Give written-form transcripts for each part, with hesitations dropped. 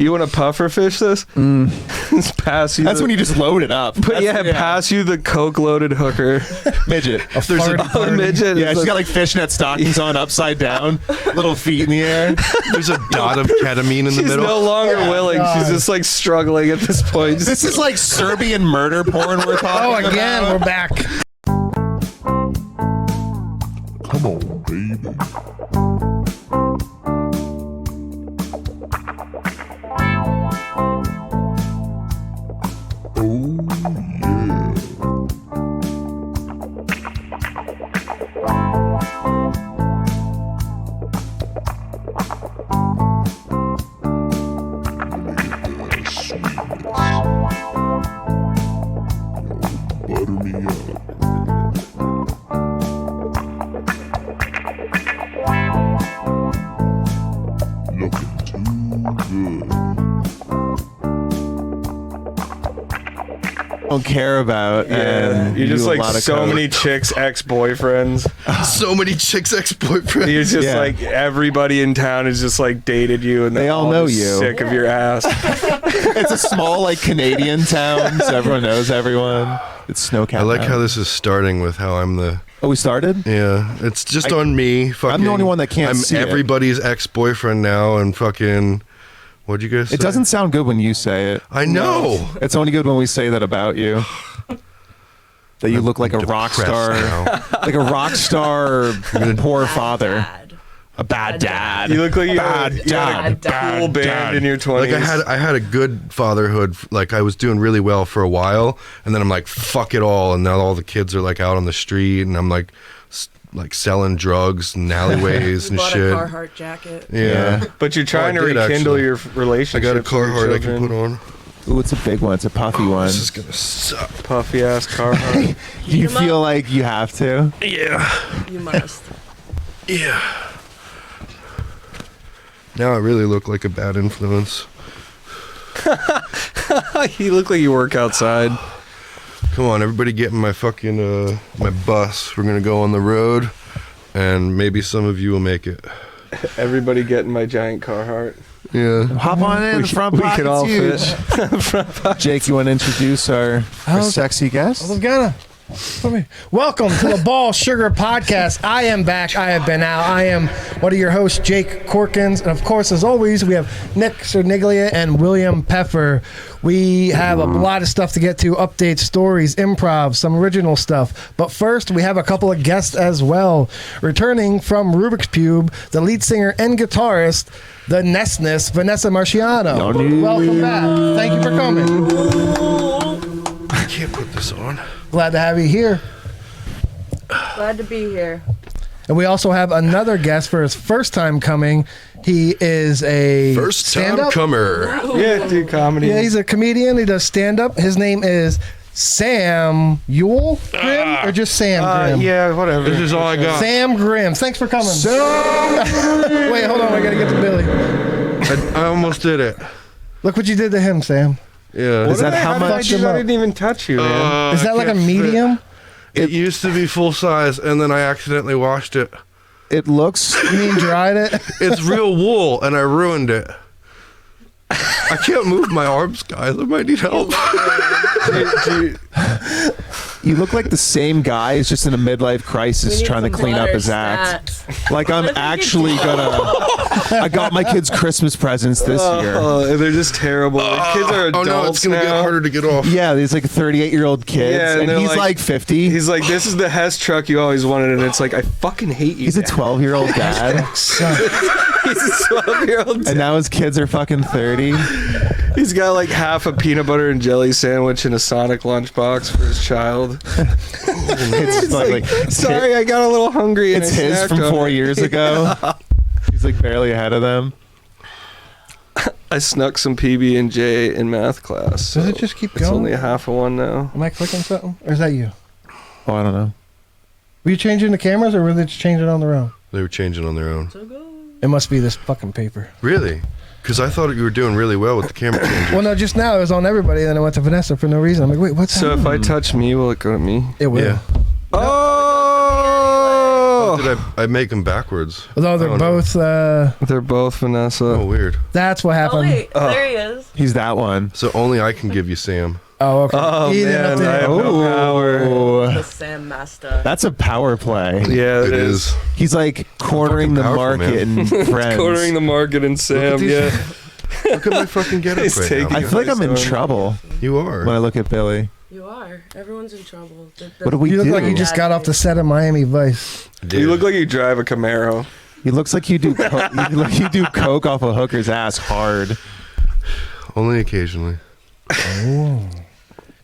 You want to puffer fish this? Pass you. That's when you just load it up. But pass you the coke loaded hooker. Midget. There's a midget. Yeah, she's got like fishnet stockings on upside down, little feet in the air. There's a dot of ketamine in the middle. She's no longer willing. God. She's just like struggling at this point. This is like Serbian murder porn we're talking about. again, we're back. Come on, baby. Oh, yeah. Butter me up. Looking too good. Don't care about. And you're just do a like lot of so coke. many chicks' ex-boyfriends. So many chicks' ex-boyfriends. You're just like everybody in town has just like dated you, and They all know just you. Sick of your ass. It's a small like Canadian town, so everyone knows everyone. It's Snowcat. I like Mountain. how this is starting with how I'm the... Oh, we started? Yeah, it's just on me. Fucking, I'm the only one that can't see it. I'm everybody's ex-boyfriend now, and fucking... What'd you guys say? It doesn't sound good when you say it. I know. It's only good when we say that about you. That you look like a rock depressed star, now. like a rock star poor father. A bad dad. You look like you Bad had a cool band in your 20s. Like I had a good fatherhood. Like I was doing really well for a while, and then I'm like, fuck it all, and now all the kids are like out on the street, and I'm like selling drugs in alleyways and bought shit. a Carhartt jacket. Yeah. But you're trying Oh, to I did, rekindle actually. your I relationship. got a with your Carhartt I can children. put on. Ooh, it's a big one. It's a puffy one. This is gonna suck. Puffy ass Carhartt. Do you feel like you have to? Yeah. You must. Yeah. Now I really look like a bad influence. You look like you work outside. Come on, everybody get in my fucking my bus. We're gonna go on the road, and maybe some of you will make it. Everybody get in my giant Carhartt. Yeah. Hop on in. The front we pocket's can all huge. fit. Jake, you want to introduce our sexy guest? Welcome to the Ball Sugar Podcast. I am back. I have been out. I am one of your hosts, Jake Corkins. And of course, as always, we have Nick Cerniglia and Wilem Pfeffer. We have a lot of stuff to get to, updates, stories, improv, some original stuff. But first, we have a couple of guests as well. Returning from Rubik's Cube, the lead singer and guitarist, the Nestness, Vanessa Marchiano. Welcome back. Thank you for coming. I can't put this on. Glad to have you here. Glad to be here. And we also have another guest for his first time coming. He is a First time stand-up. comer. Yeah, do comedy. Yeah, he's a comedian. He does stand-up. His name is Sam Grim, or just Sam Grim? Yeah, whatever. This is all I got. Sam Grim. Thanks for coming. Wait, hold on. I gotta get to Billy. I almost did it. Look what you did to him, Sam. Yeah. Is that how did I much? do? I didn't even touch you, man. Is that like a can't fit. medium? It used to be full size, and then I accidentally washed it. It looks. You mean dried it? It's real wool, and I ruined it. I can't move my arms, guys. I might need help. You look like the same guy. He's just in a midlife crisis, trying to clean up his act. Like I'm actually gonna. I got my kids Christmas presents this year. They're just terrible. Kids are adults Oh no, it's gonna now. get harder to get off. Yeah, these like 38-year-old kids, Yeah, and and they're he's like- like 50. He's like, this is the Hess truck you always wanted, and it's like, I fucking hate you. He's a Dad. 12-year-old dad, He's a 12-year-old. and now his kids are fucking 30. He's got like half a peanut butter and jelly sandwich in a Sonic lunchbox for his child. It's like Sorry, I got a little hungry. And it's I his snacked from on 4 it. years ago. He's like barely ahead of them. I snuck some PB and J in math class. Does so it just keep It's going? only a half of one now. Am I clicking something? Or is that you? Oh, I don't know. Were you changing the cameras, or were they just changing on their own? They were changing on their own. It must be this fucking paper. Really? Because I thought you were doing really well with the camera changes. Well, no, just now it was on everybody, and then I went to Vanessa for no reason. I'm like, wait, what's So happening? if I touch me, will it go to me? It will. Yeah. Oh! did I make them backwards? Although I they're don't know. both. They're both Vanessa. Oh, weird. That's what Oh happened. wait, there he is. He's that one. So only I can give you Sam. Oh, okay. Oh, He didn't have man, to- I have no power. The Oh, Sam Master. that's a power play. Yeah, It is. He's like cornering the powerful, market man. and Friends. Cornering the market in Sam. these- Yeah. Look at my fucking getup He's right taking now. I feel like I'm in Nice one. trouble You are. when I look at Billy. You are. Everyone's in trouble. What do we You look do? like you just got off the set of Miami Vice. Dude. You look like you drive a Camaro. He looks like you do. You look like you do coke off a hooker's ass hard. Only occasionally.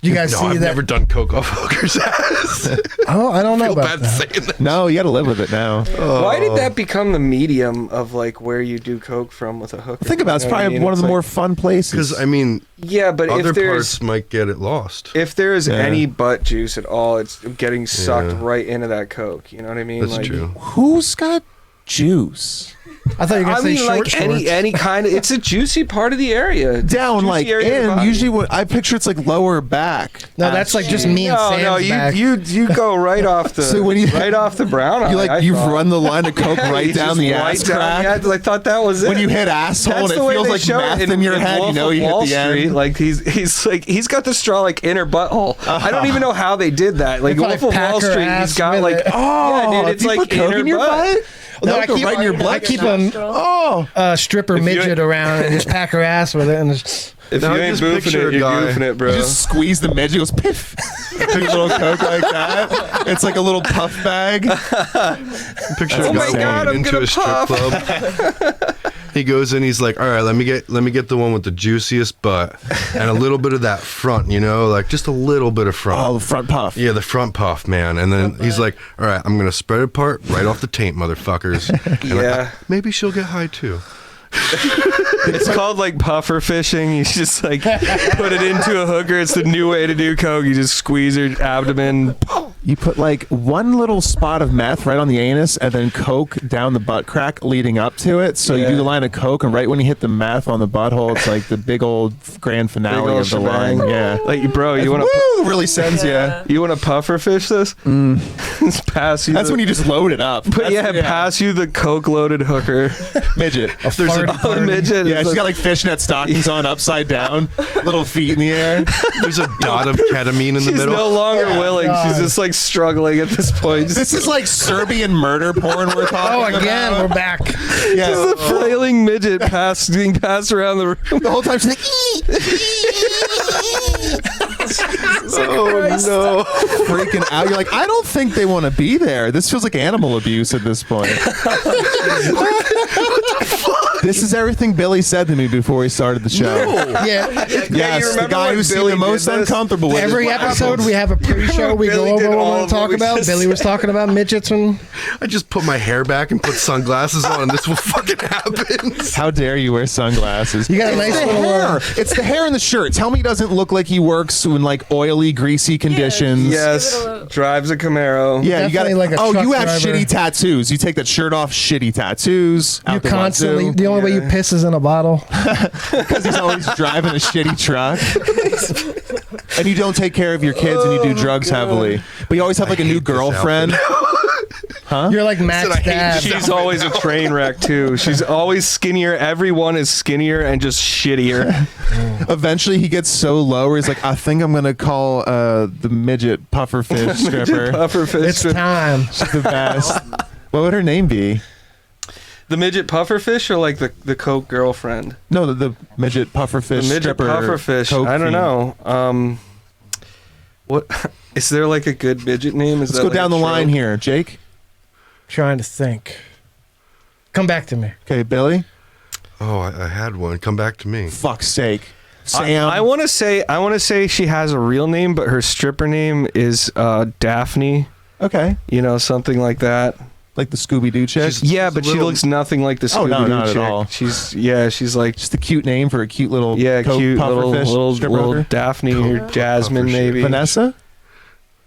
You guys No, see I've that? never done coke off hooker's ass. Oh, I don't know feel about bad that. saying that. No, you got to live with it now. Why did that become the medium of like where you do coke from with a hooker? Think about it, it's You know what I probably mean? one of It's the like- more fun places. Because, I mean, Yeah, but other if there's parts might get it lost. if there is Yeah. any butt juice at all, it's getting sucked Yeah. right into that coke. You know what I mean? That's like, true. Who's got juice? I thought you were I gonna say mean, short like any shorts. kind of. It's a juicy part of the area. It's a Down juicy like area of the in. body. Usually, what I picture it's like lower back. No, that's like just me and No, Sam's no, back. you go right off the So when you- right off the brown. You eye, I you've thought. run the line of coke Yeah, right you down just the right ass down crack. the- I thought that was it. When you hit asshole That's and the it way feels they like show meth it in your head, you Wolf know of you hit Wall the Street. end. Like he's like he's got the straw like inner butthole. I don't even know how they did that. Like They probably Wolf of pack Wall her Street, ass he's got with like it. Oh, yeah, dude, it's do you like put coke inner in your butt. butt? No, That'll go right in your blood. I keep a Oh, stripper If you- midget around and just pack her ass with it. And just, If Now you ain't just boofing picture it, a you're guy- goofing it, bro. you just squeeze the midget, it goes piff. Take a little coke like that. It's like a little puff bag. Picture Oh a my guy God, walking I'm into gonna a strip puff. club. He goes in, he's like, all right, let me get the one with the juiciest butt and a little bit of that front, you know, like just a little bit of front. Oh, the front puff. Yeah, the front puff, man. And then he's like, all right, I'm going to spread it apart right off the taint, motherfuckers. And Yeah. maybe she'll get high too. It's called like puffer fishing. You just like put it into a hooker. It's the new way to do coke. You just squeeze her abdomen. You put like one little spot of meth right on the anus and then coke down the butt crack leading up to it. So you do the line of coke, and right when you hit the meth on the butthole, it's like the big old grand finale old of the line. shebang. Yeah. Like, bro, you want to Woo! Really sends you want to puffer fish this? Just pass you. That's the, when you just load it up. But yeah, That's- pass you the coke loaded hooker. midget. There's a, Oh, the midget. Yeah, is she's a- got like fishnet stockings on upside down, little feet in the air. there's a dot of ketamine in the She's middle. no longer willing. She's just like struggling at this point. This is like Serbian murder porn we're talking oh, about. again, we're back. Yeah. This is a flailing midget being passed around the room. The whole time she's like, Oh no! freaking out. You're like, I don't think they want to be there. This feels like animal abuse at this point. This is everything Billy said to me before we started the show. Yeah. Yes, you the remember guy when who's Billy the most did this? uncomfortable with Every it. episode we have a pre-show. We Billy go over did what we all want of to talk what we about. just Billy was talking about midgets and I just put my hair back and put sunglasses on, and this will fucking happen. How dare you wear sunglasses? you got a nice the little hair. It's the hair and the shirt. Tell me he doesn't look like he works in like oily, greasy conditions. Yes, Give it a- drives a Camaro. Yeah, you got Definitely like a oh, truck you have driver. shitty tattoos. You take that shirt off, shitty tattoos. You constantly. The only way you piss is in a bottle. because he's always driving a shitty truck. And you don't take care of your kids and you do drugs heavily. But you always have like a new hate this girlfriend. You're like Matt's I hate dad. She's always a train wreck too. She's always skinnier. Everyone is skinnier and just shittier. Eventually he gets so low where he's like, I think I'm going to call the midget pufferfish stripper. Pufferfish. It's time. She's the best. What would her name be? The midget pufferfish or like the coke girlfriend? No, the midget pufferfish The midget stripper. pufferfish. coke I don't fiend. know. What is there like a good midget name? Is Let's that go like down a the line trope? here. Jake? Trying to think. Come back to me. Okay, Billy? Oh, I had one. Come back to me. Fuck's sake. Sam? I want to say she has a real name, but her stripper name is Daphne. Okay. You know, something like that. Like the Scooby-Doo chick? She's- Yeah, a but she little- looks nothing like the Oh, Scooby-Doo no, not at chick. all. She's like Just a cute name for a cute little coke cute pufferfish little stripper little hooker. Daphne or Coke Jasmine puffer maybe. Vanessa?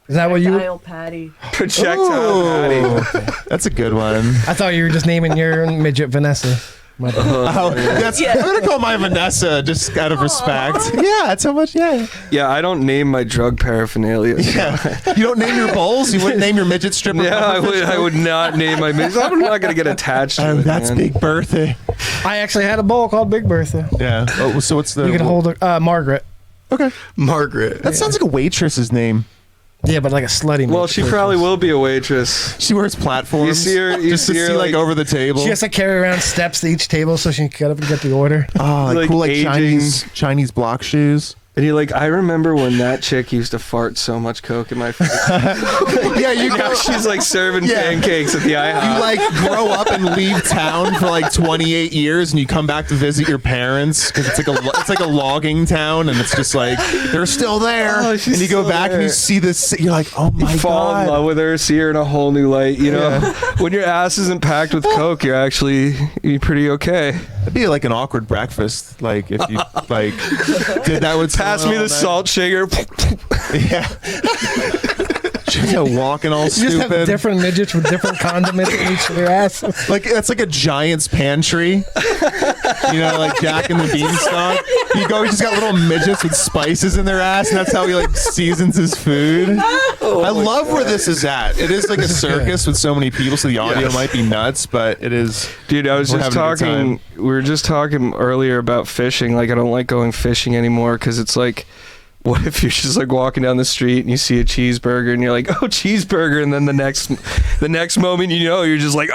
Is that what you? Dial Patty. Projectile Patty. That's a good one. I thought you were just naming your midget Vanessa. My bad. Oh, I'm gonna call my Vanessa just out of respect. Yeah, that's how much. Yeah, Yeah, I don't name my drug paraphernalia. yeah. You don't name your bowls. You wouldn't name your midget stripper. Yeah, I would not name my mix. I'm not gonna get attached to it. That's man. Big Bertha. I actually had a bowl called Big Bertha. Yeah. Oh, so what's the? You can hold her, Margaret. Okay. Margaret. That sounds like a waitress's name. Yeah, but like a slutty. Well, she probably will be a waitress. She wears platforms. You see her, just to see like over the table. She has to carry around steps to each table so she can get up and get the order. Oh, like, like cool, like aging. Chinese block shoes. And you're like, I remember when that chick used to fart so much coke in my face. Yeah, you Now go. she's like serving Yeah. pancakes at the IHOP. You like grow up and leave town for like 28 years, and you come back to visit your parents because it's like a logging town, and it's just like they're still there. Oh, and she's you go still back and there. you see this. You're like, oh my You fall god. in love with her, see her in a whole new light. You know, when your ass isn't packed with coke, you're pretty okay. It'd be like an awkward breakfast, like if you like did that with Pass me someone the all salt shaker. night. Yeah. Just walking all You just have stupid. different midgets with different condiments in each of their ass. Like that's like a giant's pantry. You know, like Jack and the Beanstalk. You go, he's just got little midgets with spices in their ass, and that's how he like seasons his food. I love where this is at. It is like a circus with so many people, so the audio might be nuts, but it is. Dude, I was We're just having a good talking. We were just talking earlier about fishing. Like, I don't like going fishing anymore because it's like, what if you're just like walking down the street and you see a cheeseburger and you're like, oh, cheeseburger, and then the next moment you know you're just like,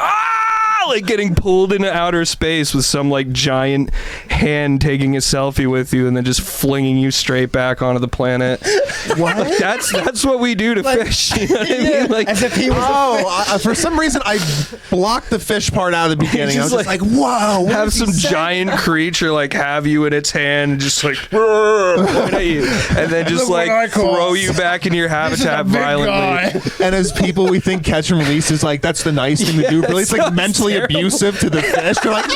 like getting pulled into outer space with some like giant hand taking a selfie with you and then just flinging you straight back onto the planet. What? Like, that's what we do to fish. You know what I mean? Like, As if he was. For some reason, I blocked the fish part out of the beginning. I was just just like, whoa. what have is he some saying? giant creature like have you in its hand and just like point at you and then just Look what like I call throw us. you back into your This is a habitat big violently. guy. And as people, we think catch and release is like, that's the nice thing to do. Really, it's like sounds mentally terrible. abusive to the fish. They're like,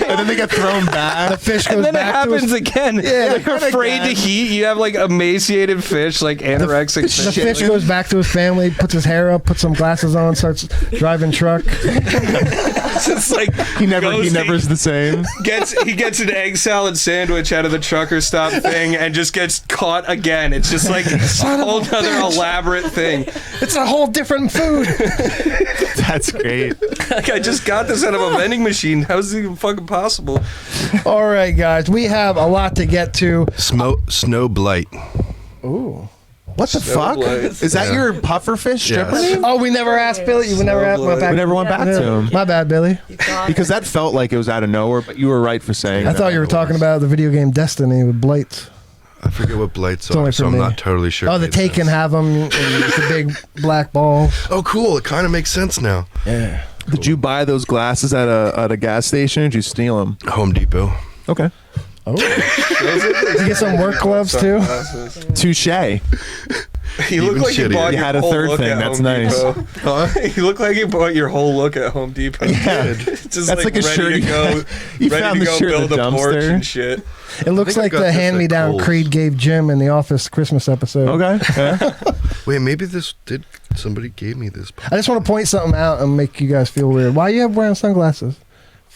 and then they get thrown back. The fish goes And then it back to happens his, again. Yeah, Like, you're afraid to heat. You have like emaciated fish, like anorexic the fish. fish goes back to his family, puts his hair up, puts some glasses on, starts driving truck. It's like He never's the same. he gets an egg salad sandwich out of the trucker stop thing and just gets caught again. It's just like a whole other elaborate thing. It's a whole different food. That's great. Like, I just got this out of a vending machine. How is it even fucking possible? All right, guys, we have a lot to get to. Snow blight. Ooh. What the fuck? blight. Is that your pufferfish stripper Yes. name? Oh, we never asked Billy. You never asked my We bad. never went back to him. My bad, Billy. Because that felt like it was out of nowhere, but you were right for saying I that. thought you were talking about the video game Destiny with blights. I forget what blights only are, so for I'm me. not totally sure. Oh, what the it Taken is. have them, and it's a big black ball. Oh, cool. It kind of makes sense now. Yeah. Did you buy those glasses at a gas station or did you steal them? Home Depot. Okay. Oh. Did you get some work gloves too? Touche. You look Even like you shittier. bought You your had a whole third look thing. at That's Home nice. Depot. Huh? You look like you bought your whole look at Home Depot. Yeah. Just That's like a ready shirt to you go, had. You ready found to the go shirt in build the a porch dumpster. and shit. It looks I like got the this at hand-me-down Kohl's. Creed gave Jim in the Office Christmas episode. Okay. Yeah. Wait, maybe somebody gave me this. I just want to point something out and make you guys feel weird. Why you have wearing sunglasses?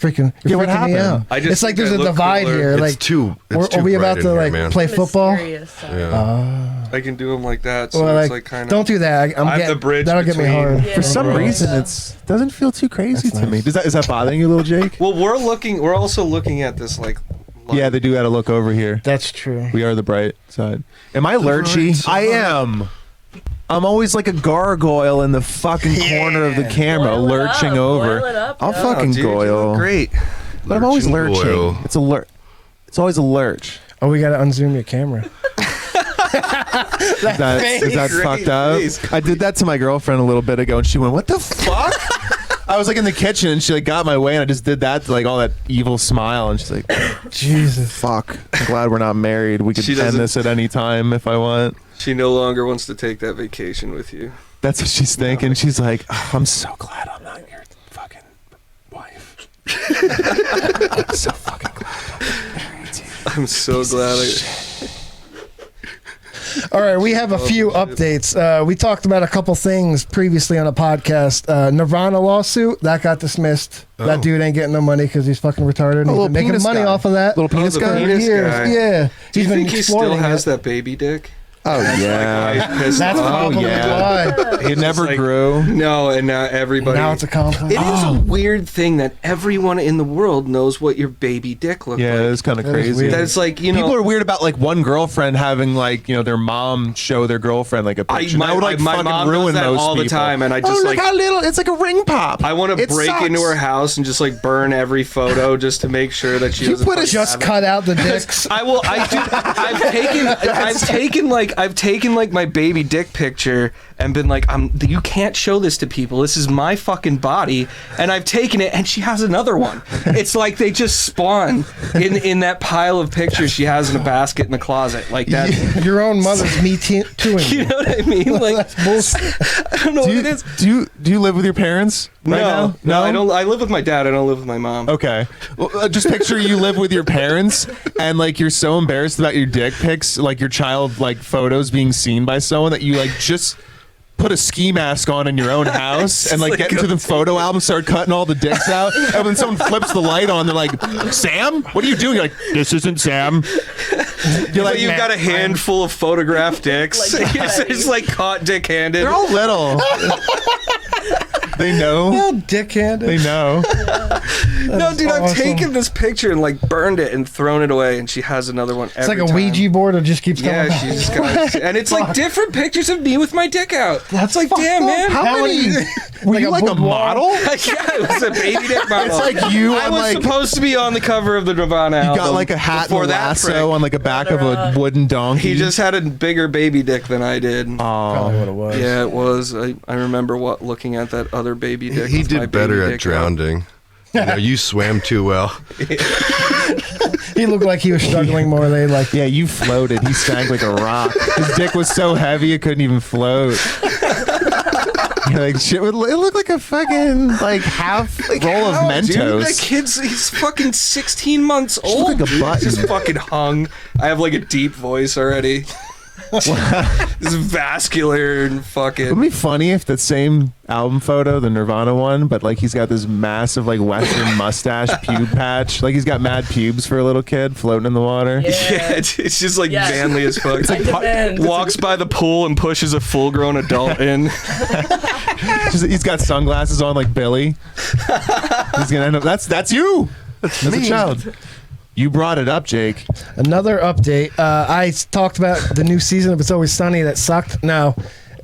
You're what freaking me out. happened? I just It's like think there's I a look divide cooler. here. It's Like, too are we about bright to in like here, man. play football? Yeah. I can do them like that, so Well, it's like, like kind of. don't do that. I have the bridge that'll get me between- hard. Yeah. For some Yeah. reason, it doesn't feel too crazy That's to me. nice. Is that bothering you, little Jake? Well, we're also looking at this like. Yeah, they do got to look over here. That's true. We are the bright side. Am I lurchy? bright side. I am. I'm always like a gargoyle in the fucking corner of the camera, Boil it lurching up, over. boil it up, I'll yo. fucking dude, you look goyle. great. But I'm always Lurching lurching. goyle. It's a lurch. It's always a lurch. Oh, we got to unzoom your camera. Is that Great fucked up? face. I did that to my girlfriend a little bit ago, and she went, "What the fuck?" I was like in the kitchen, and she like got my way, and I just did that to like all that evil smile, and she's like, Jesus. "Fuck! I'm glad we're not married. We could She end doesn't- this at any time if I want." She no longer wants to take that vacation with you. That's what she's thinking. She's like, oh, "I'm so glad I'm not your fucking wife. I'm so fucking glad I'm not married to you." I'm so glad. All right, we have a few updates. We talked about a couple things previously on a podcast. Nirvana lawsuit that got dismissed. That dude ain't getting no money because he's fucking retarded. And he's been making money off of that. Little penis the guy. penis years. guy. Yeah, Do you think he still exploiting has it. that baby dick? Oh yeah. That's That's probably yeah. why. It never like- grew. No, and now everybody. Now it's a compliment. It is a weird thing that everyone in the world knows what your baby dick looks Yeah, like. it's kind of That is crazy. weird. That's like, you know. People are weird about like one girlfriend having like their mom show their girlfriend like a picture. my That would like my fucking mom ruin does that most all the people. time, and I Oh, just look like. how little! It's like a ring pop. I want to It break sucks. into her house and just like burn every photo just to make sure that she doesn't. put a fucking Just have it. cut out the dicks. I will. I've taken like my baby dick picture and been like, you can't show this to people. This is my fucking body, and I've taken it, and she has another one. It's like they just spawn in that pile of pictures she has in a basket in the closet, like that. Your own mother's me tooing You you. know what I mean? Like, That's bullshit. I don't know what it is. Do you live with your parents right now? No, I don't. I live with my dad. I don't live with my mom. Okay. Well, just picture you live with your parents and like you're so embarrassed about your dick pics, like your child like photos being seen by someone that you like just put a ski mask on in your own house and like get into the photo album, start cutting all the dicks out. And when someone flips the light on, they're like, Sam, what are you doing? You're like, this isn't Sam. You're But you've got a handful of photographed dicks. Like, You're just like caught dick-handed. They're all little. They know. Oh, dick-handed. They know. No, dude, I've awesome. taken this picture and like burned it and thrown it away, and she has another one. It's like a Ouija board. It just keeps coming Yeah, back. she just got, and it's like different pictures of me with my dick out. That's like, fucked damn, up. man. How many? Were you like a wood wall? model? Yeah, it was a baby dick model. It's like you I on was like supposed to be on the cover of the Nirvana you album. got like a hat and before a that lasso prick. on like a back of a wooden donkey. He just had a bigger baby dick than I did. Probably what it was. Yeah, it was. I remember looking at that other baby dick. He with my did better baby at dick drowning. You swam too well. He looked like he was struggling more. They like. Yeah, you floated. He sank like a rock. His dick was so heavy it couldn't even float. You're like shit. It looked like a fucking like half roll of How, Mentos. Dude, that kid's he's fucking 16 months old. like a dude. button. Just fucking hung. I have like a deep voice already. This vascular and fucking. It'd be funny if the same album photo, the Nirvana one, but like he's got this massive like Western mustache pube patch. Like he's got mad pubes for a little kid floating in the water. Yeah. Yeah, it's just like Yes. manly as fuck. I demand. Walks by the pool and pushes a full-grown adult in. He's got sunglasses on like Billy. He's gonna end up. That's you. That's a child. You brought it up, Jake. Another update. I talked about the new season of It's Always Sunny that sucked. No,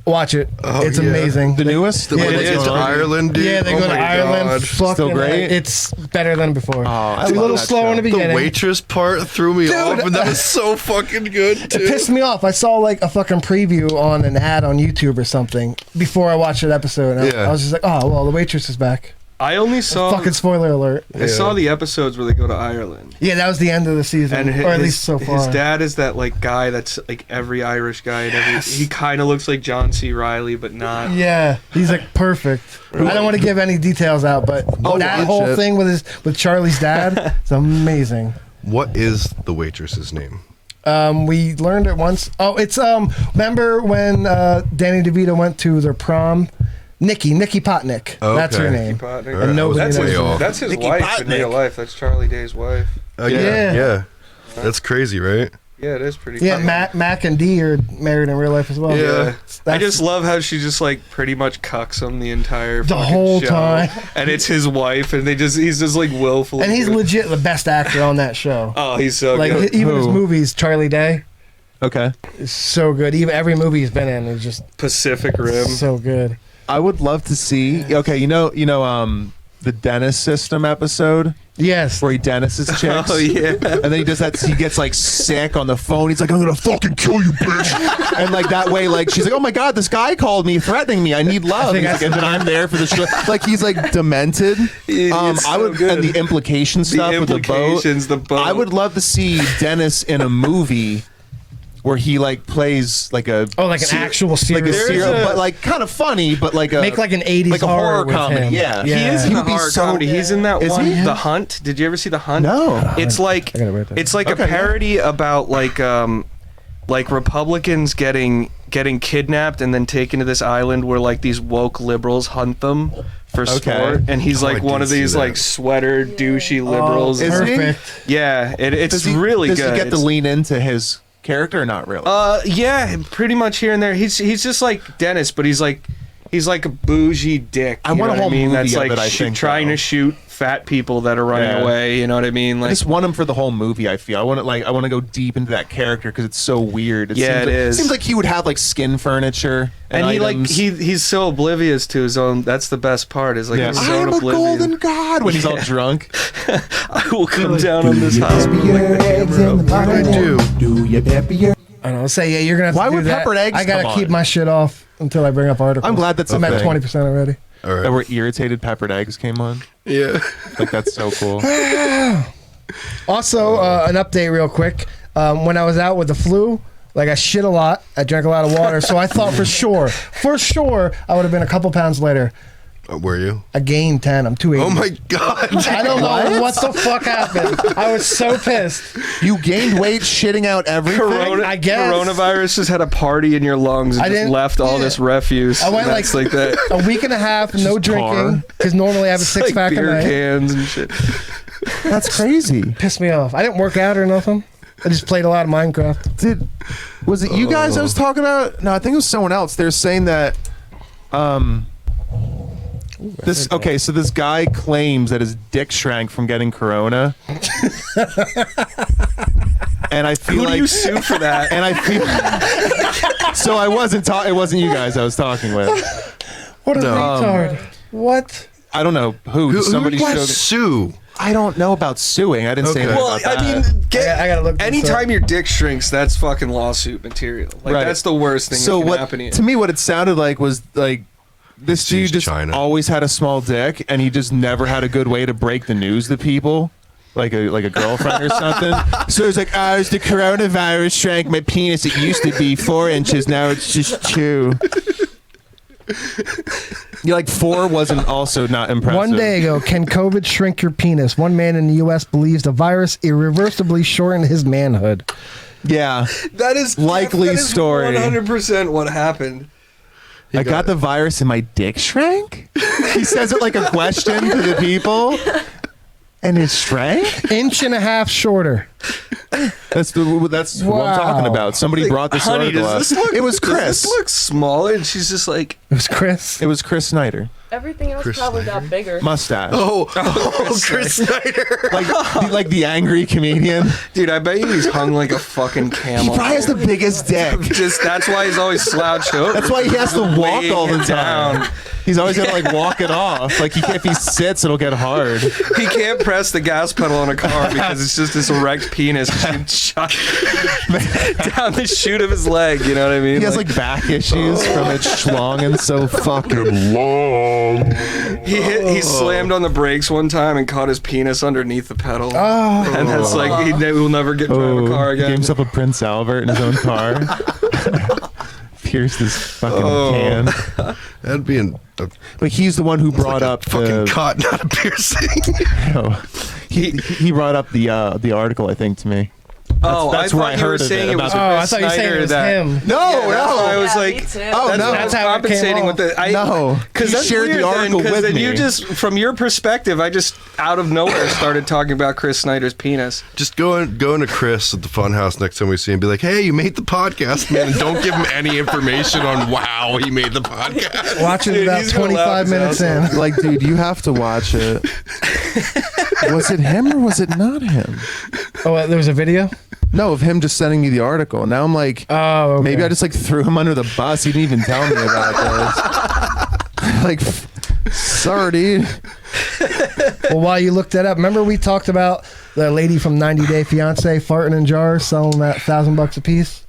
watch it. Oh, It's yeah. amazing. The newest. The Yeah, one it that goes is. to Ireland, dude. Yeah, they Oh go to my Ireland. God. Fucking, Still great? It's better than before. I it's a love little that slow show. in the The beginning. waitress part threw me off, and that was so fucking good, It too. pissed me off. I saw like a fucking preview on an ad on YouTube or something before I watched that episode. And Yeah. I was just like, oh, well, the waitress is back. I only saw. Fucking spoiler alert. I saw the episodes where they go to Ireland. Yeah, that was the end of the season. And or at least so far. his dad is that like guy that's like every Irish guy. And he kind of looks like John C. Reilly, but not. Yeah, he's like perfect. I don't want to give any details out, but that whole shit. thing with Charlie's dad, it's amazing. What is the waitress's name? We learned it once. Oh, it's remember when Danny DeVito went to their prom? Nikki Potnick. Oh, That's her okay. name. Potnick. And nobody That's knows his, her. off. that's his Nicky wife in Potnick. real life. That's Charlie Day's wife. Yeah. Yeah. That's crazy, right? Yeah, it is pretty. Yeah, cool. Mac and Dee are married in real life as well. Yeah. I That's- just love how she just like pretty much cucks him the entire fucking whole show. time. And it's his wife, and he's just like willfully. And he's doing- legit the best actor on that show. Oh, he's so Like good. even his Who? movies, Charlie Day Okay. is so good. Even every movie he's been in is just Pacific Rim. so good. I would love to see. Okay, you know, the dentist system episode Yes. where he dentists chicks. Oh yeah. And then he does that. He gets like sick on the phone. He's like, "I'm gonna fucking kill you, bitch!" And like that way, like she's like, "Oh my god, this guy called me, threatening me. I need love." think He's like, and then I'm there for the show. Like he's like demented. It's I so would, good. and the implication stuff with the boat. implications, the boat. I would love to see Dennis in a movie where he like plays like a Like an actual like serial. a There's serial, a- but like kind of funny, but like a Make like an 80s like a horror with comedy. him. Yeah. He is in He'd the be horror so- comedy. He's in that Is one, he? The Hunt. Did you ever see The Hunt? No. It's like I gotta write that it's like Okay, a parody about like like Republicans getting kidnapped and then taken to this island where like these woke liberals hunt them for sport, and he's like one of these like sweater douchey liberals. Is he? Perfect. Yeah, it's Does he, really does good. he get to lean into his character or not really? Yeah, pretty much here and there. He's just like Dennis, but he's like a bougie dick. I want a whole movie That's of like it, I think, trying though. to shoot fat people that are running away. You know what I mean? I Like, just want him for the whole movie. I feel I want to go deep into that character because it's so weird. Yeah, it is. Seems like he would have like skin furniture and he like items. he's so oblivious to his own. That's the best part. Is like he's so I'm a oblivious. golden god when he's all drunk. I will come down on this house. I do. I don't know. Say, yeah, you're gonna have Why to do would that. peppered eggs I gotta come keep on? my shit off until I bring up articles. I'm glad that's I'm a at thing. 20% already. All right. That were irritated peppered eggs came on. Yeah. Like that's so cool. Also, an update real quick. When I was out with the flu, like I shit a lot. I drank a lot of water, so I thought for sure, I would have been a couple pounds later. Were you? I gained 10. I'm 280. Oh my god. I don't know what the fuck happened. I was so pissed. You gained weight shitting out everything. I guess. Coronavirus just had a party in your lungs and I just didn't- left all yeah. this refuse. I went That's like that. a week and a half, no tar. drinking, because normally I have a It's six like pack a beer night. cans and shit. That's crazy. Pissed me off. I didn't work out or nothing. I just played a lot of Minecraft. Was it you guys I was talking about? No, I think it was someone else. They're saying that so this guy claims that his dick shrank from getting corona. And I feel Who like do you sue for that? and I feel so I wasn't it wasn't you guys I was talking with. What a retard. What? I don't know who somebody who showed sue? I don't know about suing. I didn't say anything Well, about that. I mean, I gotta look this anytime up. your dick shrinks, that's fucking lawsuit material. Like Right. that's the worst thing so that can what happen to you. to me what it sounded like was like this dude Sees just China. always had a small dick and he just never had a good way to break the news to people like a girlfriend or something. So it's like, as the coronavirus shrank my penis, it used to be 4 inches, now it's just 2. You're like 4 wasn't also not impressive. One day ago, can COVID shrink your penis? One man in the U.S. believes the virus irreversibly shortened his manhood. Yeah. That is Likely story. 100% what happened. I got the virus and my dick shrank? He says it like a question to the people. And it shrank? Inch and a half shorter. That's what I'm talking about. Somebody brought this Honey, article does this up. look, It was does Chris. this look smaller? And she's just like, It was Chris. It was Chris Snyder. Everything else Chris probably Snyder. got bigger. Mustache. Chris Snyder. Like the angry comedian. dude, I bet you he's hung like a fucking camel. He probably has the biggest dick. Just that's why he's always slouched over. That's why he has to walk all the Weighing it time. down. He's always got to like walk it off. Like if he sits, it'll get hard. He can't press the gas pedal on a car because it's just this erect penis being shot down the chute of his leg. You know what I mean? He has like back issues from it schlonging so fucking Long. he slammed on the brakes one time and caught his penis underneath the pedal. And that's like he will never get drive a car He gave again. himself a Prince Albert in his own car. Pierced his fucking can. That'd be But he's the one who brought up fucking the, cot, not a piercing. he brought up the article, I think, to me. That's I where thought I you were heard of saying it it was about Oh, I thought you were saying it was him. No, I was Yeah, like, me too. Oh, no. That's how it came compensating off. with it. No, because you that's shared the weird article then, 'cause with then you me. just, from your perspective, I just out of nowhere started talking about Chris Snyder's penis. Just go into Chris at the funhouse next time we see him. Be like, hey, you made the podcast, man, and don't give him any information on wow he made the podcast. Watch it Dude, about he's gonna laugh 25 his minutes ass in. Like, dude, you have to watch it. Was it him or was it not him? Oh, there was a video? No, of him just sending me the article. Now I'm like, Oh, okay. maybe I just like threw him under the bus. He didn't even tell me about this. Like, sorry, dude. Well, while you looked that up, remember we talked about the lady from 90 Day Fiance farting in jars, selling that $1,000 a piece?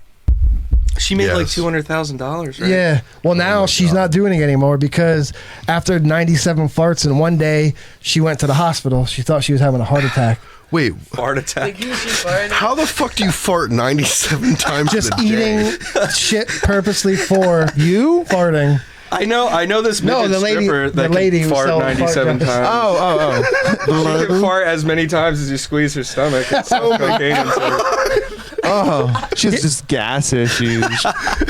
She made like Yes. $200,000, right? Yeah. Well, now she's not doing it anymore because after 97 farts in one day, she went to the hospital. She thought she was having a heart attack. Wait, Fart attack. Like, who's she farting? how the fuck do you fart 97 times Just a day? eating shit purposely for you farting. I know this No, midget the lady- stripper the that lady can who fart sell 97 fart times. Oh. She can fart as many times as you squeeze her stomach. It's so cocaine into her. Oh, she has just gas issues.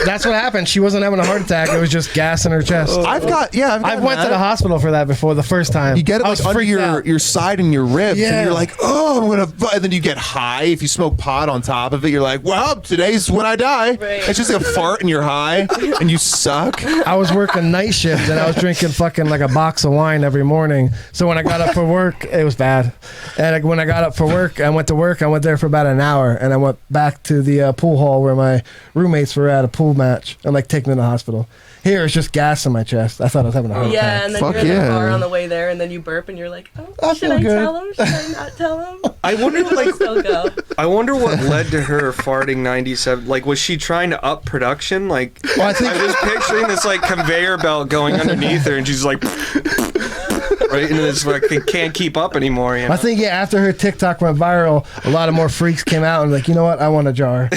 That's what happened. She wasn't having a heart attack. It was just gas in her chest. I went to the hospital for that before the first time. You get it I like was under freaked out. your side and your ribs, Yeah. and you're like, oh, I'm gonna. And then you get high. If you smoke pot on top of it, you're like, well, today's when I die. Right. It's just like a fart and you're high and you suck. I was working night shift and I was drinking fucking like a box of wine every morning. So when I got up for work, it was bad. And like, when I got up for work, I went to work. I went there for about an hour, and I went back to the pool hall where my roommates were at a pool match and like take me to the hospital. Here, it's just gas in my chest. I thought I was having a heart Yeah, attack. and then Fuck you're in yeah. the car on the way there, and then you burp, and you're like, oh, I should feel I good. tell him? Should I not tell him? I wonder, like, Still go. I wonder what led to her farting 97. Like, was she trying to up production? Like, Well, I think I was picturing this like conveyor belt going underneath her, and she's like, right, and it's like it can't keep up anymore. You know? I think after her TikTok went viral, a lot of more freaks came out and like, you know what, I want a jar.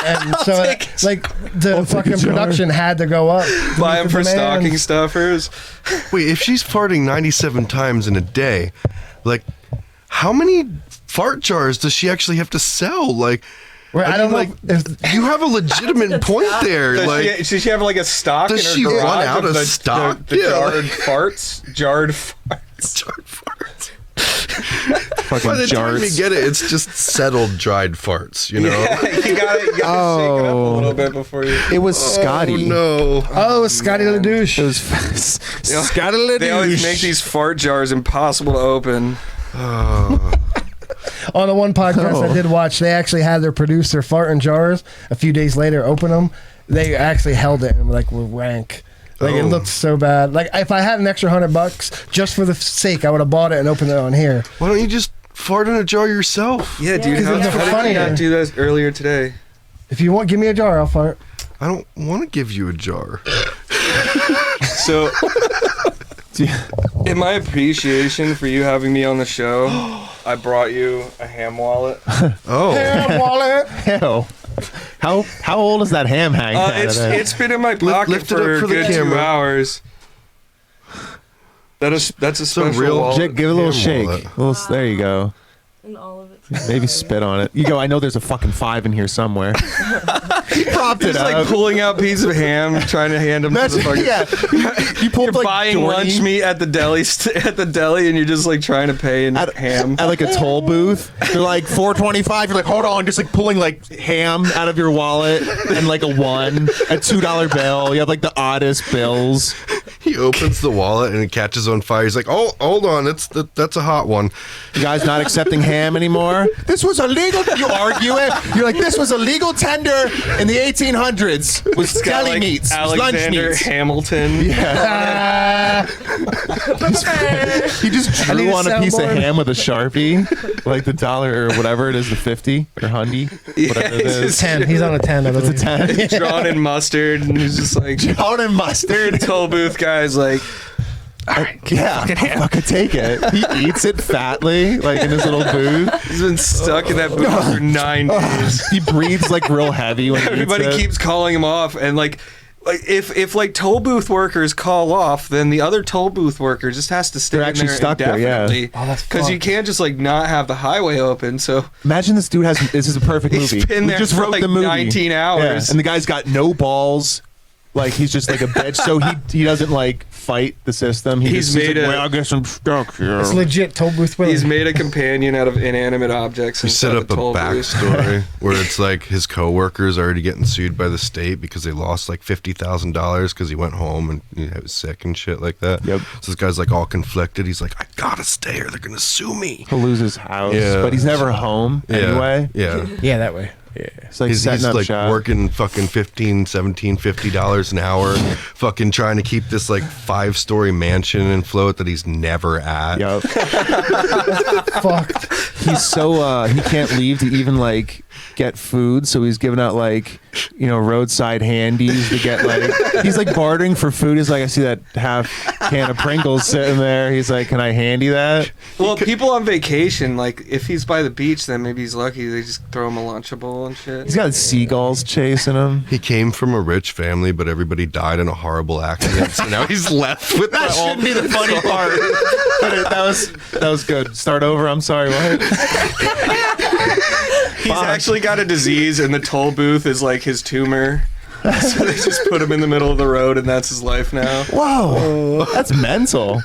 And so like the fucking jar. production had to go up. to Buy meet them the for demands. stocking stuffers. Wait, if she's farting 97 times in a day, like, how many fart jars does she actually have to sell? Like, Right, I don't know like, if- you have a legitimate point there. Like, Does she have like a stock Does in her she garage run out of the, stock? The Yeah. jarred farts? Jarred farts. jarred farts. Fucking By the time you jarts. get it, it's just settled dried farts, you know? you gotta shake it up a little bit before you. It was Scotty. Oh, no. Oh, Scotty the douche. It was Scotty. They always make these fart jars impossible to open. On the one podcast I did watch, they actually had their producer fart in jars. A few days later, open them. They actually held it and like were rank. Like it Oh. looked so bad. Like if I had an extra $100 just for the sake, I would have bought it and opened it on here. Why don't you just fart in a jar yourself? Yeah, dude. How, it's how did you funnier. not do that earlier today? If you want, give me a jar, I'll fart. I don't want to give you a jar. So, in my appreciation for you having me on the show, I brought you a ham wallet. Oh. Damn, wallet. Hell. How old is that ham hang? It's been in my pocket lift it for up a for the good 2 camera. hours. That's a special real wallet. Jake, give it a little Ham shake. wallet. There you go. And all of it. Maybe spit on it. You go, I know there's a fucking 5 in here somewhere. He propped it Just like up. pulling out pieces of ham, trying to hand them to the fucking. Yeah. You pulled You're like buying Dorney lunch meat at the deli, and you're just like trying to pay in at, ham. at like a toll booth. You're like $4.25. You're like, hold on, just like pulling like ham out of your wallet and like a $1, a $2 bill. You have like the oddest bills. He opens the wallet and it catches on fire. He's like, "Oh, hold on, that's a hot one." You guys not accepting ham anymore? This was illegal. You argue it. You're like, this was a legal tender in the 1800s. Was It's got, deli like, meats, was lunch Alexander meats. Hamilton. He just I need drew a on a piece of soundboard. ham with a Sharpie, like the dollar or whatever it is, the 50 or hundy, whatever it it's is. just 10. He's on a 10. It's a 10. drawn in mustard, and he's just like Out in mustard. toll booth guy's like, Yeah, I'll fucking take it. He eats it fatly, like in his little booth. he's been stuck in that booth for 9 days. He breathes like real heavy when he Everybody eats it. keeps calling him off, and like if like toll booth workers call off, then the other toll booth worker just has to stay They're in actually there stuck there, yeah. indefinitely. Oh, that's Because you fucked. can't just like not have the highway open. So Imagine this dude has. This is a perfect He's movie. been We there just for, wrote like, the movie. 19 hours. Yeah, and the guy's got no balls. Like he's just like a bitch. So he doesn't like fight the system. He's just, made like, a- well, I guess I'm stuck here. It's legit toll booth Willie. he's made a companion out of inanimate objects. We inside set up the a toll booth. backstory where it's like his coworkers are already getting sued by the state because they lost like $50,000 because he went home and he was sick and shit like that. Yep. So this guy's like all conflicted. He's like, "I gotta stay or they're gonna sue me." He'll lose his house, Yeah. but he's never home anyway. Yeah. yeah, that way. It's like He's setting up like shop. working fucking $15, $17, $50 an hour, fucking trying to keep this like 5-story mansion in float that he's never at. Yup. Fucked. He's so he can't leave to even like get food, so he's giving out like roadside handies to get like he's like bartering for food. He's like, I see that half can of Pringles sitting there. He's like, can I handy that? Well, people on vacation, like if he's by the beach, then maybe he's lucky. They just throw him a Lunchable and shit. He's got seagulls chasing him. He came from a rich family, but everybody died in a horrible accident. So now he's left with That shouldn't be the funny part. But that was good. Start over. I'm sorry. What? He's actually got a disease, and the toll booth is like his tumor. So they just put him in the middle of the road, and that's his life now. Whoa, that's mental.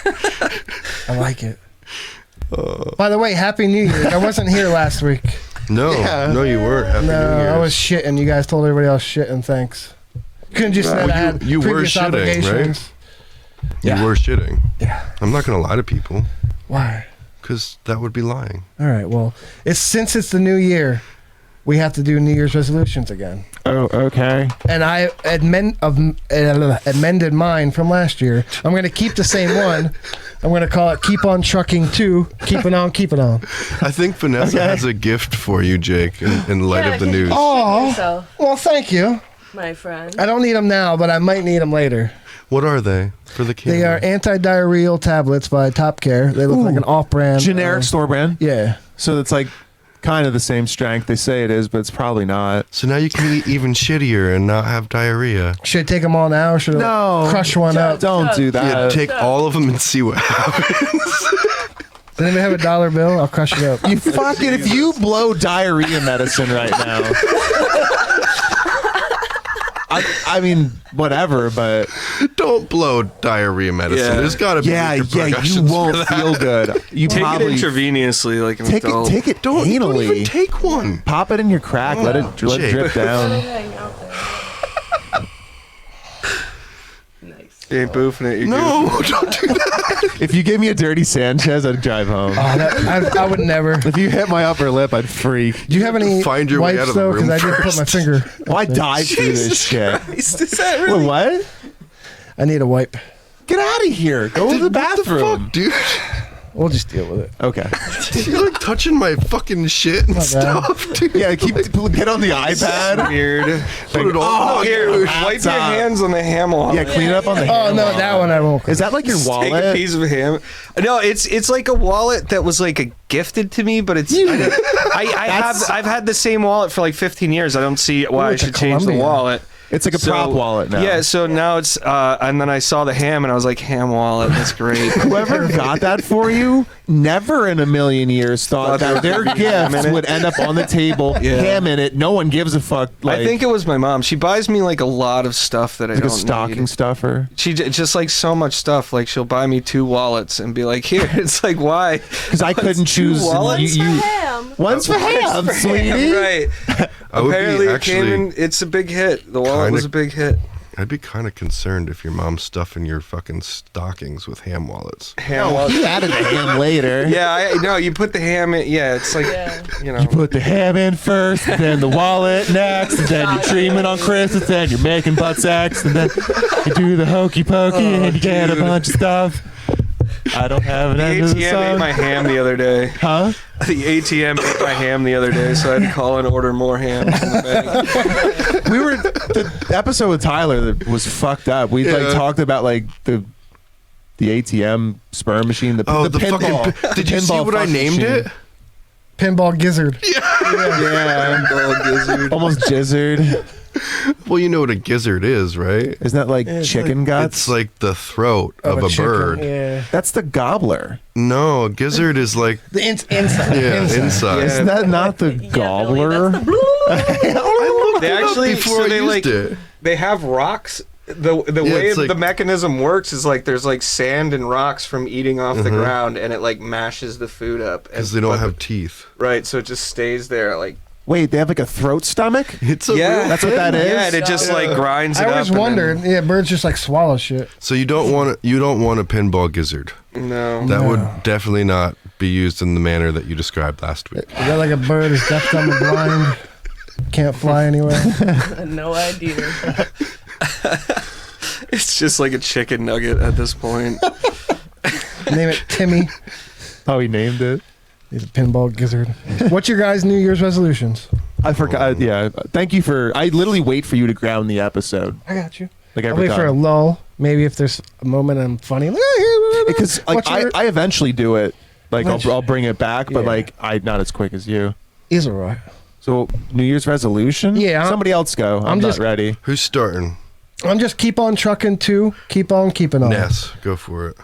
I like it. By the way, Happy New Year. I wasn't here last week. No, no, you weren't. Happy New Year. I was shitting. You guys told everybody else shitting. Thanks. Couldn't just say I had you were previous shitting, obligations. right? You were shitting. Yeah. I'm not gonna lie to people, Why? because that would be lying. All right. Well, since it's the new year, we have to do New Year's resolutions again. Oh, okay. And I amended mine from last year. I'm going to keep the same one. I'm going to call it Keep On Trucking 2. Keep it on, keep it on. I think Vanessa has a gift for you, Jake, in light of the news. Oh, well, thank you. My friend. I don't need them now, but I might need them later. What are they for the camera? They are anti-diarrheal tablets by Top Care. They look like an off-brand. Generic store brand. Yeah. So it's like kind of the same strength they say it is, but it's probably not. So now you can eat even shittier and not have diarrhea. Should I take them all now or should I crush one up? Don't do that. Yeah, take all of them and see what happens. Does anybody have a dollar bill? I'll crush it up. You fucking, if you blow diarrhea medicine right now. I mean, whatever, but Don't blow diarrhea medicine. Yeah. There's got to be you repercussions won't for that. feel good. You Take probably it intravenously, like an take adult. it Don't anally. even take one. Pop it in your crack. Let it Jake. drip down. Hang out there. Nice. You ain't boofing it. You're No, goofing it. don't do that. If you gave me a dirty Sanchez, I'd drive home. I would never. If you hit my upper lip, I'd freak. Do you have any Find your way wipes out of the though? room Because I did put my first. finger. Well, I died through this shit. Is that really? Wait, what? I need a wipe. Get out of here. Go to the What the bathroom. fuck, dude? We'll just deal with it. Okay. You're like touching my fucking shit and bad. stuff, dude. Yeah, get on the iPad. Weird. Put it all. Oh, here, wipe your hands on the ham wallet. Yeah, clean it up on the Oh hand no, wallet. that one I won't. Is that like your Take a wallet? piece of ham. No, it's like a wallet that was like gifted to me, but it's I've had the same wallet for like 15 years. I don't see why I it's a should change the Columbia. wallet. It's like a prop wallet now. Yeah, so now it's and then I saw the ham and I was like, ham wallet, that's great. Whoever got that for you never in a million years thought that their gifts would end up on the table, ham in it. No one gives a fuck. Like, I think it was my mom. She buys me like a lot of stuff that I like don't a stocking need. stuffer. She just like so much stuff. Like she'll buy me 2 wallets and be like, here. It's like, why? Because I couldn't choose. wallets? Ham. One's for ham, sweetie. Right. I would Apparently be it came actually. in. It's a big hit. The wallet was a big hit. I'd be kind of concerned if your mom's stuffing your fucking stockings with ham wallets. Ham wallet. You added the ham later. Yeah, I know. You put the ham in. Yeah, it's like, Yeah. you know. You put the ham in first, then the wallet next, and then you're dreaming on Christmas, then you're making butt sex, and then you do the hokey pokey, and you get a bunch of stuff. I don't have an The end to the ATM ate song. my ham the other day. Huh? The ATM ate my ham the other day, so I had to call and order more ham from the bank. The episode with Tyler that was fucked up. We like talked about like the ATM sperm machine, the pinball. fucking. Did you see pinball what I fuck named machine. it? Pinball gizzard. Yeah, almost gizzard. Well, you know what a gizzard is, right? Isn't that like chicken guts? It's like the throat of a chicken. bird. Yeah. That's the gobbler. No, a gizzard is like The inside. inside. Isn't that not the gobbler? They actually, before I they used like, it. they have rocks. The way it's like- the mechanism works is like there's like sand and rocks from eating off the ground, and it like mashes the food up. Because they don't have teeth. Right, so it just stays there like. Wait, they have like a throat stomach? It's a Yeah, real That's what that is? Yeah, and it just like grinds it I up. always and then- wondered. Yeah, birds just like swallow shit. So you don't want a pinball gizzard. No. That would definitely not be used in the manner that you described last week. Is that like a bird is deaf, dumb, and blind? Can't fly anywhere. No idea. It's just like a chicken nugget at this point. Name it Timmy. Oh, he named it. He's a pinball gizzard. What's your guys' New Year's resolutions? I forgot. Yeah. Thank you for. I literally wait for you to ground the episode. I got you. Like I'll every wait for a time. lull. Maybe if there's a moment I'm funny. Because like What's your- I eventually do it. Like Eventually. I'll bring it back, but Yeah. like I not as quick as you. He's alright. So New Year's resolution? Yeah, Somebody else go. I'm just- not ready. Who's starting? I'm just keep on trucking too. Keep on keeping on. Ness, go for it.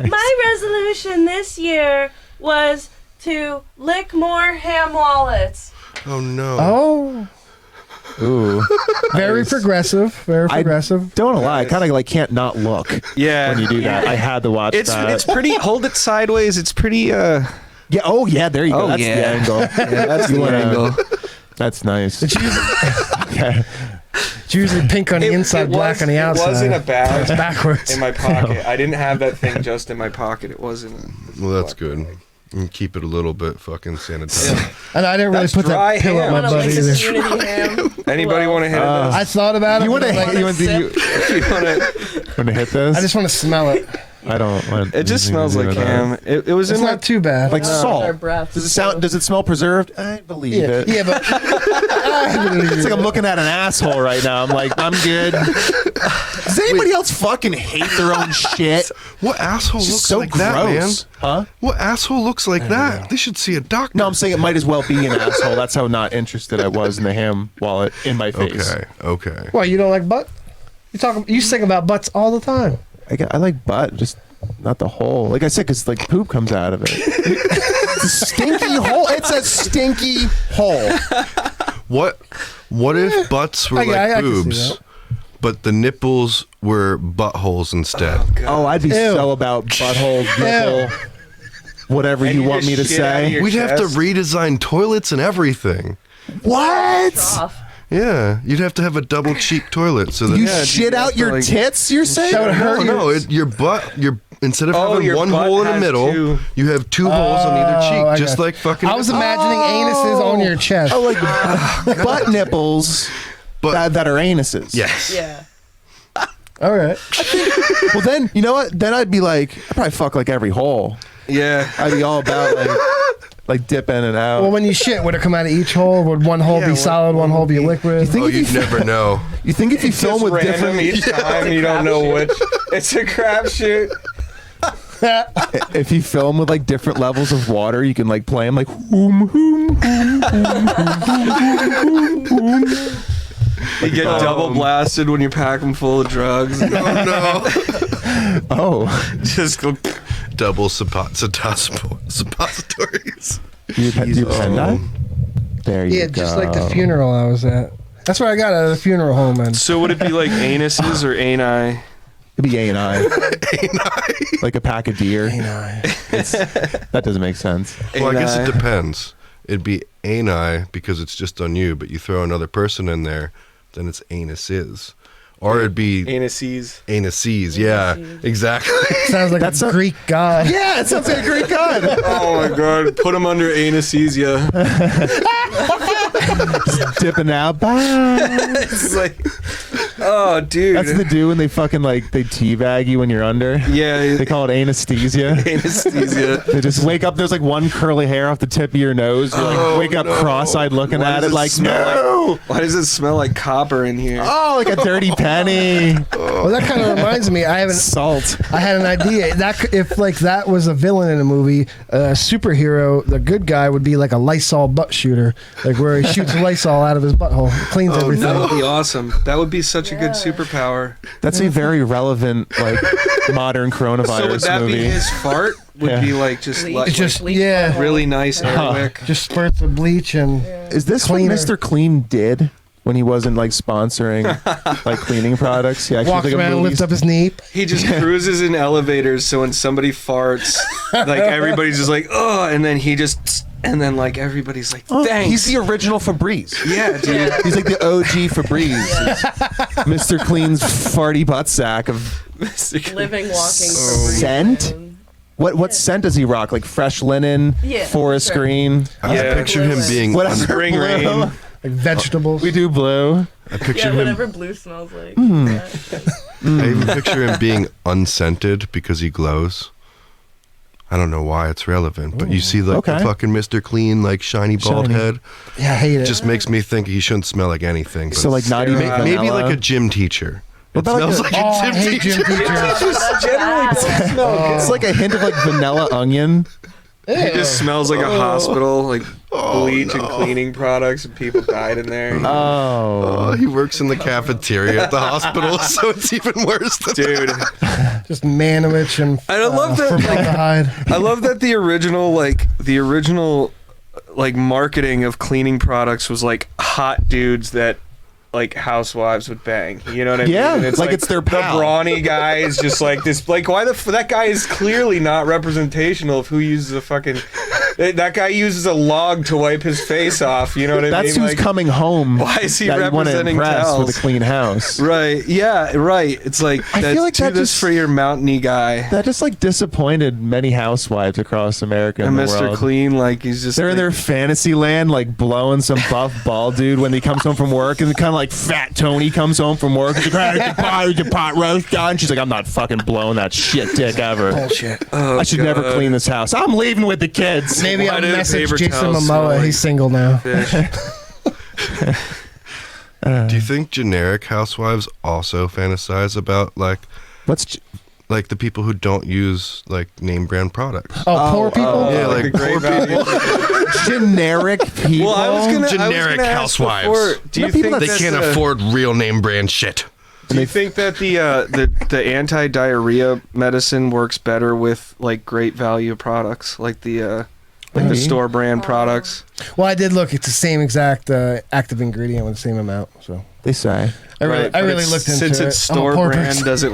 My resolution this year was to lick more ham wallets. Oh no. Oh, Ooh. very progressive. Very progressive. Don't lie. I kind of like can't not look Yeah. when you do that. I had to watch It's that. it's pretty. Hold it sideways. It's pretty. Yeah. Oh yeah. There you go. Oh, That's yeah. the angle. Yeah, that's You the wanna- angle. That's nice. It's usually pink on the inside, black on the outside. It wasn't a It's bag backwards. in my pocket. I didn't have that thing just in my pocket. It wasn't. Well, that's good. And keep it a little bit fucking sanitary. And I didn't really That's put dry that pill ham. up my Wanna butt lick either. this Unity ham? Anybody want to hit I thought about it. You want but to I'm like, hit? You want to hit this? I just want to smell it. I don't. Want It just smells like ham. It was It's in my. not too bad. Like Our salt. breath. Does it sound? Does it smell preserved? I believe yeah, it. yeah, but It's like I'm looking at an asshole right now. I'm like, I'm good. Does anybody else fucking hate their own shit? What asshole It's looks just so like that, man? gross. Huh? What asshole looks like that? They should see a doctor. No, I'm saying it might as well be an asshole. That's how not interested I was in the ham wallet in my face. Okay. what? You don't like butt? You sing about butts all the time. I like butt, just not the hole. Like I said, because like poop comes out of it. It's a stinky hole. It's a stinky hole. What if butts were I like can see boobs, that. but the nipples were buttholes instead? Oh, I'd be Ew. so about butthole, nipple, whatever And you you want just me to shit out of say. your We'd have to chest? redesign toilets and everything. What? Off. Yeah, you'd have to have a double cheek toilet so that You Yeah, shit dude, out that's your like- tits? You're saying? That would hurt your butt, instead of Oh, having your one butt hole in the has middle, two. you have two holes on either I cheek, just got like fucking. I was imagining anuses on your chest. Oh, like butt nipples But- that are anuses. yes. Yeah. All right. Well, then, you know what? Then I'd be like, I'd probably fuck like every hole. Yeah. I'd be all about like dip in and out. Well, when you shit, would it come out of each hole? Would one hole Yeah, be what- solid, one hole be liquid? think Oh, if you you'd never know. You think if you film with Random different, each time, you don't know which. It's a crapshoot. if you film with like different levels of water, you can like play them like whoom whoom whoom whoom whoom whoom whoom. You get double blasted when you pack them full of drugs. Oh, Just go. Double suppositories. you pen that? There you Yeah, go. just like the funeral I was at. That's where I got out of the funeral home, and So would it be like anuses or ani? It'd be A and I. Like a pack of deer. That doesn't make sense. Well, I guess it Ani. depends. It'd be ani because it's just on you, but you throw another person in there, then it's anuses. Or it'd be Anuses. anuses. Yeah, exactly. sounds like That's a a- Greek god. Yeah, it sounds like a great god. Oh my god. Put them under anesthesia. Dipping out. Bye. It's like, oh, dude. That's what they do when they fucking like they teabag you when you're under. Yeah. They call it anesthesia. Anesthesia. They just wake up. There's like one curly hair off the tip of your nose. You like wake up cross-eyed looking Why at does it like smell no. Why does it smell like copper in here? Oh, like a dirty penny. Well, that kind of reminds me. I Salt. had an idea that if like that was a villain in a movie, a superhero, the good guy would be like a Lysol butt shooter, like where he shoots Lysol out of his butthole, cleans everything. That would be awesome. That would be such a good Yeah. superpower. That's a very relevant like modern coronavirus So would that movie. be his fart? Would Yeah. be like just Bleach. like, It's just Bleach yeah, butthole. really nice air wick. just spurts of bleach and Is this Cleaner. what Mr. Clean did when he wasn't like sponsoring like cleaning products? He actually walks like a around and movie. lifts up his knee. He just cruises in elevators, so when somebody farts, like everybody's just like, oh, and then he just, and then like everybody's like, Oh, thanks. he's the original Febreze. Yeah, dude. He's like the OG Febreze. Mr. Clean's farty butt sack of Living, walking. Scent? What scent does he rock? Like fresh linen, Yeah, forest sure. green. I Yeah. picture him being. What Spring rain. Like vegetables. We do blue. I picture Yeah, him. whatever blue smells like. I even picture him being unscented because he glows. I don't know why it's relevant, but you see like the Okay. fucking Mr. Clean, like shiny bald Shiny. head. Yeah, I hate it. Just makes me think he shouldn't smell like anything. But So like not even Maybe maybe vanilla. like a gym teacher. It about like smells a- like oh, I a hate gym gym teacher. teachers. It's like a hint of like vanilla onion. It just smells like a hospital, like bleach and cleaning products, and people died in there. Oh. Oh, he works in the cafeteria at the hospital, so it's even worse than Dude, Just Manovich and I love that. formaldehyde. I love that the original marketing of cleaning products was like hot dudes that like housewives would bang. You know what I Yeah, mean? And like it's their pal. The brawny guy is just like this. Like why that guy is clearly not representational of who uses a fucking. That guy uses a log to wipe his face off. You know what I mean? That's who's like, coming home. Why is he that you want to representing impress towels? with a clean house? Right. Yeah. Right. It's like I feel like do that this just- for your mountainy guy. That just like disappointed many housewives across America And and the Mr. world. Clean, like he's just. They're in like, their fantasy land, like blowing some buff bald dude when he comes home from work, and kind of like Fat Tony comes home from work. He's like, "How's your pot roast done?" She's like, "I'm not fucking blowing that shit dick ever. Bullshit. Oh, I should never God. clean this house. I'm leaving with the kids." Maybe Why I'll do message paper Jason towels smell Momoa. like He's single now. fish? Do you think generic housewives also fantasize about like the people who don't use like name brand products? Oh, poor people. Yeah, like like a great poor value. generic people? Well, I was gonna Generic ask housewives. before, do you The people think They that can't afford real name brand shit. Do you think that the anti-diarrhea medicine works better with like great value products, like the store brand products? Well, I did look. It's the same exact active ingredient with the same amount. So They say. I But really it's- looked into since it. it's I'm a store poor brand, person.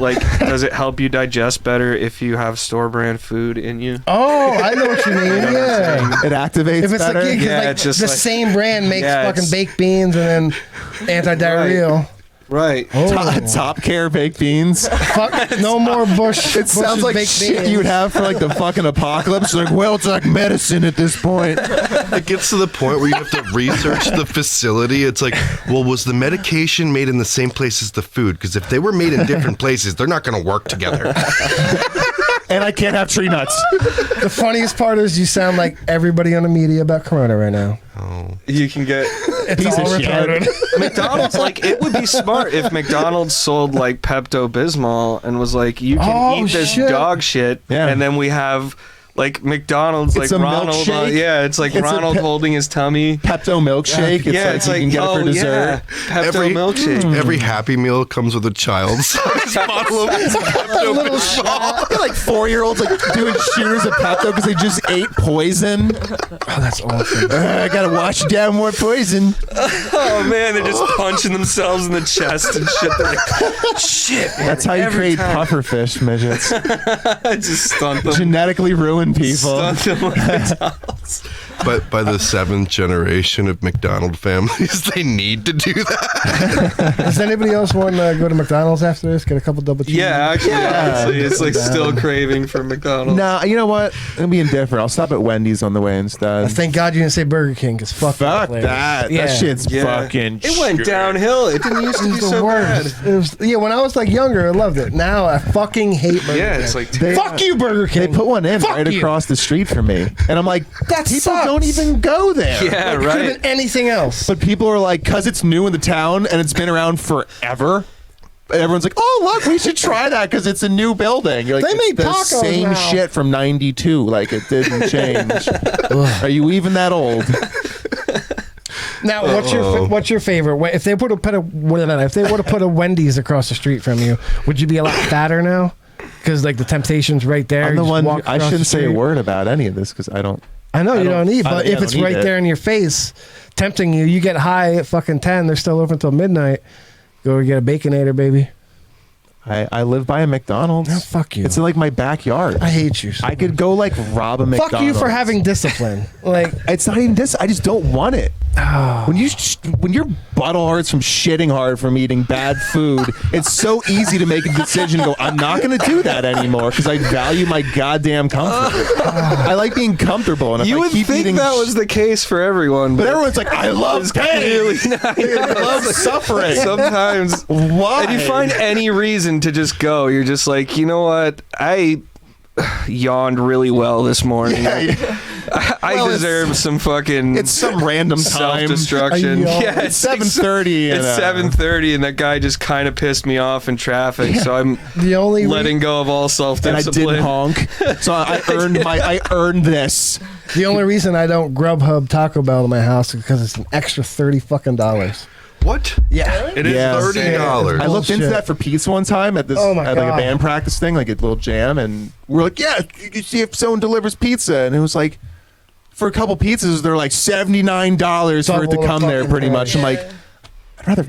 does it help you digest better if you have store brand food in you? Oh, I know what you mean. Yeah. It activates If it's better. like, Yeah, like it's just the like- same brand makes Yeah, fucking it's- baked beans and then anti-diarrheal. Right. Top Care baked beans. Fuck, no more Bush. It sounds Bush's like baked shit beans. you would have for like the fucking apocalypse. Like, well, it's like medicine at this point. It gets to the point where you have to research the facility. It's like, well, was the medication made in the same place as the food? Because if they were made in different places, they're not going to work together. And I can't have tree nuts. The funniest part is you sound like everybody on the media about Corona right now. You can get It's Piece all of shit. retarded. McDonald's. Like it would be smart if McDonald's sold like Pepto Bismol and was like, you can Oh, eat this shit. dog shit, Yeah. and then we have like McDonald's, It's like a Ronald. milkshake. Yeah, it's like It's a Ronald pe- holding his tummy. Pepto milkshake. Yeah, It's like you can get it for dessert. Yeah. Pepto milkshake. Every Happy Meal comes with a child's bottle of Pepto I feel like 4-year-olds like doing cheers of Pepto because they just ate poison. Oh, that's awesome. I gotta wash down more poison. Oh man, they're just punching themselves in the chest and shit. They're like, shit. Man, That's how you every create time. pufferfish midgets. I just stunt them. Genetically ruin people. Stunt them with McDonald's. But by the 7th generation of McDonald families, they need to do that. Does anybody else want to go to McDonald's after this? Get a couple double cheese? Yeah, actually, honestly, it's like still craving for McDonald's. Nah, you know what? I'm being different. I'll stop at Wendy's on the way instead. Thank God you didn't say Burger King, because fuck that. Yeah. That shit's Yeah. fucking It went shit. downhill. It didn't used to It be was the so worst. bad. It was, yeah, when I was like younger, I loved it. Now I fucking hate Burger King. Yeah, it's like Fuck you, Burger King. They put one in Fuck right you. across the street from me. And I'm like, That people sucks. don't even go there. yeah, It could have right. been anything else. But people are like, because it's new in the town and it's been around forever. Everyone's like, oh, look, we should try that because it's a new building. You're like, They it's make the tacos same now. shit from 92. Like, it didn't change. Are you even that old? Now, what's your favorite? If they would have put a Wendy's across the street from you, would you be a lot fatter now? Because like the temptation's right there. I'm the You just one, walk I across shouldn't the say a street. word about any of this because I don't. I know you don't eat, but if I it's don't right eat there it. in your face, tempting you, you get high at fucking 10. They're still open until midnight. Go get a Baconator, baby. I live by a McDonald's. Oh, fuck you. It's in like my backyard. I hate you. So I could go like rob a McDonald's. fuck you for having discipline. Like, It's not even this. I just don't want it. When your butthole hurts from shitting hard from eating bad food, it's so easy to make a decision. And go, I'm not going to do that anymore because I value my goddamn comfort. I like being comfortable, and if You I would keep think eating, that was the case for everyone, but everyone's like, I love it's pain. clearly not. I love suffering. Sometimes, Why? and you find any reason to just go. You're just like, you know what? I yawned really well this morning. I Well, deserve some fucking. It's some random time. self-destruction. I yawned. Yeah, It's 7:30. It's 7:30, and that guy just kind of pissed me off in traffic. So I'm the only letting go of all And I self-discipline. didn't honk, so I earned this. The only reason I don't Grubhub Taco Bell to my house is because it's an extra $30 fucking. What? Yeah. It is Yeah. $30. I looked into Bullshit. that for pizza one time at this Oh my at like a God. band practice thing, like a little jam, and we're like, yeah, you can see if someone delivers pizza, and it was like, for a couple pizzas, they're like $79 for it to Double the come there, fucking pretty price. much. I'm like, I'd rather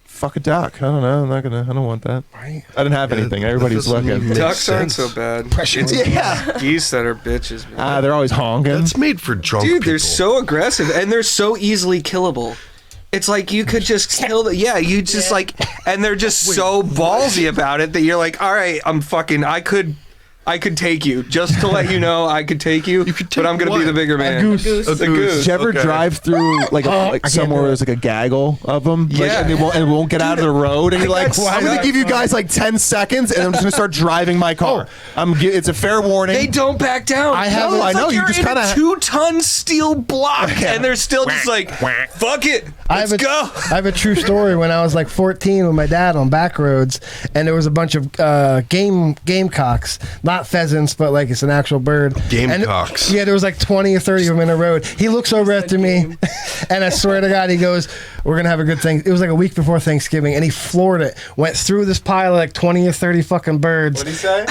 fuck a duck. I don't know. I don't want that. Right. I didn't have anything. Everybody's that doesn't looking. make Ducks aren't sense. so bad. Pressure. It's Yeah. geese that are bitches, man. They're always honking. That's made for drunk Dude, people. they're so aggressive and they're so easily killable. It's like you could just kill the you just like, and they're just so ballsy about it that you're like, all right, I could take you just to let you know I could take you, could but take I'm gonna be what? the bigger man. goose. A The goose. goose. Did you ever Okay. drive through like I can't somewhere do where it. there's like a gaggle of them? Yeah. And it won't get out of the road, and you're like, got I'm gonna stuck. give you guys like 10 seconds, and I'm just gonna start driving my car. It's a fair warning. They don't back down. I have- No, I it's know, like you you're just in kinda- a 2-ton steel block, and they're still just like, fuck it, let's go. I have a true story. When I was like 14 with my dad on back roads, and there was a bunch of gamecocks, not pheasants, but like it's an actual bird. Gamecocks. And, yeah, there was like 20 or 30 of them in a road. He looks over after me, and I swear to God, he goes, "We're gonna have a good thing." It was like a week before Thanksgiving, and he floored it. Went through this pile of like 20 or 30 fucking birds. What'd he say?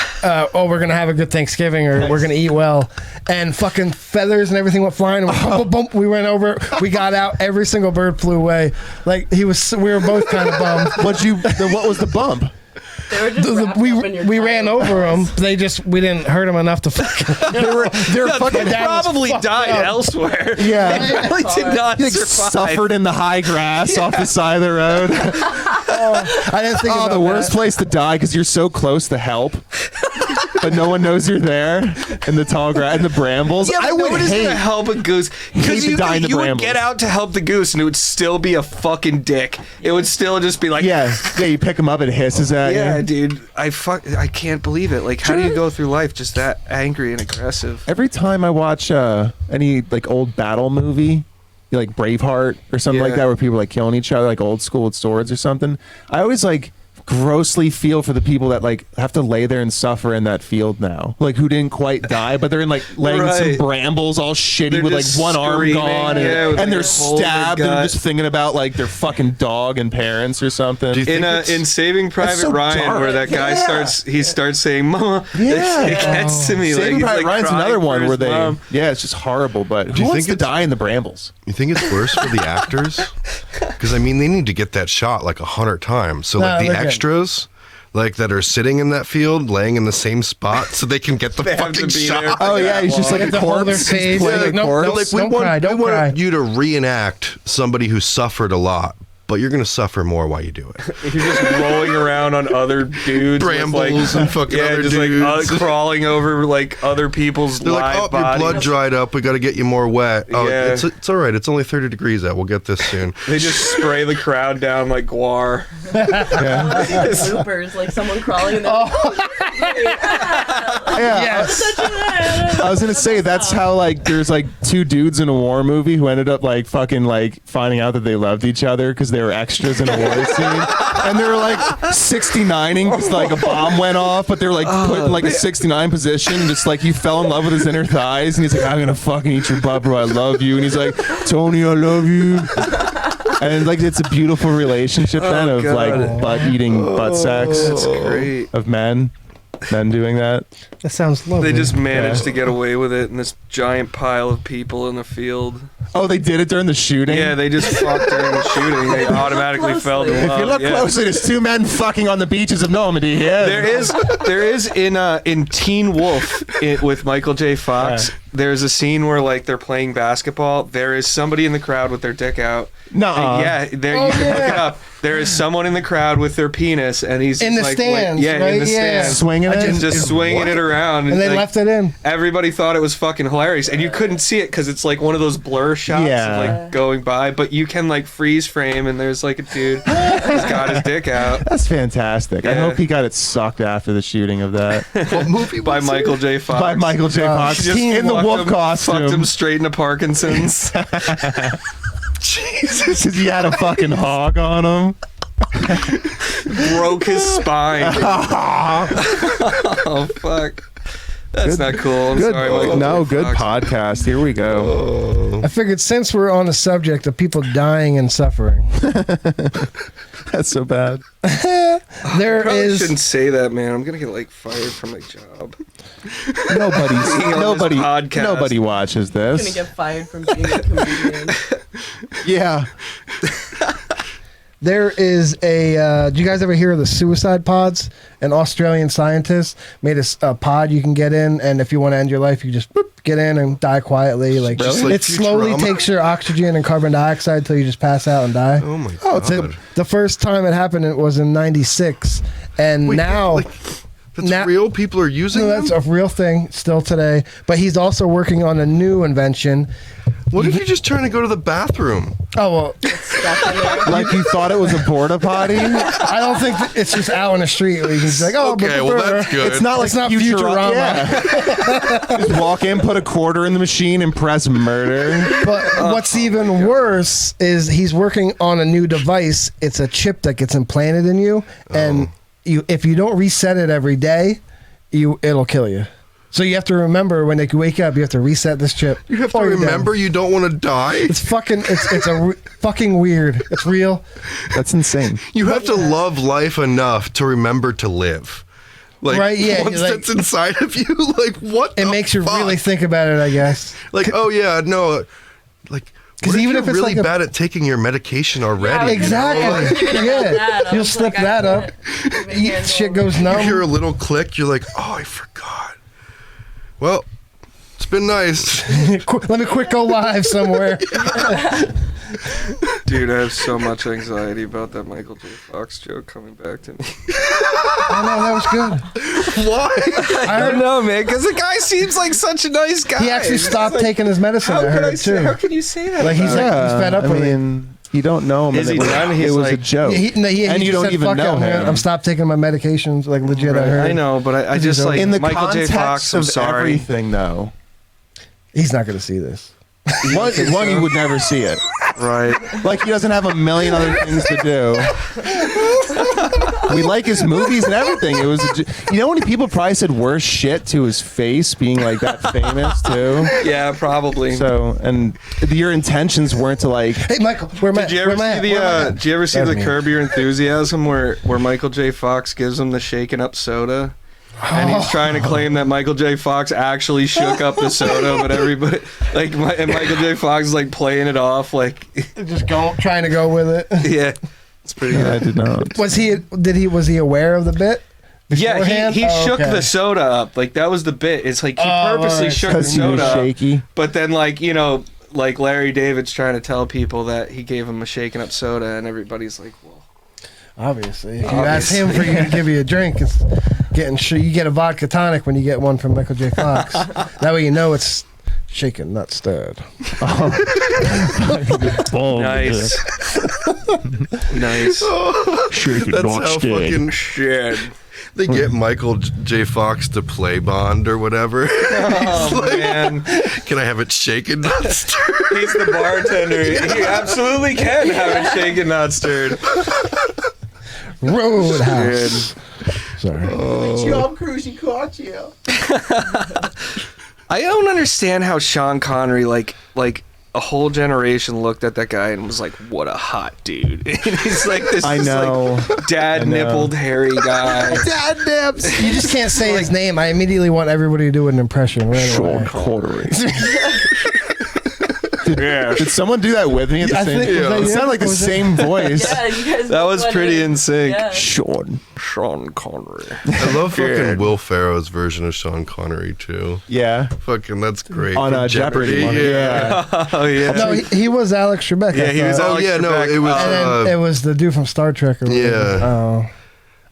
We're gonna have a good Thanksgiving, or we're gonna eat well, and fucking feathers and everything went flying. And bump, bump, bump. We went over, we got out, every single bird flew away. Like we were both kind of bummed. What was the bump? They were just wrapped up in your We towel. ran over them. We didn't hurt them enough to fucking. They were fucking They dad was probably fucked died up. elsewhere. Yeah. They really did not Like survive. suffered in the high grass off the side of the road. I didn't think about The worst that. place to die because you're so close to help, but no one knows you're there in the tall grass and the brambles. Yeah, I but would nobody's hate. gonna help a goose hate because to you, die in the you would brambles. get out to help the goose and it would still be a fucking dick. It would still just be like, Yeah, you pick him up, it hisses at yeah, you. dude. I can't believe it. Like, how do you go through life just that angry and aggressive? Every time I watch any like old battle movie, like Braveheart or something like Yeah. that, where people are like killing each other, like old school with swords or something, I always like grossly feel for the people that like have to lay there and suffer in that field now, like who didn't quite die, but they're in like laying in some Right. brambles, all shitty They're with like just one arm screaming, gone, yeah, with, and they're like, a hole in their stabbed, and gut. they're just thinking about like their fucking dog and parents or something. Do you think it's- In Saving Private so Ryan, dark. where that guy starts saying "Mama," Yeah. it gets to me. Saving like, Private he's, like, Ryan's crying another for one his where they, mom. yeah, it's just horrible. But you who wants think to it's- die in the brambles? You think it's worse for the actors? Because I mean, they need to get that shot like 100 times. So like No, the they're good. extras, like that are sitting in that field, laying in the same spot, so they can get the They have fucking to be there. shot. Oh yeah, he's just like They a have to hold their corpse. face. He's playing Yeah, a nope, corpse. nope. Like we Don't want, cry, don't we want cry. you to reenact somebody who suffered a lot, but you're gonna suffer more while you do it. You're just rolling around on other dudes, Brambles with, like, and fucking yeah, other just dudes. like crawling over like other people's They're live like, oh, your bodies. blood dried up. We got to get you more wet. Oh, Yeah. it's all right. It's only 30 degrees out. We'll get this soon. They just spray the crowd down like guar. Bloopers, like someone crawling in there. Yes. I was gonna say that's how like there's like two dudes in a war movie who ended up like fucking like finding out that they loved each other because they were extras in a war scene, and they were like 69ing because like a bomb went off, but they were like put in like a 69 position, and just like he fell in love with his inner thighs, and he's like, I'm gonna fucking eat your butt, bro. I love you, and he's like, Tony, I love you. And like it's a beautiful relationship then of God. like butt eating butt sex That's great. of men doing that. That sounds lovely. They just managed Yeah. to get away with it in this giant pile of people in the field. Oh, they did it during the shooting. Yeah, they just fucked during the shooting. They automatically fell to If love. If you look yeah. closely, there's two men fucking on the beaches of Normandy. Yeah, There is in Teen Wolf with Michael J. Fox. Yeah. There's a scene where like they're playing basketball. There is somebody in the crowd with their dick out. Nuh-uh. Yeah, there you can look it up. There is someone in the crowd with their penis, and he's In the like, stands, yeah, right? in the Yeah. stands, Swinging it? and just swinging it around. and they like, left it in. Everybody thought it was fucking hilarious, and you couldn't see it because it's like one of those blur shots, Yeah. of, like going by. But you can like freeze frame, and there's like a dude who's got his dick out That's fantastic. I Yeah. hope he got it sucked after the shooting of that What movie by was it? Michael J. Fox. by Michael J. Fox Just in the fucked wolf him- Fucked him costume straight into Parkinson's. Jesus. because he had a fucking hog on him. Broke his spine. Oh fuck. That's not cool. I'm Good. sorry, Michael No, J. good Fox. podcast. Here we go. I figured since we're on the subject of people dying and suffering, That's so bad. there Probably is shouldn't say that, man. I'm gonna get like fired from my job. Nobody watches Gonna this. get fired from being a comedian. Yeah. There is a. Do you guys ever hear of the suicide pods? An Australian scientist made a pod you can get in, and if you want to end your life, you just boop, get in and die quietly. Like, Just like it slowly Futurama? takes your oxygen and carbon dioxide till you just pass out and die. Oh my god. The first time it happened, it was in '96, and Wait, now. like, that's now- real? People are using No, that's them? a real thing still today. But he's also working on a new invention. What if you're just trying to go to the bathroom? Oh well, Stuck in there. Like you thought it was a porta potty? I don't think that it's just out on the street where you can just like, oh, Okay, well, that's good. It's not like It's not Futurama. Futurama. Yeah. Just walk in, put a quarter in the machine, and press murder. But what's even worse is he's working on a new device. It's a chip that gets implanted in you, and if you don't reset it every day, it'll kill you. So you have to remember when you wake up, you have to reset this chip. You have to or you're dead. remember you don't want to die. It's fucking. Fucking weird. It's real. That's insane. You have to love life enough to remember to live. Like, Right, yeah, once like- that's inside of you, like, what It the makes you fuck? really think about it, I guess. Like, oh, yeah, no. Like, 'Cause what even if if you're it's really like a- bad at taking your medication already? Exactly. Yeah. I You'll was slip like, I that up. couldn't even handle Shit it. goes You hear a numb. little click, you're like, oh, I forgot. Well, it's been nice. Let me quick go live somewhere. Dude, I have so much anxiety about that Michael J. Fox joke coming back to me. I know that was good. Why? I don't know, man, because the guy seems like such a nice guy. He actually It's stopped like, taking his medicine. I How heard too. can you say that? Like, he's about like- him? fed up I with it. mean, you don't know him. Is and he it was, done? it He's was a like- joke. Yeah, And he you don't said, even "Fuck know it, man. him. I'm stopped taking my medications. Like legit, I heard. I know, but I just like In the Michael J. context Fox. I'm of sorry. everything, though. He's not gonna see this. One, you would never see it. Right. Like he doesn't have a million other things to do. We like his movies and everything. It was, you know, how many people probably said worse shit to his face, being like that famous too. Yeah, probably. So, and your intentions weren't to like. Hey, Michael, where am I? Did you ever Where am I see at? the Where am I at? Did you ever see That's the me. Curb Your Enthusiasm where Michael J. Fox gives him the shaken up soda? And he's trying to claim that Michael J. Fox actually shook up the soda, but everybody and Michael J. Fox is like playing it off like Just trying to go with it. yeah. It's pretty I good. did not. Was he aware of the bit? Yeah, beforehand? he Oh, shook okay. the soda up. Like that was the bit. It's like he purposely alright. shook the Because he was soda up. shaky. But then, like, you know, like Larry David's trying to tell people that he gave him a shaken up soda, and everybody's like, well, Obviously, if you ask him for you to give you a drink, it's you get a vodka tonic when you get one from Michael J. Fox. That way you know it's shaken, not stirred. nice. Nice. That's how fucking Shit. they get Michael J. Fox to play Bond or whatever. Oh, man. Can I have it shaken, not stirred? He's the bartender. He absolutely can have it shaken, not stirred. Roadhouse. Sorry. Tom Cruise, he caught you. I don't understand how Sean Connery, like a whole generation looked at that guy and was like, what a hot dude. And he's like this I know. like dad nippled hairy guy. Dad nips. You just can't say his name. I immediately want everybody to do an impression right away. Connery. Yeah. Did someone do that with me at the I same think- was time? that It you? sounded like the Was it- same voice. Yeah, you guys. That was went pretty in sync. Yeah. Sean. Sean Connery. I love fucking Good. Will Ferrell's version of Sean Connery too. Yeah. Fucking, that's great. On From Jeopardy. Yeah. Oh yeah. No, he was Alex Trebek. I Yeah, he was thought. Oh Alex yeah, no, Trebek. it was. And then it was the dude from Star Trek. Or whatever. Yeah. Oh.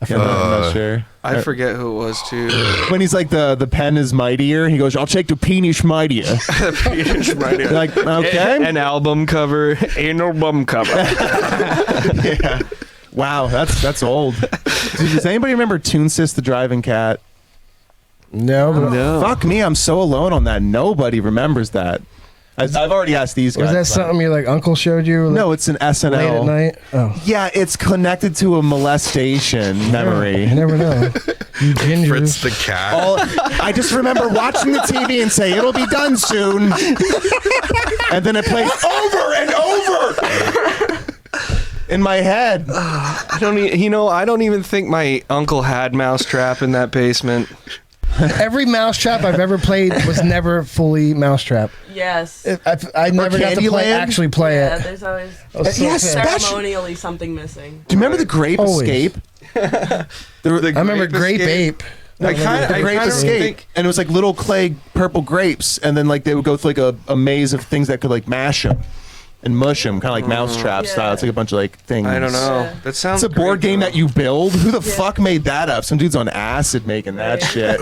I'm not sure. I forget who it was too. When he's like the pen is mightier, he goes, "I'll take the penis mightier." You're like, okay. An album cover, an album cover. Yeah. Wow, that's old. Does anybody remember Toonce the driving cat? No, but No. Fuck me, I'm so alone on that. Nobody remembers that. I've already asked these guys. was that about something your like uncle showed you? it. Like, No, it's an late at SNL. night. Oh, Yeah, it's connected to a molestation memory. you never know. You gingers. Fritz the cat. I just remember watching the TV and say, it'll be done soon. And then it plays over and over in my head. I don't even think my uncle had Mousetrap in that basement. Every Mousetrap I've ever played was never fully Mousetrap. Yes. I never got to actually play Yeah, it. there's always Yeah, especially. ceremonially something missing. Do you remember the Grape Always. Escape? The I remember Grape Ape. The Grape Escape, and it was like little clay purple grapes, and then like they would go through like a maze of things that could like mash them and mush them, kind of like Mousetrap style. It's like a bunch of like things. I don't know. Yeah. That sounds. It's a board great, game though. that you build. Who the fuck made that up? Some dude's on acid making that shit.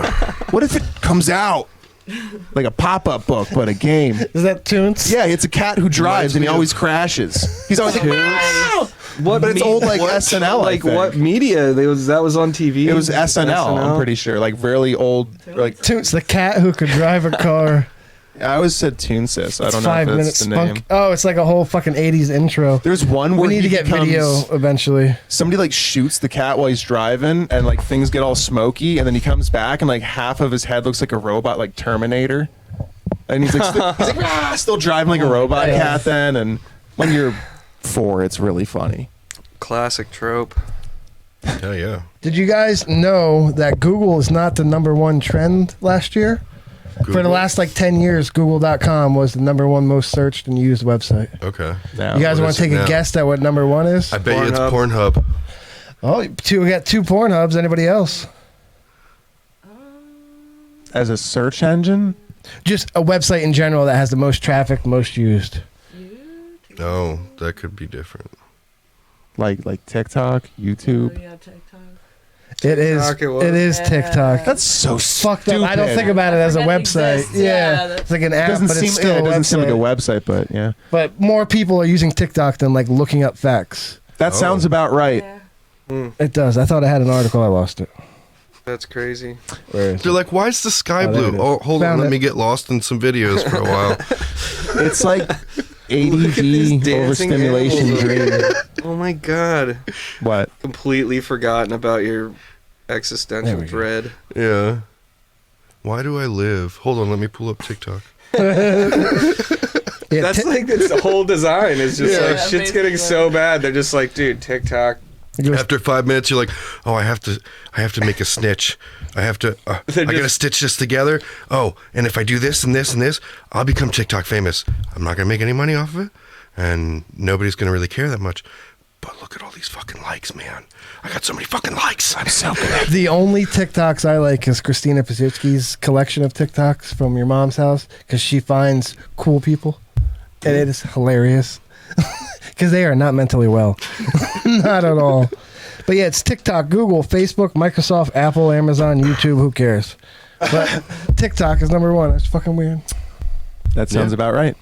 What if it comes out like a pop-up book, but a game? Is that Toonce? Yeah, it's a cat who drives and he always crashes. He's always like, Nice. What but it's old like what- SNL. I Like think. what media? That was on TV. It was SNL. I'm pretty sure, like really old. Like Toonce the cat who could drive a car. I always said Toonce, so I don't know 5 if minutes that's the name. spunk. Oh, it's like a whole fucking 80s intro. There's one We where need to he get becomes- video eventually. Somebody like shoots the cat while he's driving, and like things get all smoky, and then he comes back, and like half of his head looks like a robot, like Terminator, and he's like, still driving like a robot Yeah. cat. Then, and when you're 4, it's really funny. Classic trope. Hell yeah. Did you guys know that Google is not the #1 trend last year? For the Google? last like 10 years, Google.com was the #1 most searched and used website. Okay. Now, You guys what want is to take it a now? guess at what #1 is? I bet you it's Pornhub. Pornhub. Oh, we got 2 Pornhubs. Anybody else? as a search engine, Just a website in general that has the most traffic, most used. No, that could be different. like TikTok, YouTube. Oh, yeah, TikTok. It is. TikTok it was. It is Yeah. TikTok. That's so Fucked stupid. up. I don't think about it as a I forget it website. exists. Yeah, Yeah, that's- it's like an It app, doesn't but seem. it's still Yeah, it a doesn't seem like a website. website, but yeah, But more people are using TikTok than like looking up facts. that Oh. sounds about right. Yeah. It does. I thought I had an article. I lost it. That's crazy. Where is They're it? like, why is the sky Oh, there it blue? is. Oh, hold Found on, let it. me get lost in some videos for a while. It's like Look at these ADD dancing overstimulation animals. dream. Oh my god. What? Completely forgotten about your There existential we go. dread. Yeah. Why do I live? Hold on, let me pull up TikTok. Yeah, That's like the whole design is just Yeah. like Yeah, shit's getting so bad. They're just like, dude, TikTok. it goes- After 5 minutes, you're like, oh, I have to make a snitch. I have to, I gotta stitch this together. Oh, and if I do this and this and this, I'll become TikTok famous. I'm not gonna make any money off of it, and nobody's gonna really care that much. But look at all these fucking likes, man. I got so many fucking likes. I'm so good. The only TikToks I like is Christina Pazitsky's collection of TikToks from your mom's house because she finds cool people, and it is hilarious because they are not mentally well, not at all. But yeah, it's TikTok, Google, Facebook, Microsoft, Apple, Amazon, YouTube. Who cares? But TikTok is #1. That's fucking weird. That sounds about right.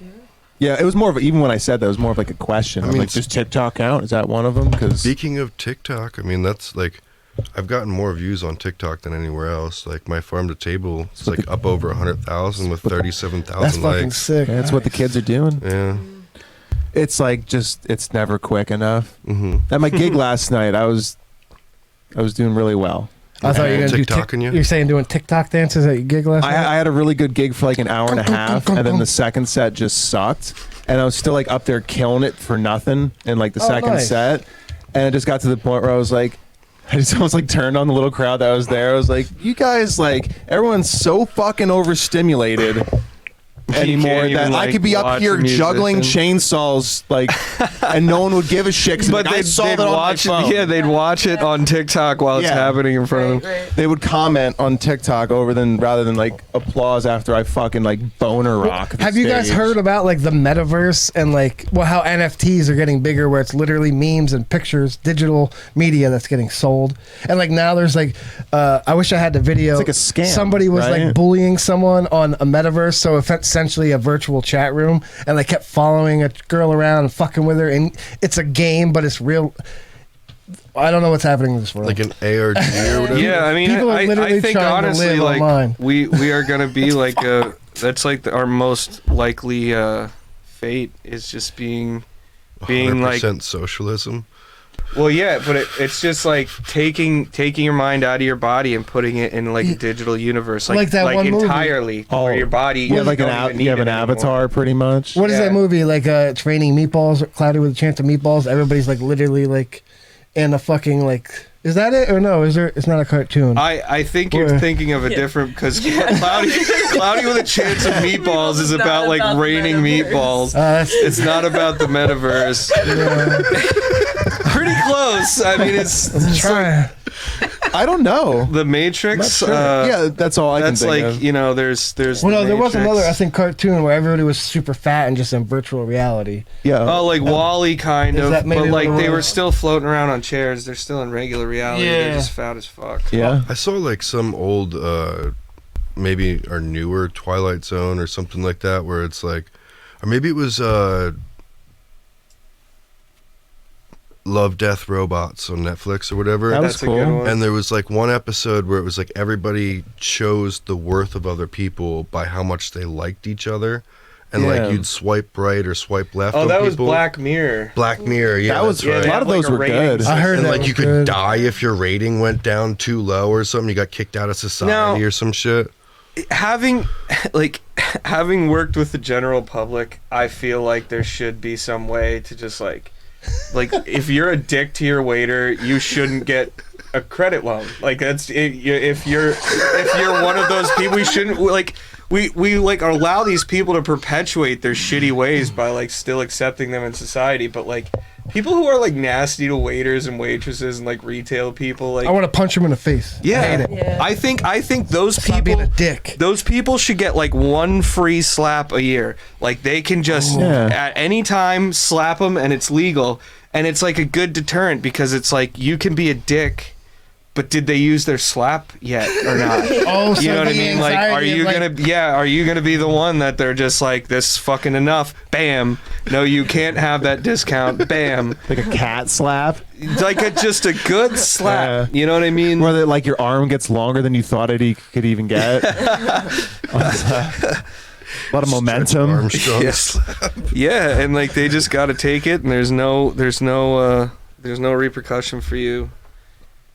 Yeah, it was more of even when I said that, it was more of like a question. I I'm mean, like, does TikTok count? Is that one of them? Because Speaking of TikTok, I mean, that's like, I've gotten more views on TikTok than anywhere else. Like my farm to table is like up over 100,000 with That's 37,000 fucking likes. sick. that's what the kids are doing. Yeah. It's like it's never quick enough. Mm-hmm. At my gig last night, I was doing really well. I thought you were gonna do TikToking you? You're saying doing TikTok dances at your gig last night? I had a really good gig for like an hour and a half, and then the second set just sucked, and I was still like up there killing it for nothing in like the Oh, second nice. set, and it just got to the point where I was like, I just almost like turned on the little crowd that was there. I was like, you guys, like everyone's so fucking overstimulated anymore can't that even, I like, could be up watch here a juggling musician. chainsaws like, and no one would give a shit. 'cause But like, I they'd saw that on my watch phone. it. Yeah, they'd watch it on TikTok while it's Yeah. happening in front of Right, them. right. They would comment on TikTok rather than like applause after I fucking like boner rock. the Have you guys stage. heard about like the metaverse and like how NFTs are getting bigger, where it's literally memes and pictures, digital media that's getting sold, and like now there's like, I wish I had the video. It's like a scam, Somebody was right? like bullying someone on a metaverse, so essentially a virtual chat room, and they kept following a girl around and fucking with her, and it's a game, but it's real. I don't know what's happening in this world. Like an ARG or whatever. Yeah, I mean, People are I literally think trying to honestly, live like online. we are gonna be like that's like our most likely fate is just being like 100% socialism. Well, yeah, but it's just like taking your mind out of your body and putting it in like a digital universe, Like that one movie. entirely, where your body. You have like don't even need you have an it anymore. avatar, pretty much. What is Yeah. that movie? Like Training Meatballs, Cloudy with a Chance of Meatballs. Everybody's like literally like in a fucking like. Is that it or no? Is there? It's not a cartoon. I think you're thinking of a different because Cloudy with a Chance of Meatballs is about like about the raining metaverse. meatballs. It's not about the metaverse. Pretty close. I mean, it's Try. I don't know. the Matrix. Not sure. Yeah, that's all I can that's think like of. there's. Well, no, the there was Matrix. another I think cartoon where everybody was super fat and just in virtual reality. Yeah. Oh, like Wall-E kind Is of, that maybe but like what it they were was? still floating around on chairs. They're still in regular reality. They're Yeah. just fat as fuck. yeah. I saw like some old, maybe our newer Twilight Zone or something like that, where it's like, or maybe it was Love, Death, Robots on Netflix or whatever. That was That's a cool. good one. And there was like one episode where it was like everybody chose the worth of other people by how much they liked each other, and Yeah. like you'd swipe right or swipe left. Oh, on that was people. Black Mirror. Black Mirror. Yeah, That was that's right. a lot of Like those a were rating good. system. I heard And that like was you could good. die if your rating went down too low or something. You got kicked out of society No. or some shit. Having worked with the general public, I feel like there should be some way to just like if you're a dick to your waiter, you shouldn't get a credit loan. Like that's if you're one of those people, we shouldn't like we like allow these people to perpetuate their shitty ways by like still accepting them in society, but like people who are like nasty to waiters and waitresses and like retail people, like I want to punch him in the face. I hate yeah, it. Yeah. I think those Stop being people, a dick. those people should get like one free slap a year. Like they can just Yeah. at any time slap them and it's legal, and it's like a good deterrent because it's like you can be a dick, but did they use their slap yet or not? Oh, so You know what I the mean? Like, are anxiety of, you like- are you gonna be the one that they're just like, this is fucking enough? Bam! No, you can't have that discount. Bam! Like a cat slap, Like just a good slap. Yeah. You know what I mean? where like your arm gets longer than you thought it could even get. A lot of momentum. Armstrong. Yes. Yeah, and like they just got to take it, and there's no repercussion for you.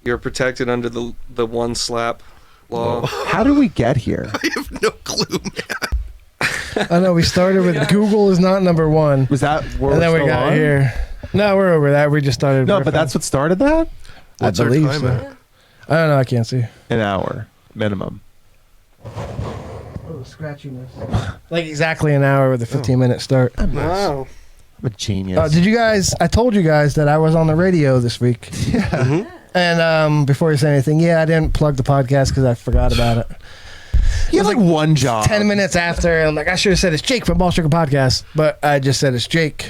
You're protected under the one slap law. How did we get here? I have no clue, man. I know we started with Google is not number one, Was that where and then we're we still got on? here. No, we're over that. We just started. No, but that's what started that. What's I our believe time so. at? I don't know. I can't see. An hour minimum. Oh, scratchiness. Like exactly an hour with a 15-minute start. Wow. I'm a genius. Did you guys? I told you guys that I was on the radio this week. Yeah. And before you say anything, I didn't plug the podcast because I forgot about it. You have like one job. 10 minutes after, I'm like, I should have said it's Jake from Ball Sugar Podcast, but I just said it's Jake.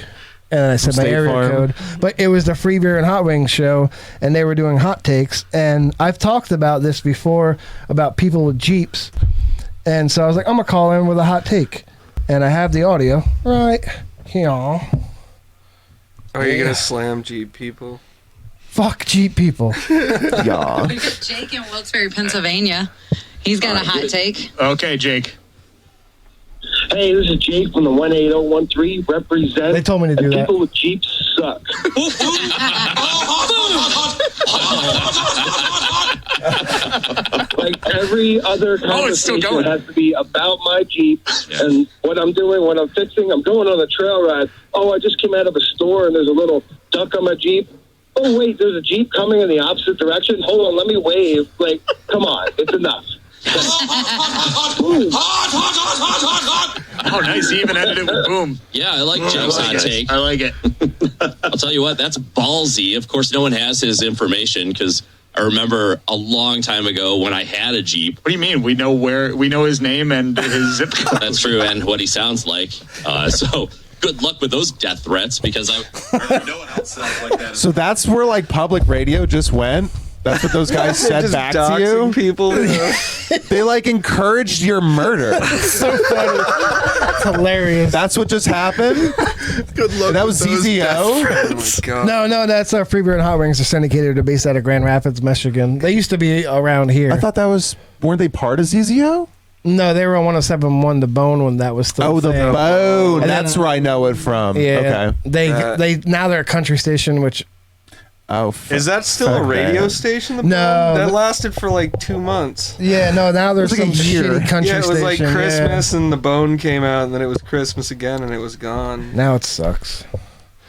And then I said my State area Farm. code. But it was the Free Beer and Hot Wings show, and they were doing hot takes. And I've talked about this before about people with Jeeps. And so I was like, I'm going to call in with a hot take. And I have the audio right here. Are you gonna slam Jeep people? Fuck Jeep people. Yeah. We've got Jake in Wilkes-Barre, Pennsylvania. He's got a hot take. Okay, Jake. Hey, this is Jake from the 18013. Represent. They told me to do and that. People with Jeeps suck. Like every other it's still conversation going. has to be about my Jeep and what I'm doing, what I'm fixing. I'm going on a trail ride. Oh, I just came out of a store and there's a little duck on my Jeep. Oh, wait, there's a Jeep coming in the opposite direction. Hold on, let me wave. Like, come on, it's enough. Ooh. Oh, nice. He even ended it with boom. Yeah, I like Jake's hot take. I like it. I'll tell you what, that's ballsy. Of course, no one has his information because I remember a long time ago when I had a Jeep. What do you mean? We know his name and his zip code. That's true, and what he sounds like. So good luck with those death threats because I already know how it sounds like that. So that's where like public radio just went. That's what those guys said Just back to doxing you. people. They like encouraged your murder. So funny. It's hilarious. That's what just happened. Good luck. And that was with those death CZO. threats. Oh my god. No, that's Free Beer and Hot Wings. They're syndicated. They're based out of Grand Rapids, Michigan. They used to be around here. I thought that was, weren't they part of ZZO? No, they were on 107.1 The Bone when that was still. Oh, the thing. Bone. And That's then- where I know it from. Yeah. Okay. They now they're a country station, which Oh, Is that still a radio station? The No. that lasted for like 2 months. Yeah, no, now there's It's like some a year. shitty country Yeah, it was like station, Christmas, and the Bone came out, and then it was Christmas again, and it was gone. Yeah. Now it sucks.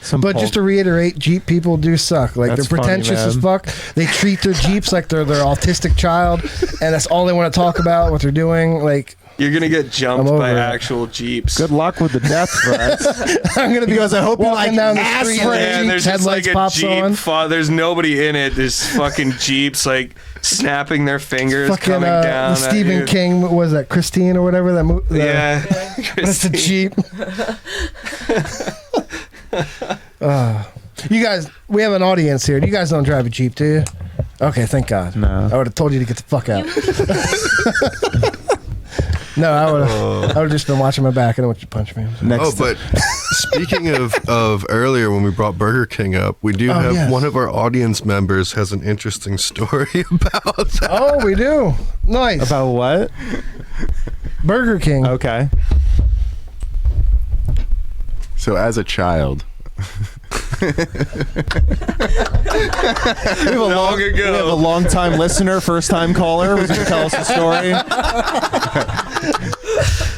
Some But just to reiterate, Jeep people do suck. Like, That's they're pretentious funny, as man. fuck. They treat their Jeeps like they're their autistic child, and that's all they want to talk about, what they're doing. Like, You're gonna get jumped I'm over by it. actual Jeeps. Good luck with the death threats. I'm gonna be Because I hope you walking like down the ass street rape. and Yeah, and the there's Jeep's just like headlights a pops on. Jeep. There's nobody in it. There's fucking Jeeps like snapping their fingers, Fucking coming down. the at Stephen you. King, what was that, Christine or whatever that movie? Yeah, But it's a Jeep. You guys, we have an audience here. You guys don't drive a Jeep, do you? Okay, thank God. No. I would have told you to get the fuck out. No, I would have just been watching my back. I don't want you to punch me. Next But speaking of earlier when we brought Burger King up, we do have yes. one of our audience members has an interesting story about that. Oh, we do. Nice. About what? Burger King. Okay. So as a child, We have a long-time listener, first-time caller. Was going to tell us a story.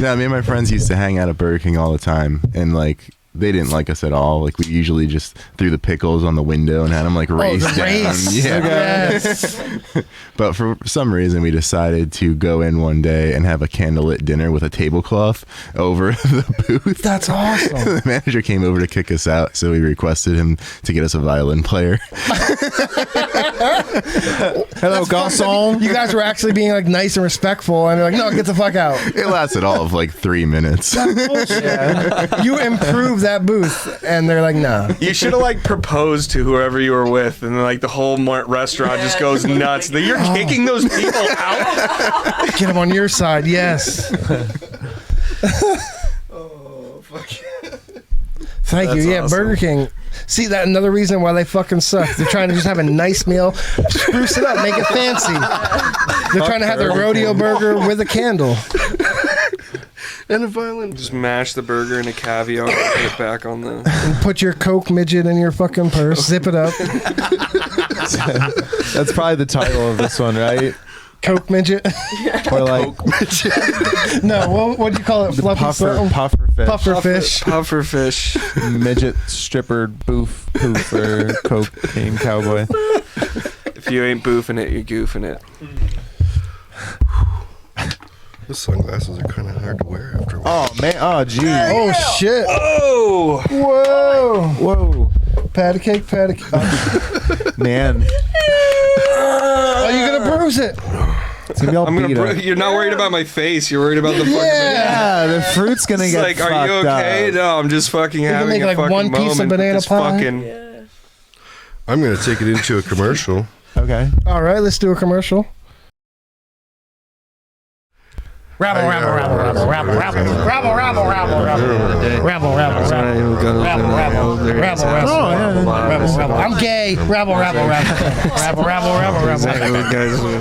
no, me and my friends used to hang out at Burger King all the time, and like they didn't like us at all. Like we usually just threw the pickles on the window and had them like race the down. race. Yeah. Yes. But for some reason, we decided to go in one day and have a candlelit dinner with a tablecloth over the booth. That's awesome. The manager came over to kick us out, so we requested him to get us a violin player. Hello, garçon. You guys were actually being like nice and respectful, and they're like, "No, get the fuck out." It lasted all of like 3 minutes. Bullshit. You improved that booth, and they're like, "Nah." You should have like proposed to whoever you were with, and then like the whole restaurant just goes nuts. You're kicking those people out. Get them on your side, yes. Thank you. That's Yeah, awesome. Burger King. See, that another reason why they fucking suck. They're trying to just have a nice meal, spruce it up, make it fancy. They're trying to have their rodeo burger with a candle. And a violin. Just mash the burger in a caviar and put it back on the. And put your Coke midget in your fucking purse. Zip it up. That's probably the title of this one, right? Coke midget. Or like No, what'd you call it? Fluffy something? puffer fish. Puffer fish. Puffer fish. Midget stripper poof or cocaine cowboy. If you ain't boofing it, you're goofing it. The sunglasses are kind of hard to wear after a while. Oh man, oh geez. Oh shit. Oh! Whoa. Patty cake, patty cake. Oh, Man. you're gonna bruise it. It's gonna be all I'm beat gonna. up. You're not worried about my face. You're worried about the fucking. Yeah, the fruit's gonna It's get like, are you fucked okay? up. No, I'm just fucking can having make, a like, fucking one piece of moment. banana It's pie. fucking. I'm going to take it into a commercial. Okay. All right, let's do a commercial. Rabble, rabble, rabble, rabble, rabble, rabble, rabble, rabble, rabble, rabble, rabble, rabble, rabble, rabble. I'm gay. Rabble, rabble, rabble, rabble, rabble,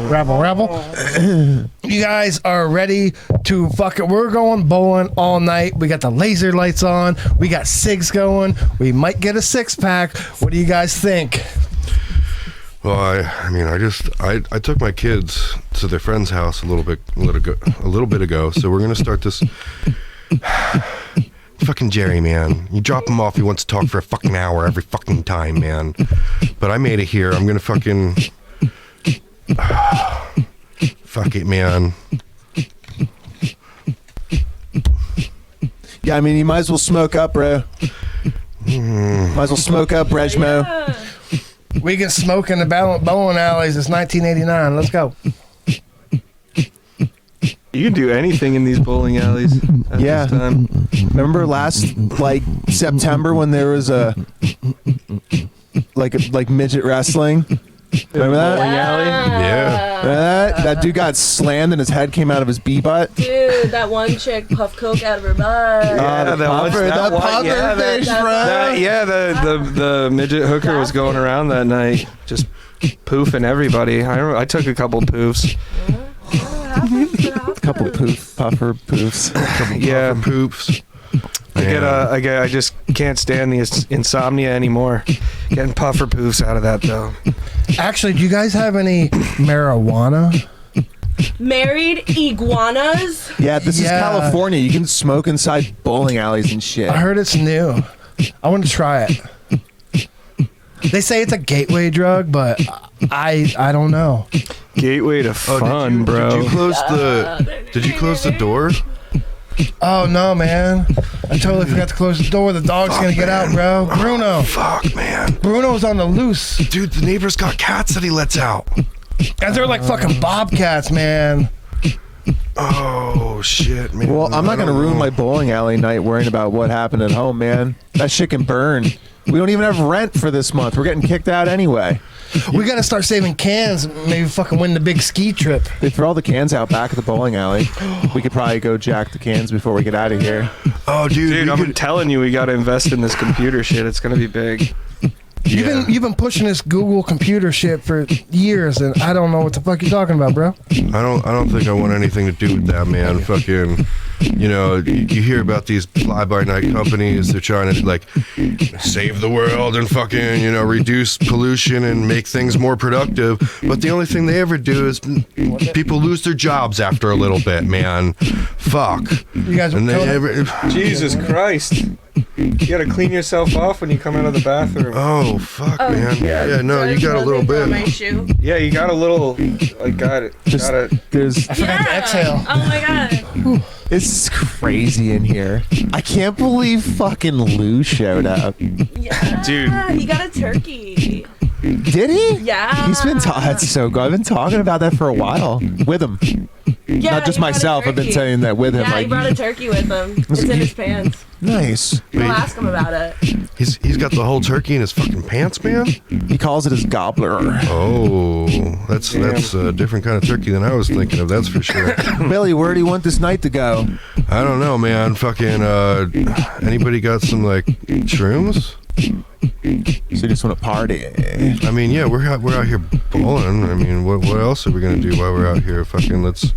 rabble, rabble, rabble. You guys are ready to fucking. We're going bowling all night. We got the laser lights on. We got cigs going. We might get a 6-pack. What do you guys think? Well, I took my kids to their friend's house a little bit ago. So we're gonna start this. Fucking Jerry, man, you drop him off. He wants to talk for a fucking hour every fucking time, man. But I made it here. I'm gonna fucking. Fuck it, man. Yeah, I mean, you might as well smoke up, bro. Might as well smoke up, Regmo. We can smoke in the bowling alleys. It's 1989. Let's go. You can do anything in these bowling alleys. At Yeah. This time. Remember last September when there was a like midget wrestling? Remember that? Bowling alley. Yeah. Remember that? That dude got slammed and his head came out of his butt. Dude, that one chick puffed coke out of her butt. Yeah, the puffer fish, bro. The midget hooker was going around that night, just poofing everybody. I took a couple poofs. Couple puffer poofs. Yeah, Poops. I just can't stand the insomnia anymore. Getting puffer poofs out of that though. Actually, do you guys have any marijuana? Married iguanas? Yeah, this is California. You can smoke inside bowling alleys and shit. I heard it's new. I want to try it. They say it's a gateway drug, but I don't know. Gateway to fun, bro. Did you close the door? Oh no, man! I totally forgot to close the door. The dog's gonna get out, bro. Bruno. Fuck, man. Bruno's on the loose. Dude, the neighbor's got cats that he lets out. And they're like fucking bobcats, man. Oh shit, man. Well, I'm not gonna ruin my bowling alley night worrying about what happened at home, man. That shit can burn. We don't even have rent for this month. We're getting kicked out anyway. We gotta start saving cans. Maybe fucking win the big ski trip. They throw all the cans out back at the bowling alley. We could probably go jack the cans before we get out of here. Oh, dude, I'm telling you, we gotta invest in this computer shit. It's gonna be big. You've been pushing this Google computer shit for years, and I don't know what the fuck you're talking about, bro. I don't think I want anything to do with that, man. Fucking, you hear about these fly-by-night companies. They're trying to like save the world and fucking, reduce pollution and make things more productive. But the only thing they ever do is people lose their jobs after a little bit, man. Fuck. You guys Jesus Christ. You gotta clean yourself off when you come out of the bathroom. Oh fuck, man. Yeah, no, you got a little bit. My shoe. Yeah, you got a little. Got it. I forgot to exhale. Oh my god. It's crazy in here. I can't believe fucking Lou showed up. Yeah. Dude. He got a turkey. Did he? Yeah. He's been that's so good. I've been talking about that for a while with him. Yeah, not just he brought a myself. I've been turkey. saying that with him. Yeah, he brought a turkey with him. It's in his pants. Nice. We'll ask him about it. He's got the whole turkey in his fucking pants, man. He calls it his gobbler. Oh, that's a different kind of turkey than I was thinking of. That's for sure. Billy, where do you want this night to go? I don't know, man. Fucking. Anybody got some like shrooms? So you just want to party? I mean, yeah, we're out here bowling. I mean, what else are we gonna do while we're out here? Fucking let's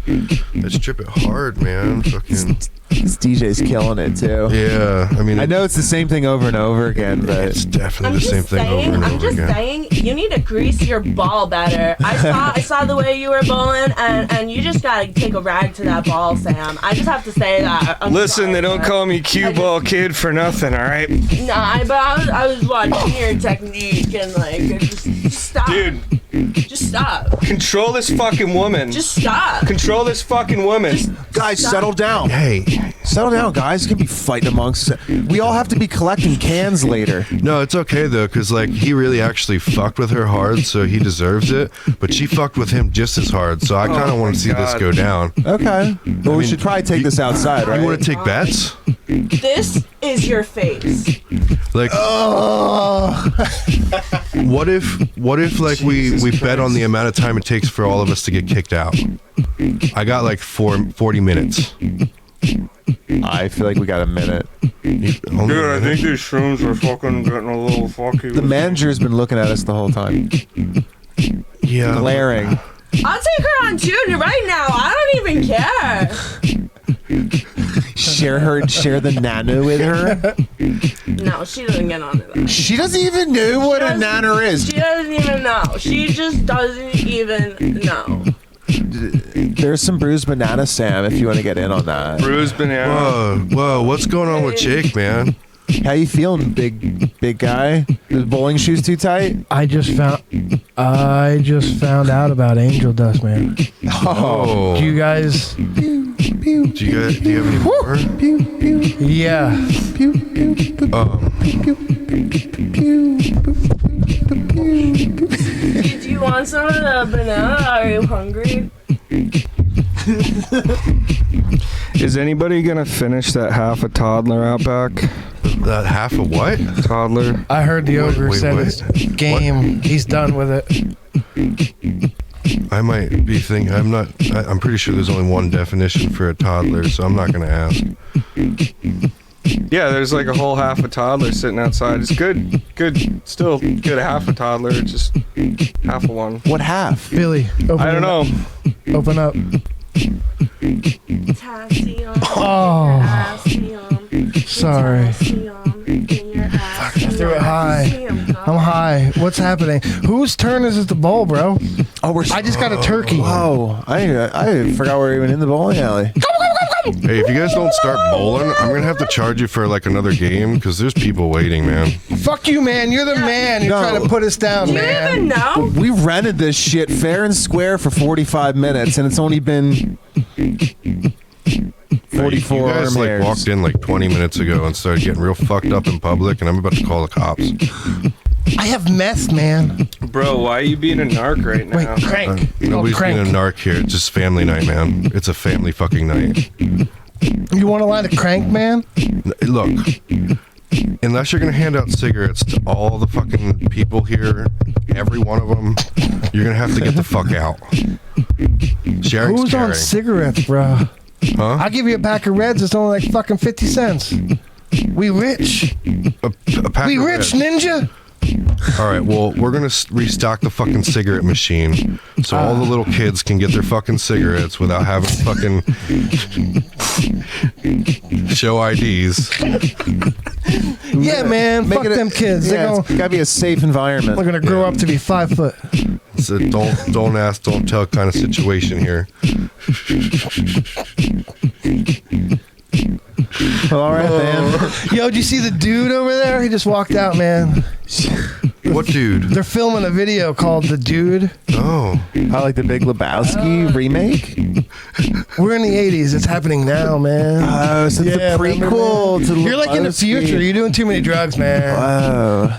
trip it hard, man. Fucking. This DJ's killing it too. Yeah, I mean, I know it's the same thing over and over again, but it's definitely the same thing over and over again. I'm just saying, you need to grease your ball better. I saw the way you were bowling, and you just gotta take a rag to that ball, Sam. I just have to say that. Listen, they don't call me cue ball kid for nothing, all right? Nah, but I was watching your technique and like, just stop. Dude. Just stop. Control this fucking woman. Just stop. Control this fucking woman. Guys, stop. settle down. Hey, settle down, guys. You can be fighting amongst. We all have to be collecting cans later. No, it's okay though, cause like he really actually fucked with her hard, so he deserves it. But she fucked with him just as hard, so I kind of want to see this go down. Okay. Well, we should probably take this outside, right? You want to take bets? This is your face. Like, what if like we bet on the amount of time it takes for all of us to get kicked out? I got like 40 minutes. I feel like we got a minute. Dude, I think these shrooms are fucking getting a little fucky. The manager's been looking at us the whole time. Yeah. Glaring. I'll take her on tune right now. I don't even care. Share the nano with her. No, she doesn't get on it. She doesn't even know what a nano is. She doesn't even know. She just doesn't even know. There's some bruised banana, Sam, if you want to get in on that. Bruised banana. Whoa, what's going on with Jake, man? How you feeling, big guy? The bowling shoes too tight? I just found out about angel dust, man. Oh. Do you guys? Do you have any more? Yeah. Do you want some of the banana? Are you hungry? Is anybody gonna finish that half a toddler out back? That half a what? Toddler. I heard the ogre wait, said wait. it's game. What? He's done with it. I might be thinking. I'm pretty sure there's only one definition for a toddler, so I'm not gonna ask. Yeah, there's like a whole half a toddler sitting outside. It's good, still good half a toddler, just half a one. What half? Billy, I don't know. Open up. Potassium. Oh. Potassium. sorry. I threw it high. I'm high. What's happening? Whose turn is it to bowl, bro? Oh, I just got a turkey. Oh, I forgot we were even in the bowling alley. Hey, if you guys don't start bowling, I'm gonna have to charge you for like another game because there's people waiting, man. Fuck you, man. You're the man. You're trying to put us down, Do you man. even know? We rented this shit fair and square for 45 minutes, and it's only been 44 You guys like walked in like 20 minutes ago and started getting real fucked up in public, and I'm about to call the cops. I have meth, man. Bro, why are you being a narc right now? Wait, crank. Nobody's crank. being a narc here. It's just family night, man. It's a family fucking night. You want to line a crank, man? Look, unless you're gonna hand out cigarettes to all the fucking people here, every one of them, you're gonna have to get the fuck out. Sharing's Who's caring. on cigarettes, bro? Huh? I'll give you a pack of Reds. It's only like fucking 50 cents. We rich. A pack We of rich, Reds. ninja. All right, well, we're gonna restock the fucking cigarette machine so all the little kids can get their fucking cigarettes without having to fucking show IDs. Yeah, man. Fuck them kids. Yeah, it's gotta be a safe environment. They're gonna grow up to be 5 foot. It's a don't ask, don't tell kind of situation here. Well, all right, man. Yo, did you see the dude over there? He just walked out, man. What dude? They're filming a video called The Dude. Oh. I like the Big Lebowski remake. We're in the 80s. It's happening now, man. Oh, so it's a prequel to You're like in the Lebowski. future. You're doing too many drugs, man. Wow.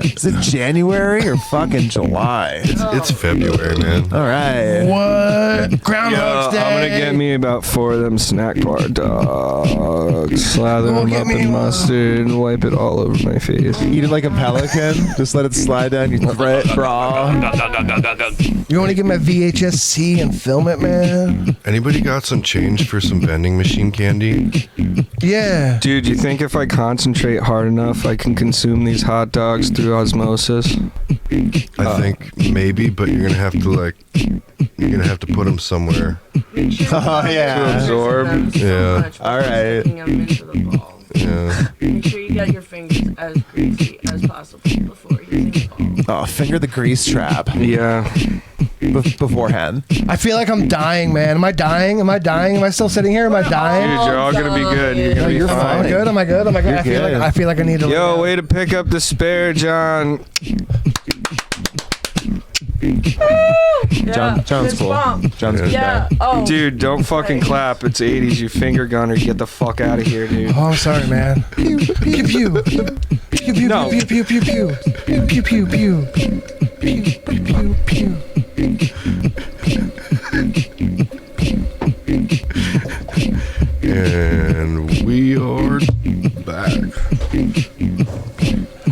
Is it January or fucking July? It's February, man. All right. What? Groundhog's Day. I'm gonna get me about 4 of them snack bar dogs. Slather Go them get up me in one. mustard and wipe it all over my face. Eat it like a pelican. Just let it slide down your throat, bra. You want to get my VHS-C and film it, man? Anybody got some change for some vending machine candy? Yeah. Dude, you think if I concentrate hard enough, I can consume these hot dogs through osmosis? I think maybe, but you're gonna have to put them somewhere. Oh, yeah. To absorb. Yeah. All right. Yeah. Make sure you get your fingers as greasy as possible before using the ball. Oh, finger the grease trap. Yeah. Beforehand. I feel like I'm dying, man. Am I dying? Am I dying? Am I still sitting here? Am I dying? Dude, you're all gonna be good. You're gonna be You're fine. fine. Good? Am I good? Am I good? You're I feel like I need to. Yo, way to pick up the spare, John. John's cool. John's good Yeah. guy. Oh. Dude, don't fucking clap. It's 80s. You finger gunner. Get the fuck out of here, dude. Oh, I'm sorry, man. Pew pew pew pew pew No. pew pew pew pew pew pew pew pew pew pew. And we are back.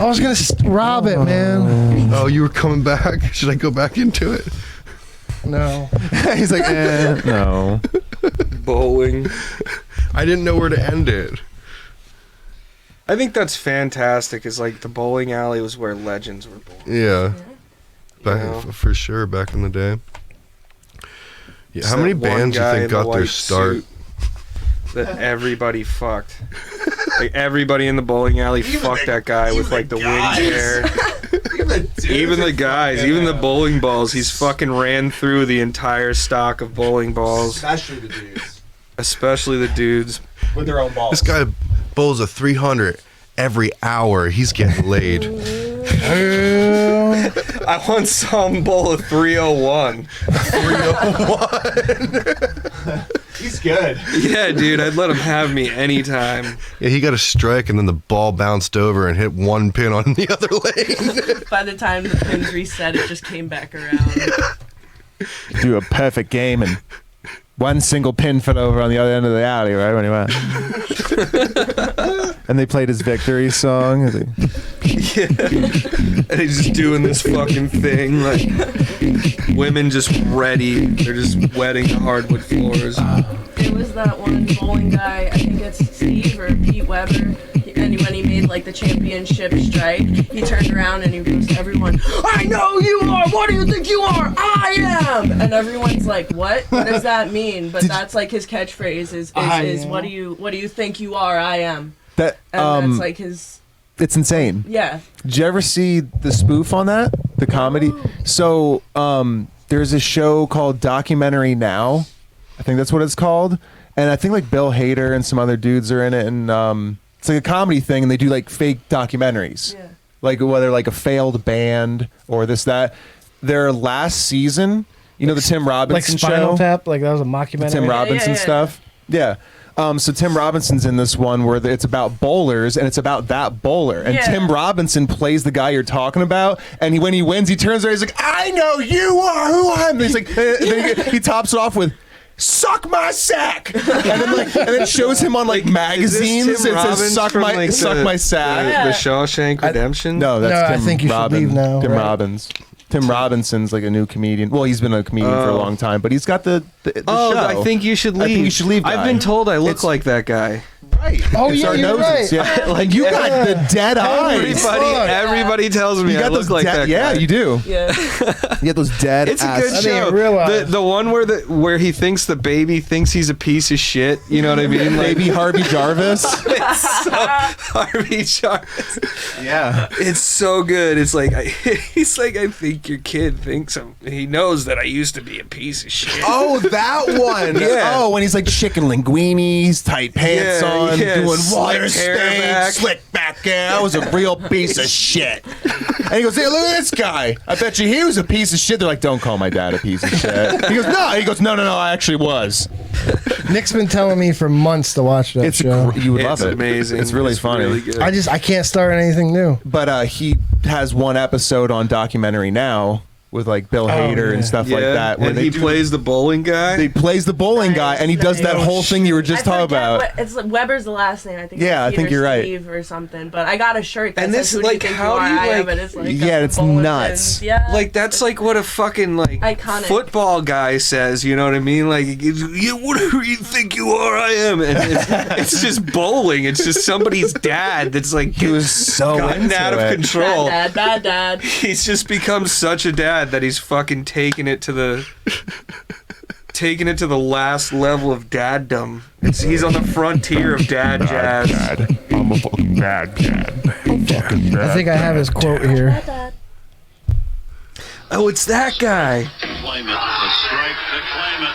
I was gonna rob it, man. Oh, you were coming back? Should I go back into it? No. He's like, no. Bowling. I didn't know where to end it. I think that's fantastic. Is like the bowling alley was where legends were born. Yeah. Back, know? for sure, back in the day. Yeah, It's how many that one bands you guy think in the got their white start? suit that everybody fucked. Like everybody in the bowling alley fucked that guy with like the winged hair. Even the guys, even the bowling balls, he's fucking ran through the entire stock of bowling balls. Especially the dudes. Especially the dudes. With their own balls. This guy bowls a 300 every hour. He's getting laid. I once saw him bowl a 301. 301. He's good. Yeah, dude, I'd let him have me anytime. Yeah, he got a strike and then the ball bounced over and hit one pin on the other lane. By the time the pins reset, it just came back around. Threw a perfect game and one single pin fell over on the other end of the alley, right when he went. And they played his victory song. Yeah. And he's just doing this fucking thing, like women just ready. They're just wetting the hardwood floors. It was that one bowling guy, I think it's Steve or Pete Weber, and when he made made like the championship strike, he turned around and he goes to everyone, "I know you are. What do you think you are? I am." And everyone's like, "What? What does that mean?" But that's like his catchphrase is what do you think you are? I am. That And that's like his. It's insane. Yeah. Did you ever see the spoof on that? The comedy? So there's a show called Documentary Now. I think that's what it's called. And I think like Bill Hader and some other dudes are in it. And it's like a comedy thing. And they do like fake documentaries. Yeah. Like whether like a failed band or this, that. Their last season, you know, the Tim Robinson like Spinal show? Tap? Like that was a mockumentary? Tim Robinson stuff? Yeah. So Tim Robinson's in this one where it's about bowlers and it's about that bowler. And Tim Robinson plays the guy you're talking about. And when he wins, he turns around, he's like, "I know you are who I am." And he's like, and then he tops it off with, "Suck my sack," and then shows him on like magazines. It says, "Suck my sack." The Shawshank Redemption. No, that's Tim I think you should leave now. Tim right? Robbins. Tim Robinson's like a new comedian. Well, he's been a comedian for a long time, but he's got the show. I think you should leave. I think you should leave. I've been told I look like that guy. Right. Oh, It's yeah, our you're noses. right. Yeah. Like you got the dead eyes. Everybody tells me You I got look those like that guy. Yeah, you do. Yeah. You got those dead It's a ass. good show. The one where he thinks the baby thinks he's a piece of shit. You know what I mean? Like, Baby Harvey Jarvis. Harvey Jarvis. Yeah. It's so good. It's like he's like, "I think your kid thinks he knows that I used to be a piece of shit." Oh, that one. Yeah. Oh, when he's like chicken linguinis, tight pants on, doing water stains, slick back hair. I was a real piece of shit. And he goes, "Hey, look at this guy. I bet you he was a piece of shit." They're like, "Don't call my dad a piece of shit." He goes, "No." He goes, No, I actually was." Nick's been telling me for months to watch that show. You would love it. It's amazing. It's really funny. Really good. I can't start anything new. But he has one episode on Documentary Now with like Bill Hader and stuff like that. And he plays the bowling guy. He plays the bowling guy, and he does that whole thing you were just talking about. It's like Weber's the last name. I think. Yeah, it's I think Peter you're right. Steve or something. But I got a shirt that And says, this, "Who do you like, think how you are?" do you, I am, like- and it's like Yeah, it's bowling nuts. pins. Yeah. Like that's like what a fucking like Iconic. football guy says. You know what I mean? Like, whatever you think you are, I am. And it's just bowling. It's just somebody's dad that's like He was so gotten into out of it. control. Bad dad. He's just become such a dad that he's fucking taking it to the last level of daddom. He's on the frontier of dad jazz. Dad. I'm a fucking bad dad. I'm fucking bad. I think I have his quote here. Oh, it's that guy. Claim it. The strike to claim it.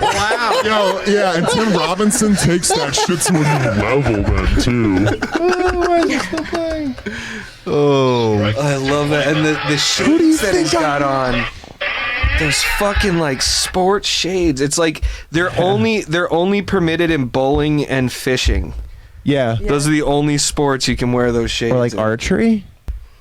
Wow. Yo, yeah, and Tim Robinson takes that shit to a new level then too. Oh, I love that. And the shades that he's got on. Those fucking like sports shades. It's like they're only permitted in bowling and fishing. Yeah. Those are the only sports you can wear those shades. Or like in. archery?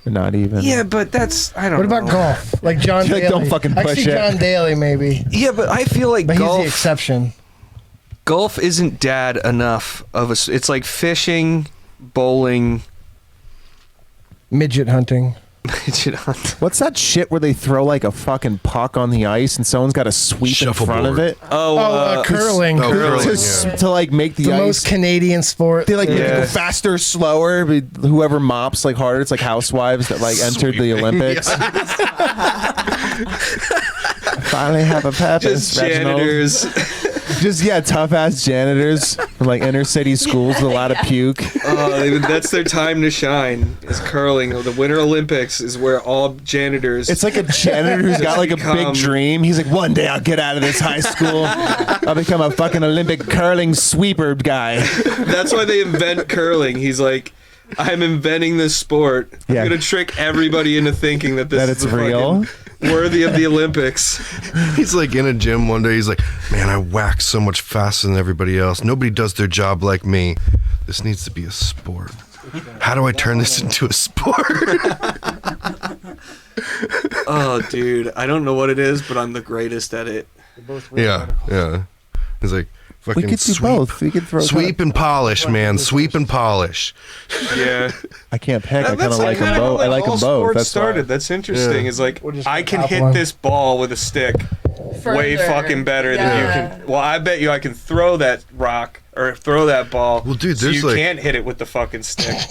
Or not even. Yeah, but that's I don't What know. about golf? Like John Like, Daly. don't fucking I push see it. John Daly maybe, Yeah, but I feel like but he's the golf exception. golf isn't dad enough of a. It's like fishing, bowling, Midget hunting. What's that shit where they throw like a fucking puck on the ice and someone's got to sweep in front of it? Curling. To like make the ice. Most Canadian sport. They like make it go faster, or slower. But whoever mops like harder. It's like housewives that like entered the Olympics. Finally have a purpose. Just janitors. Just tough ass janitors from like inner city schools with a lot of puke. Oh, that's their time to shine. Is curling. The Winter Olympics is where all janitors. It's like a janitor who's got like a big dream. He's like, one day I'll get out of this high school. I'll become a fucking Olympic curling sweeper guy. That's why they invent curling. He's like, I'm inventing this sport. I'm gonna trick everybody into thinking that this is real, worthy of the Olympics. He's like in a gym one day. He's like, man, I whack so much faster than everybody else. Nobody does their job like me. This needs to be a sport. How do I turn this into a sport? Oh, dude, I don't know what it is, but I'm the greatest at it. Yeah. He's like, Fucking We could do both. We could throw sweep and polish, man. Sweep and polish. Yeah. I can't pick. I kind of That's like them kinda both. I how like them all both. sports That's started. why. That's interesting. Yeah. Is like I can top hit one. this ball with a stick way Further. fucking better than you Yeah. can. Well, I bet you I can throw that rock or throw that ball. Well, dude, so there's you like- can't hit it with the fucking stick.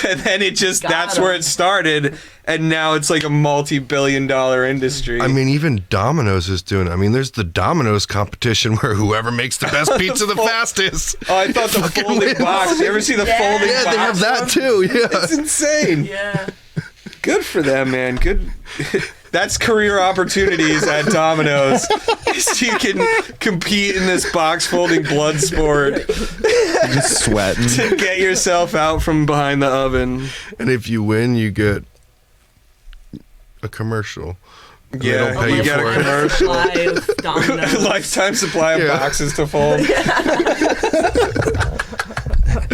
And then it just Got that's him. where it started, and now it's like a multi-billion-dollar industry. I mean, even Domino's is doing it. I mean, there's the Domino's competition where whoever makes the best pizza the fastest. oh, I thought the folding wins. box. You ever see the folding Yeah, box? they have that too. Yeah. It's insane. Yeah. Good for them, man. Good. That's career opportunities at Domino's. So you can compete in this box folding blood sport You're just sweating. to get yourself out from behind the oven. And if you win, you get a commercial. They Yeah, don't pay you you get for a it. commercial. Live Domino's. Lifetime supply of Yeah. boxes to fold.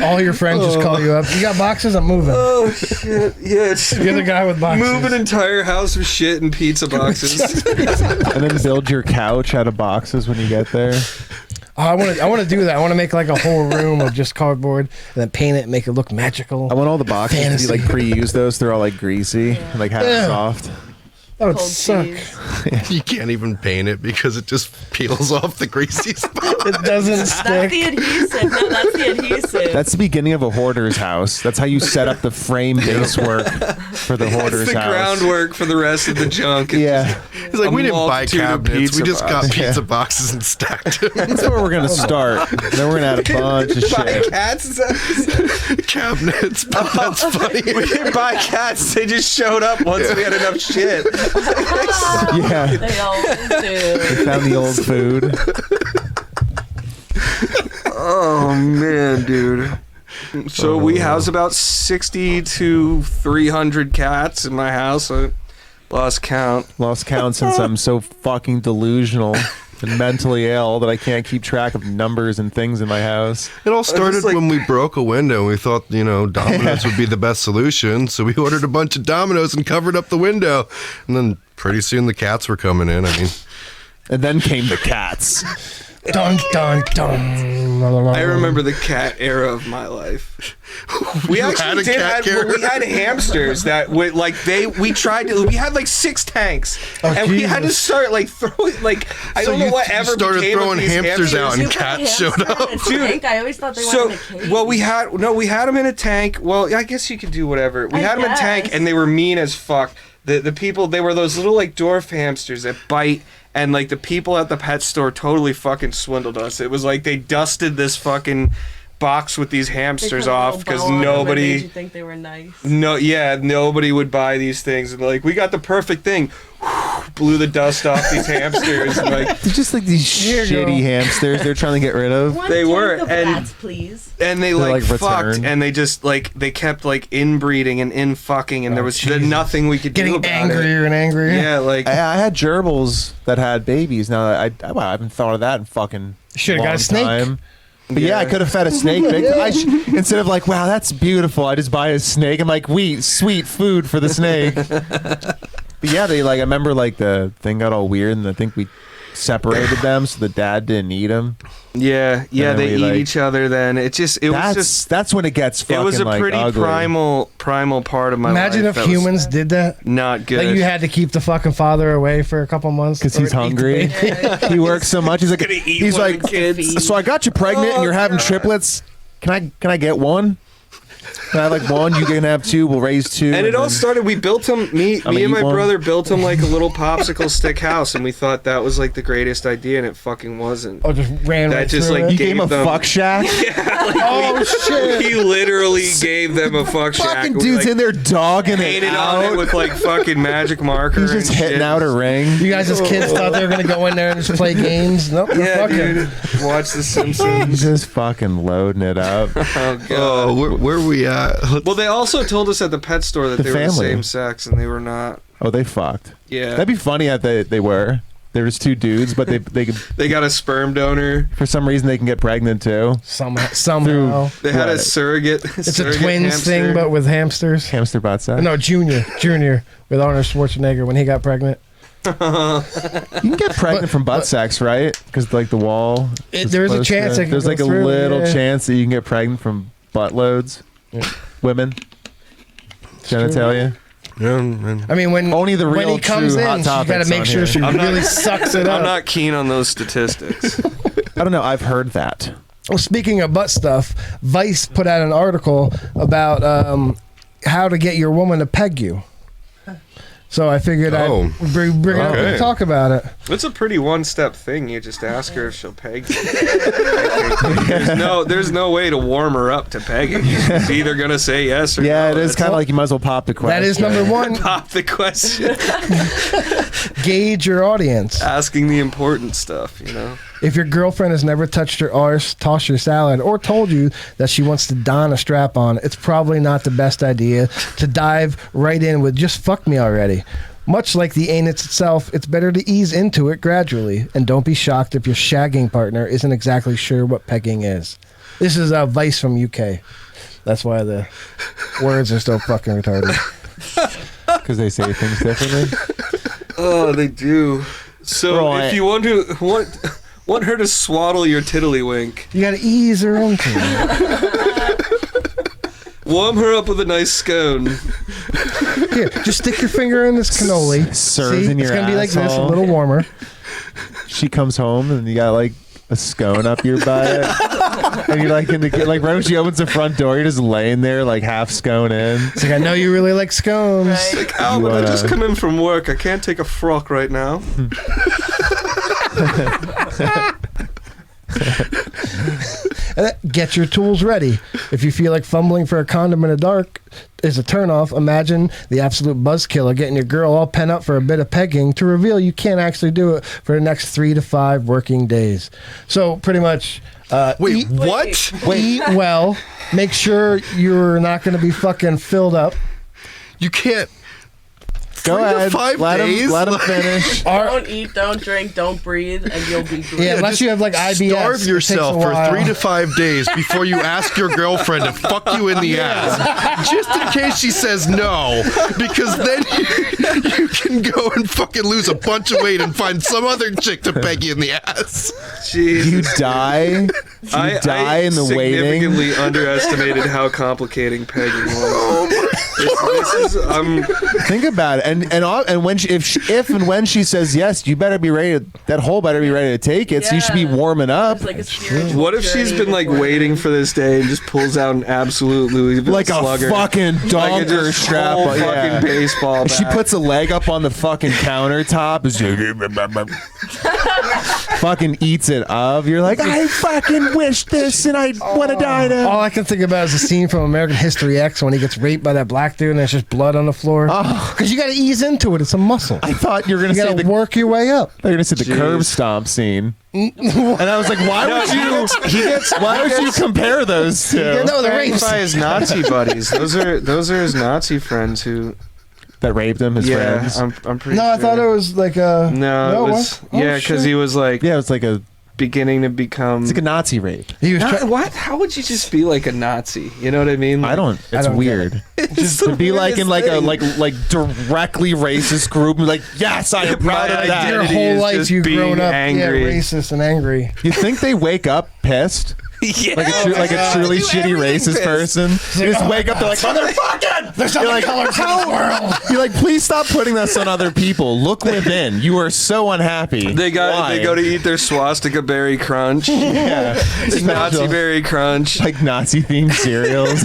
All your friends just call you up. You got boxes? I'm moving. Oh shit! Yeah, it's You're the guy with boxes. move an entire house of shit and pizza boxes. And then build your couch out of boxes when you get there. Oh, I want to do that. I want to make like a whole room of just cardboard and then paint it and make it look magical. I want all the boxes Fantasy. to be like pre-used. Those they're all like greasy, and like half Yeah. soft. That would Cold suck. cheese. You can't even paint it because it just peels off the greasy spot. It doesn't That's stick. the adhesive. No, that's the adhesive. That's the beginning of a hoarder's house. That's how you set up the frame base work for the That's hoarder's the house. groundwork for the rest of the junk. Yeah, It's like A we didn't buy multitude of cabinets. We pizza just got boxes. pizza boxes and stacked them. that's where we're gonna start. Then we're gonna add a bunch of Buy shit. cats. Is that- Cabinets, but that's funny. We didn't buy cats. They just showed up once we had enough shit. Yeah, They always do. we found the old food. Oh man, dude. So we house about 60 to 300 cats in my house. I lost count. Lost count since I'm so fucking delusional and mentally ill that I can't keep track of numbers and things in my house. It all started like- when we broke a window and we thought, Domino's would be the best solution. So we ordered a bunch of Domino's and covered up the window. And then pretty soon the cats were coming in. I mean, And then came the cats. Dun dun dun. I remember the cat era of my life. We You actually had a did cat have, era? we had hamsters that would we had like 6 tanks, and we had to Jesus. start like throwing I don't know whatever you started became of throwing these hamsters out You and put a cats showed hamster up. in a Dude, tank? I always thought they So, went in a cage. well, we had them in a tank. Well, I guess you could do whatever. We I had them in a tank, guess. and they were mean as fuck. The people, they were those little dwarf hamsters that bite, and the people at the pet store totally fucking swindled us. It was like they dusted this fucking box with these They hamsters put a off little because bow on them and made nobody. you think they were nice. Nobody would buy these things, and we got the perfect thing. Blew the dust off these hamsters, and They're just like these Here you shitty go. hamsters they're trying to get rid of. One They tank were, of and- rats, please. and they They're, fucked, returned. and they just they kept inbreeding and infucking, and there was nothing we could do Getting about angrier and angrier. it. Yeah, I had gerbils that had babies. Now I haven't thought of that in fucking Should've got a long snake. time. But yeah, I could have fed a snake. Instead of wow, that's beautiful, I just buy a snake. I'm like, sweet food for the snake. But yeah, they I remember the thing got all weird, and I think we separated them so the dad didn't eat them. Yeah, then they we, eat each other. Then That's when it gets fucking it was a pretty ugly. primal part of my Imagine life. if that was humans did that. not good. Like you had to keep the fucking father away for a couple months Because or he's eat the hungry. baby. He works so much. He's like, Gonna eat one of the kids. so I got you pregnant and you're having triplets. Can I get one? Can I have one? You can have 2. We'll raise 2. And it all then- started. We built him. Me gonna and my eat one. brother built him a little popsicle stick house, and we thought that was the greatest idea, and it fucking wasn't. Oh, just ran That right just, through it. You gave him a them- fuck shack. Oh shit! He literally gave them a fuck shack. Fucking We, dude's in there dogging it painted on it out. with fucking magic marker. He's just and hitting shit. out a ring. You guys as kids thought they were gonna go in there and just play games. Nope. they're Yeah, fucking. dude. Watch The Simpsons. He's just fucking loading it up. Oh god. Oh, where are we at? Well, they also told us at the pet store that The they were the family. same sex, and they were not. Oh, they fucked. Yeah. That'd be funny if they were. There was 2 dudes, but they could, They got a sperm donor. for some reason they can get pregnant too. Somehow. They had a Right. surrogate. It's a twins thing, but with hamsters. Hamster bot sex. No, Junior with Arnold Schwarzenegger when he got pregnant. You can get pregnant from butt sex, right? Because like the wall. There is a chance. There's like a little chance that you can get pregnant from butt loads. Women. Genitalia. Yeah, I mean, when only the real when he comes true in, hot you got to topics make on sure here. she really sucks it up. I'm not keen on those statistics. I don't know. I've heard that. Well, speaking of butt stuff, Vice put out an article about how to get your woman to peg you. So I figured I'd bring it up and talk about it. It's a pretty one-step thing. You just ask her if she'll peg you. There's no way to warm her up to pegging. She's either gonna say yes or no. Yeah, it is kind of like you might as well pop the question. That is number one. Pop the question. Gauge your audience. Asking the important stuff, you know. If your girlfriend has never touched your arse, tossed your salad, or told you that she wants to don a strap on, it's probably not the best idea to dive right in with just fuck me already. Much like the anus itself, it's better to ease into it gradually, and don't be shocked if your shagging partner isn't exactly sure what pegging is. This is Vice from UK. That's why the words are so fucking retarded. Because they say things differently? Oh, they do. So if you want her to swaddle your tiddlywink, you gotta ease her into it. Warm her up with a nice scone. Here, just stick your finger in this cannoli. Serves in your it's gonna be like this, a asshole. little warmer. She comes home and you got like a scone up your butt. And you're like right when she opens the front door, you're just laying there like half scone in. It's like, I know you really like scones. Right. Like, Albert, I just come in from work. I can't take a frock right now. Get your tools ready. If you feel like fumbling for a condom in the dark is a turnoff, imagine the absolute buzzkiller getting your girl all pent up for a bit of pegging to reveal you can't actually do it for the next 3 to 5 working days. So pretty much Wait, eat well, make sure you're not going to be fucking filled up. You can't. Go 3 to ahead. 5 Let days? him finish. Don't eat, don't drink, don't breathe, and you'll be great. Yeah, unless you have like IBS. Starve it takes yourself a for while. 3 to 5 days before you ask your girlfriend to fuck you in the ass. Just in case she says no. Because then you can go and fucking lose a bunch of weight and find some other chick to peg you in the ass. Jeez. You die. You die in the waiting. I significantly underestimated how complicating pegging was. Think about it, and when if and when she says yes, you better be ready. That hole better be ready to take it. So you should be warming up. It's like a spiritual What if she's journey been like before waiting for this day and just pulls out an absolute Louis Vuitton Like a slugger, fucking like a donker just strap. whole Yeah. fucking baseball bat. She puts a leg up on the fucking countertop. Fucking eats it up. You're like, I fucking wish this, and I want to die now. All I can think about is a scene from American History X when he gets raped by that black dude and there's just blood on the floor. Because you got to ease into it. It's a muscle. I thought you were gonna You say got to work your way up. They're gonna say the curb stomp scene, and I was like, why would you compare those two? No, the Raped rapes. by his Nazi buddies. Those are his Nazi friends who. That raped him, his friends. I'm pretty. No, sure. I thought it was like a. No, it was what? Oh, because shit. he was like Yeah, it's like a beginning to become. It's like a Nazi rape. He was What? How would you just be like a Nazi? You know what I mean? I don't. It's I don't weird. Just To be like in like a like directly racist group, and like, yes, I am proud of that. your identity whole is life just you've being grown up angry. racist and angry. You think they wake up pissed? Yeah. Like a truly shitty racist person. You just wake up, they're like, motherfucking! There's other colors in this world. You're like, please stop putting this on other people. Look within. You are so unhappy. They Why? go to eat their swastika berry crunch. Yeah. Nazi berry crunch. Like Nazi themed cereals.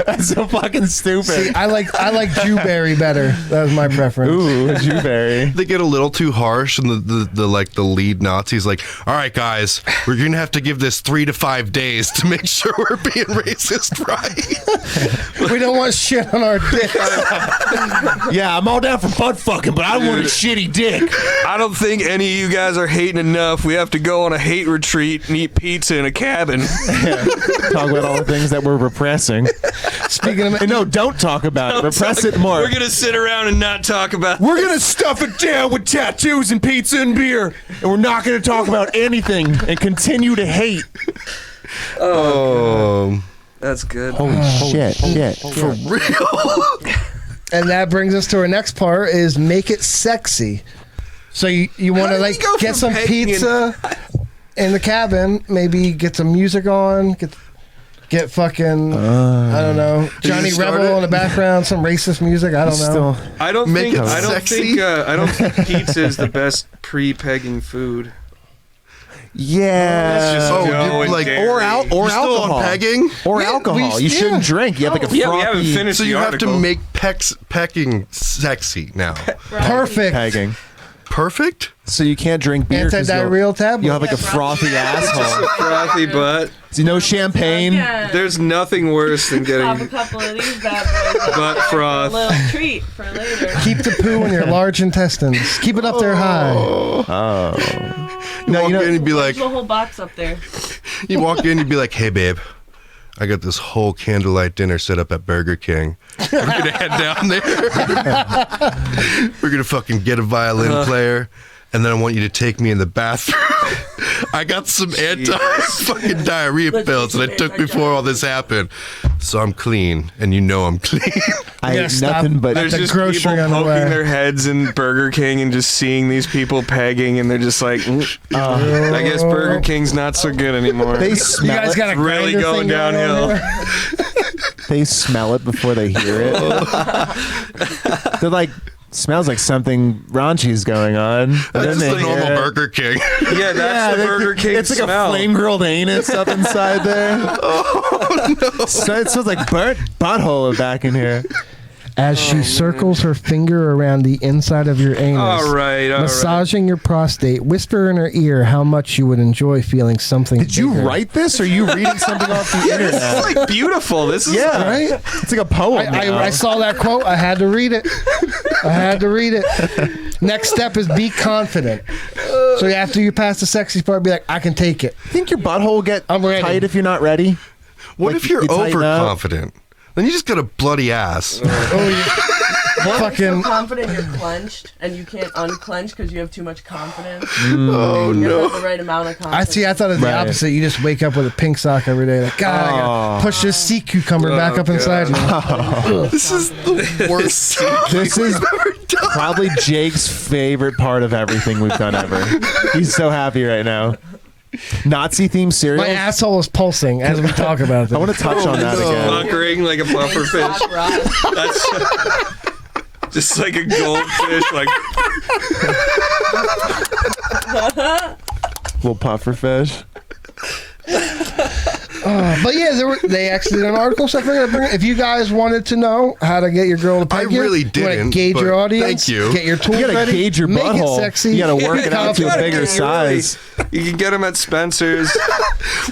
That's so fucking stupid. See, I like Jewberry better. That was my preference. Ooh, Jewberry. They get a little too harsh, and the lead Nazi's like, all right, guys, we're gonna have to give this 3 to 5 days to make sure we're being racist, right? We don't want shit on our dick. Yeah, I'm all down for butt fucking, but I want a shitty dick. I don't think any of you guys are hating enough. We have to go on a hate retreat and eat pizza in a cabin. Talk about all the things that we're repressing. Speaking of, No, don't talk about it. Repress it more. We're gonna sit around and not talk about. We're gonna stuff it down with tattoos and pizza and beer, and we're not gonna talk about anything and continue to hate. That's good. Holy shit! For real. And that brings us to our next part: is make it sexy. So you want to like get some pizza in the cabin, maybe get some music on, get fucking I don't know, Johnny Rebel in the background, some racist music. I don't know. I don't think pizza is the best pre-pegging food. Yeah. or alcohol. Pegging? Or alcohol. You shouldn't drink. You have like a frothy. Yeah, we haven't finished So the you have article. to make pecking sexy now. Perfect. Pegging. Perfect? So you can't drink beer. Anti-diarrhea tablet. You have like a frothy asshole. frothy butt. So no champagne. There's nothing worse than Pop a getting couple of these bad boys. butt froth. A little treat for later. Keep the poo in your large intestines. Keep it up there high. Oh. You walk in and be like, There's a whole box up there. you walk in and be like, hey, babe, I got this whole candlelight dinner set up at Burger King. We're going to head down there. We're going to fucking get a violin player. And then I want you to take me in the bathroom. I got some anti-fucking diarrhea pills that I took before all this happened. So I'm clean, and you know I'm clean. I ate nothing but There's the just grocery people on the poking way. their heads in Burger King and just seeing these people pegging, and they're just like, I guess Burger King's not so good anymore. They You smell guys it. got a really grinder going thing on downhill. there? They smell it before they hear it. They're like, smells like something raunchy's going on. That's just the normal Burger King. Yeah, that's the Burger King It's like smell. a flame grilled anus up inside there. Oh, no. So it smells like burnt butthole back in here. As she circles her finger around the inside of your anus, All right. massaging your prostate, whisper in her ear how much you would enjoy feeling something. Did you bigger. write this, or are you reading something off the internet? This is like beautiful. This is Yeah, Right? It's like a poem. I saw that quote. I had to read it. Next step is be confident. So after you pass the sexy part, be like, I can take it. Think your butthole will get I'm ready. tight if you're not ready? What Like, if you're you tighten up? overconfident? Then you just got a bloody ass. You're so confident you're clenched and you can't unclench because you have too much confidence. Oh, You no. have the right amount of confidence. I thought it was the Right. opposite. You just wake up with a pink sock every day. Like, God, I gotta push this sea cucumber back up inside you. This is the worst. This is probably Jake's favorite part of everything we've done ever. He's so happy right now. Nazi themed cereal. My asshole is pulsing as we talk about this. I want to touch on that again. puckering like a puffer fish. Top rock. That's just like a goldfish. Like Little puffer fish. But yeah, they actually did an article. So if you guys wanted to know how to get your girl to peg I you, really you wanna didn't, gauge but your audience. thank you. Get your tools You gotta ready, gauge your make butthole. it sexy. You gotta work it out to a confident. bigger size. you can get them at Spencer's.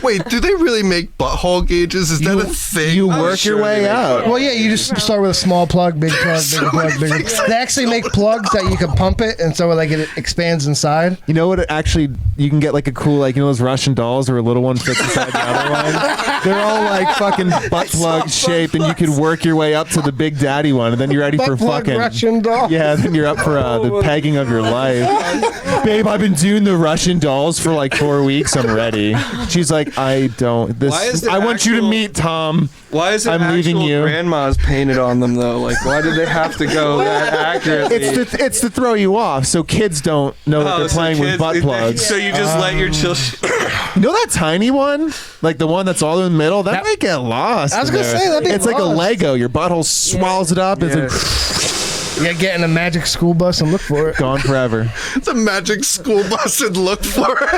Wait, do they really make butthole gauges? Is that a thing? You I'm work your sure way they out. Well, yeah, you just start with a small plug, big plug, bigger plug, bigger. They actually make plugs that you can pump it, and so like it expands inside. You know what? Actually, you can get like a cool, like, you know those Russian dolls where a little one fits inside the other one? They're all like fucking butt plug shape, and you could work your way up to the big daddy one, and then you're ready for Butt plug fucking. Russian doll. Yeah, then you're up for the pegging of your life. Babe, I've been doing the Russian dolls for like 4 weeks. I'm ready. She's like, I don't. Why is This. it I want you to actual- meet Tom. Why is it I'm leaving actual you. grandmas painted on them though? Like, why did they have to go that accurately? It's to throw you off, so kids don't know that they're so playing with kids- butt plugs. So you just let your children. You know that tiny one, like the one that's all in the middle, that might get lost. I was in gonna there. say, that'd be it's like a lost. Lego. Your butthole swallows it up. Yeah. It's You gotta get in a magic school bus and look for it. gone forever. It's a magic school bus and look for it.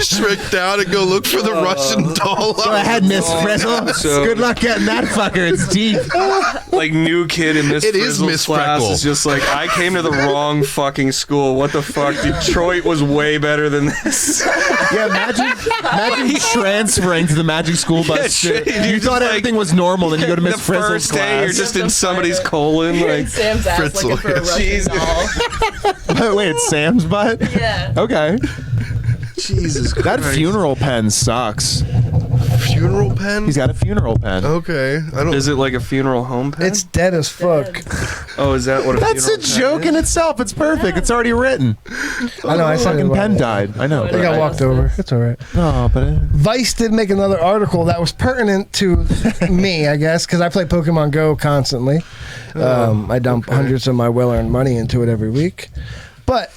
Shrink down and go look for the Russian doll. Go ahead, Miss Frizzle. So- Good luck getting that fucker. It's deep. Like new kid in Miss It is Frizzle's Miss class Freckle. is just like, I came to the wrong fucking school. What the fuck? Detroit was way better than this. Yeah, imagine transferring to the magic school bus. Yeah, shit, you you're thought just everything like- was normal, then you go to Miss The Frizzle's first day, you're class. just in somebody's colon. You're in Like, Sam's ass Fritzl. looking for a Russian Jesus. doll. Wait, it's Sam's butt? Yeah. Okay. Jesus Christ. That funeral pen sucks. funeral pen? He's got a funeral pen. Okay. I don't. Is it like a funeral home pen? It's dead as fuck. Oh, is that what a That's a funeral pen joke is? in itself. It's perfect. It's already written. I know. I said Fucking pen died. I know. I got walked over. It's all right. No, but Vice did make another article that was pertinent to me, I guess, because I play Pokemon Go constantly. I dump hundreds of my well-earned money into it every week. But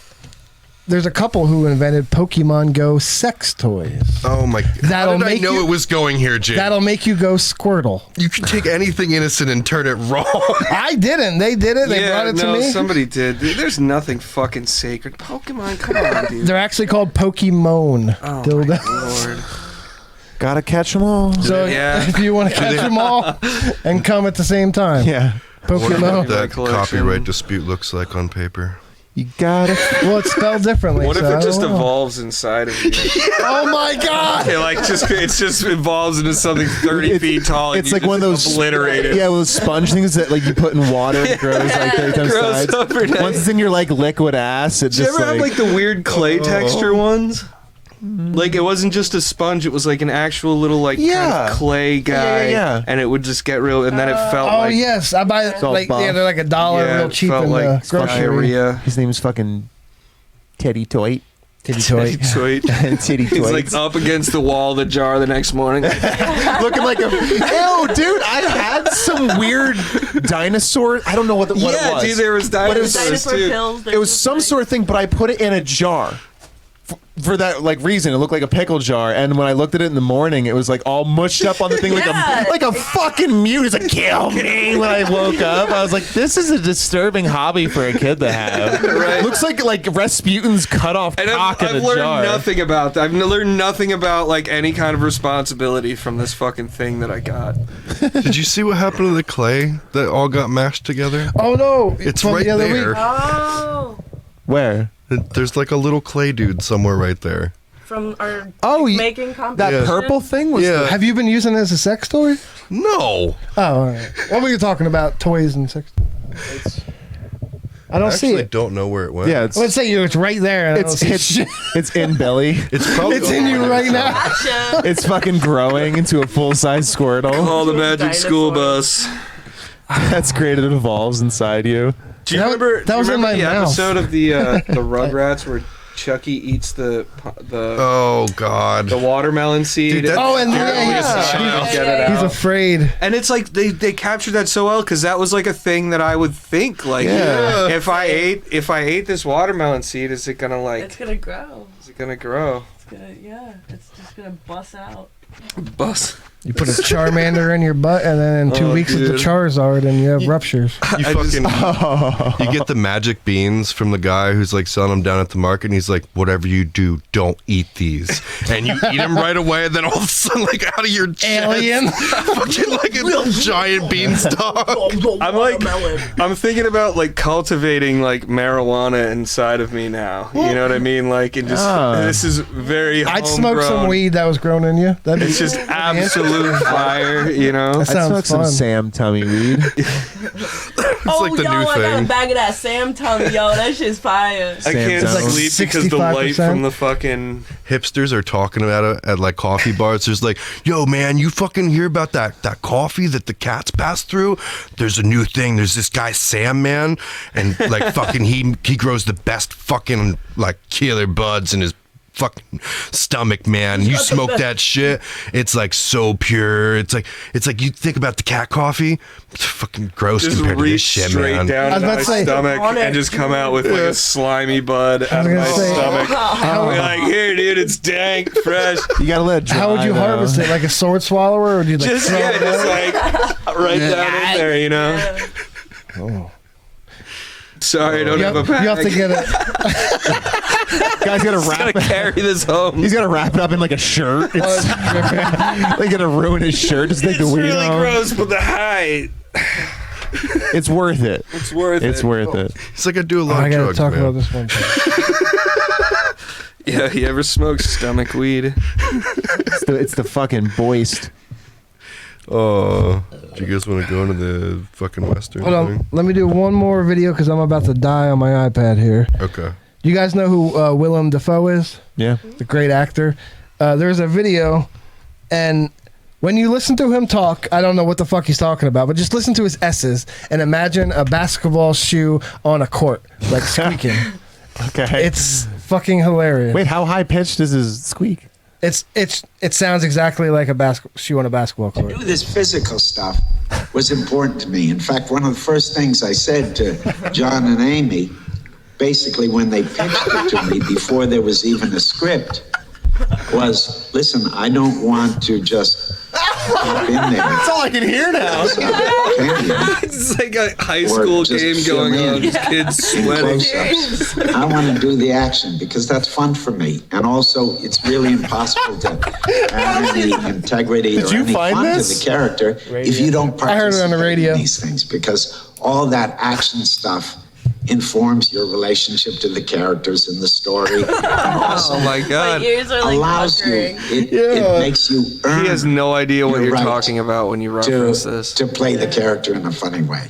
there's a couple who invented Pokemon Go sex toys. Oh my! That'll How did I make know you- it was going here, Jake? That'll make you go Squirtle. You can take anything innocent and turn it wrong. I didn't. They did it. They brought it to me. Somebody did. Dude, there's nothing fucking sacred. Pokemon, come on, dude. They're actually called Pokemoan. Oh dildos. my lord. gotta catch them all. So Yeah. if you want to catch them all and come at the same time. Yeah. What Pokemon. that collection. copyright dispute looks like on paper. You gotta. Well, it's spelled differently. What if so I it just don't know. evolves inside of you? Oh my god! It just evolves into something 30 feet tall. And It's you like one of just those obliterate it. Yeah, those sponge things that like you put in water and it grows like 30 times Grows size. overnight. Once it's in your like liquid ass, it Did you just ever have like the weird clay Oh. texture ones? Like it wasn't just a sponge; it was like an actual little like kind Yeah. of clay guy, yeah. and it would just get real. And then it felt Oh like yes, I buy all like buff. they're like $1 real it cheap felt in like the grocery. diarrhea. His name is fucking Teddy Toy. Titty toy. Sweet. Titty He's Toy. like up against the wall of the jar the next morning. Looking like a ew, dude. I had some weird dinosaur. I don't know what it Yeah, was. dude, there was But it was- dinosaurs Dinosaur too. pills. It was some sort of thing, but I put it in a jar. For that like reason, it looked like a pickle jar, and when I looked at it in the morning, it was like all mushed up on the thing, Yeah. like a fucking mute. It's like kill me. When I woke up, I was like, "This is a disturbing hobby for a kid to have." Right. Looks like Rasputin's cut off And cock I've in a learned jar. nothing about that. I've learned nothing about like any kind of responsibility from this fucking thing that I got. Did you see what happened to the clay that all got mashed together? Oh no! It's from right the other there. week. Oh, Where? There's like a little clay dude somewhere right there. from our Oh, making competition. that Yeah. purple thing was. Yeah. Have you been using it as a sex toy? No. Oh, all right. What were you talking about? Toys and sex. I don't I see actually it. don't know where it went. Yeah, it's Let's say it's right there. And I don't see shit. it's in Belly. It's probably It's in you right now. Gotcha. It's fucking growing into a full size Squirtle. All the magic school bus. That's great. It evolves inside you. Do you That- remember? that was do you in remember my the mouth. episode of the Rugrats where Chucky eats the Oh God. watermelon seed? Dude, that- Oh, and Child, get it he's out. afraid. And it's like they captured that so well because that was like a thing that I would think like Yeah. if I ate this watermelon seed, is it gonna It's gonna grow. is it gonna grow? It's gonna, yeah. It's just gonna bust out. Bust. You put a Charmander in your butt, and then in 2 Oh, weeks it's dude. a Charizard, and you have ruptures. You I just- fucking you get the magic beans from the guy who's like selling them down at the market, and he's like, "Whatever you do, don't eat these." And you eat them right away, and then all of a sudden, like out of your chest, Alien. fucking like a giant beanstalk. I'm thinking about like cultivating like marijuana inside of me now. You know what I mean? Like it just this is very. I'd smoke some homegrown. weed that was grown in you. That'd be It's just absolute fire, you know. That I sounds smoked some fun. Sam tummy weed. It's Oh, like the yo, new I got a thing. bag of that Sam tongue, yo. That shit's fire. I can't Sam's like sleep because the light 65%. from the fucking. Hipsters are talking about it at like coffee bars. There's like, "Yo, man, you fucking hear about that coffee that the cats pass through? There's a new thing. There's this guy Sam, man, and like fucking he grows the best fucking like killer buds in his fucking stomach, man. You smoke that shit, it's like so pure. It's like you think about the cat coffee, it's fucking gross Just compared to this reach shit, straight man. down I was into about my to say- stomach On it. and just come out with like a slimy bud out of gonna my say- stomach. Be like, here, dude, it's dank, fresh. You gotta let it dry. How would you though. harvest it? Like a sword swallower, or would you like Just throw yeah, it just out? like right down in there, you know. Yeah. Sorry, I don't You have have, a pack. you have to get it. Guy's gotta Just wrap gotta it. carry this home. He's gotta wrap it up in like a shirt. It's like gonna ruin his shirt. Just take It's the weed really home. gross, but the height, It's worth it. it's worth it. It's worth it. It's like I do a Oh, lot I of gotta drugs, talk man. about this one. Thing. Yeah, you ever smoked stomach weed? It's the fucking boist. Oh, do you guys want to go into the fucking Western Hold thing? on, let me do one more video because I'm about to die on my iPad here. Okay. You guys know who Wilem Dafoe is? Yeah. The great actor. There's a video, and When you listen to him talk, I don't know what the fuck he's talking about, but just listen to his S's and imagine a basketball shoe on a court, like squeaking. Okay. It's fucking hilarious. Wait, how high pitched is his squeak? It sounds exactly like a shoe on a basketball court. To do this physical stuff was important to me. In fact, one of the first things I said to John and Amy, basically when they pitched it to me before there was even a script, was, listen, I don't want to just hop in there. That's all I can hear now. It's like a high school game going on. Kids sweating. I want to do the action because that's fun for me. And also, it's really impossible to have any integrity or any fun to the character if you don't I heard it on the radio. in these things, because all that action stuff informs your relationship to the characters in the story. Oh my God. My ears are like allows puckering. it makes you earn He has no idea what your you're right talking about when you reference this. to play the character in a funny way.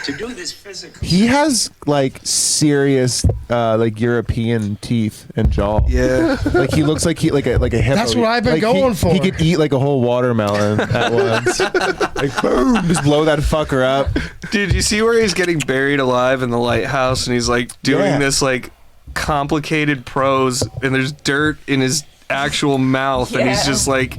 To do this physically. He has like serious like European teeth and jaw. Yeah. Like he looks like like a hippo. That's what I've been Like, going for. He could eat like a whole watermelon at once. Like boom, just blow that fucker up. Dude, you see where he's getting buried alive in the lighthouse and he's like doing this like complicated prose and there's dirt in his actual mouth and he's just like,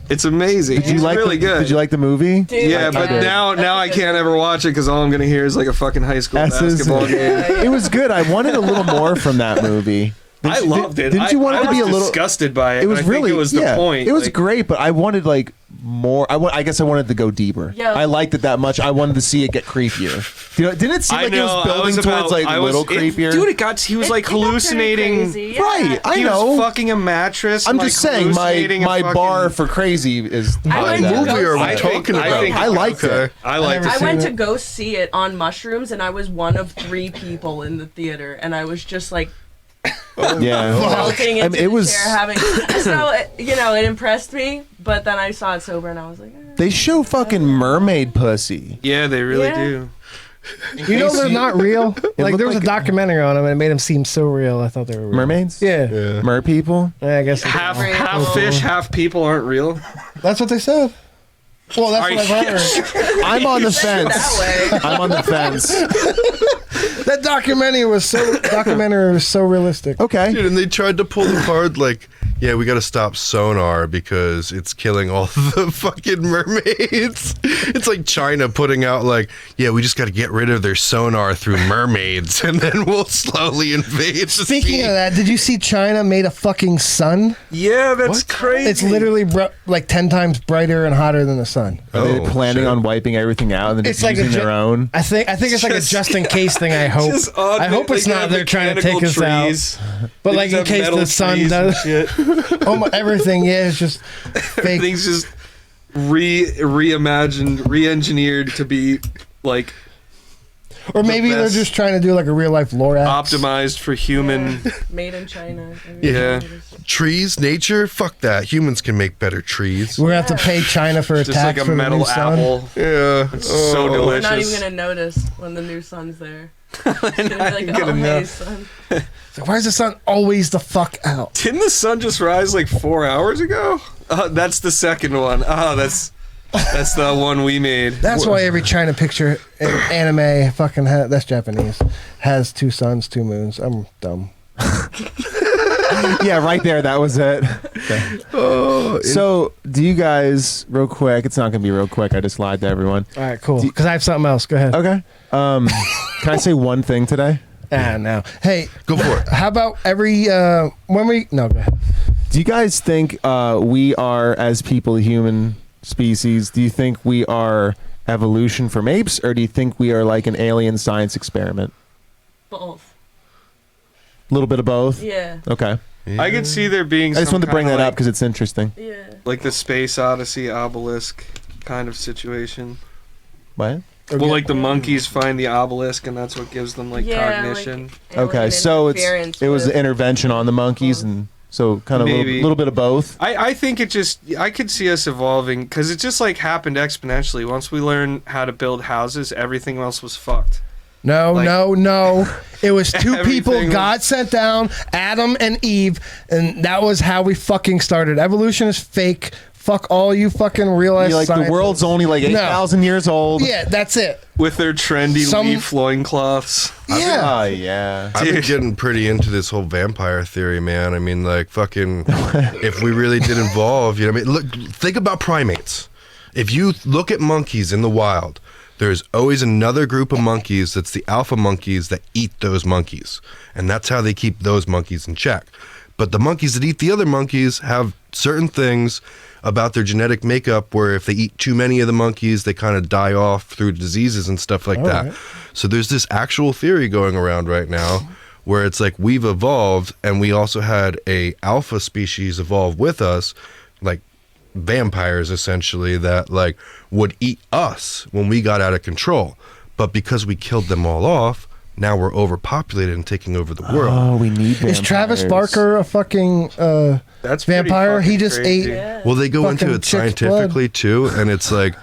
it's amazing. Did you like really good. Did you like the movie? Dude, Yeah, but now I can't ever watch it because all I'm gonna hear is like a fucking high school basketball game. It was good. I wanted a little more from that movie. I loved it. Didn't you want it to be a little disgusted by it? It was I think really it was the point. It was like, great, but I wanted like more. I guess I wanted to go deeper. Yeah. I liked it that much. I wanted to see it get creepier. Didn't it seem like it was building towards like a little creepier? Dude, he was like hallucinating. Yeah. Right, I He know. was fucking a mattress. I'm and, just like, saying hallucinating my a fucking- bar for crazy is I high. went to What movie go are we see it. talking about? I liked it. I liked never it. I went to it. go see it on mushrooms, and I was one of 3 people in the theater, and I was just like Yeah, melting into it the was. chair, having. So it impressed me, but then I saw it sober, and I was like, They show fucking mermaid pussy. Yeah, they really Yeah. do. You know they're not real. Like looked there was a like- documentary on them and it made them seem so real. I thought they were real. Mermaids? Yeah. Mer people? I guess Half fish, half people aren't real. that's what they said. Well, that's Are what I've heard. I'm on the fence. that way. I'm on the fence. That documentary was so realistic. Okay. Dude, and they tried to pull the card like, yeah, we got to stop sonar because it's killing all the fucking mermaids. It's like China putting out like, yeah, we just got to get rid of their sonar through mermaids and then we'll slowly invade the Speaking sea. of that, did you see China made a fucking sun? Yeah, that's crazy. It's literally like 10 times brighter and hotter than the sun. Are they planning on wiping everything out and then It's just like using their own? I think it's like a just in case thing. I hope. I hope it's not they're trying to take us out. But like in case the sun does. Oh my, everything, yeah, it's just fake. Everything's just reimagined, re-engineered to be like Or maybe they're best. just trying to do like a real life Lorax. optimized for human. Made in China. Yeah. Trees, nature, fuck that. Humans can make better trees. We're gonna have to pay China for a Just tax like a for the metal new sun. apple. Yeah. It's so We're delicious. not even gonna notice when the new sun's there. It's gonna be like, gonna oh, know. hey, sun. So why is the sun always the fuck out? Didn't the sun just rise like 4 hours ago? That's the second one. Oh, that's the one we made. That's why every China picture in anime fucking that's Japanese has 2 suns, 2 moons. I'm dumb. Yeah, right there. That was it. So, do you guys, real quick, it's not going to be real quick. I just lied to everyone. All right, cool. Because I have something else. Go ahead. Okay. Can I say one thing today? No. Hey, Go for it. how about every when we no go ahead. Do you guys think we are, as people, a human species, do you think we are evolution from apes, or do you think we are like an alien science experiment? Both. A little bit of both? Yeah. Okay. I could see there being. I just some wanted to bring kinda that up like- because it's interesting. Yeah. like the Space Odyssey obelisk kind of situation. What? Well, like the monkeys find the obelisk, and that's what gives them like Yeah, cognition. like Okay, alien so interference it was with- an intervention on the monkeys, and so kind of a Maybe. little bit of both. I think it just, I could see us evolving because it just like happened exponentially. Once we learned how to build houses, everything else was fucked. No, Like- no. It was 2 people Everything God sent down, Adam and Eve, and that was how we fucking started. Evolution is fake Fuck all you fucking realize. Like the world's only like 8,000 years old. Yeah, that's it. With their trendy leaf loincloths. Yeah. Yeah. I've been getting pretty into this whole vampire theory, man. I mean, like, fucking, if we really did evolve, you know what I mean? Look, think about primates. If you look at monkeys in the wild, there's always another group of monkeys that's the alpha monkeys that eat those monkeys. And that's how they keep those monkeys in check. But the monkeys that eat the other monkeys have certain things about their genetic makeup where if they eat too many of the monkeys, they kind of die off through diseases and stuff like that. Right. So there's this actual theory going around right now where it's like we've evolved and we also had a alpha species evolve with us, like vampires essentially, that like would eat us when we got out of control. But because we killed them all off, now we're overpopulated and taking over the world. Oh, we need vampires. Is Travis Barker a fucking That's vampire? He just crazy. ate. Well, they go into it scientifically blood. too, and it's like,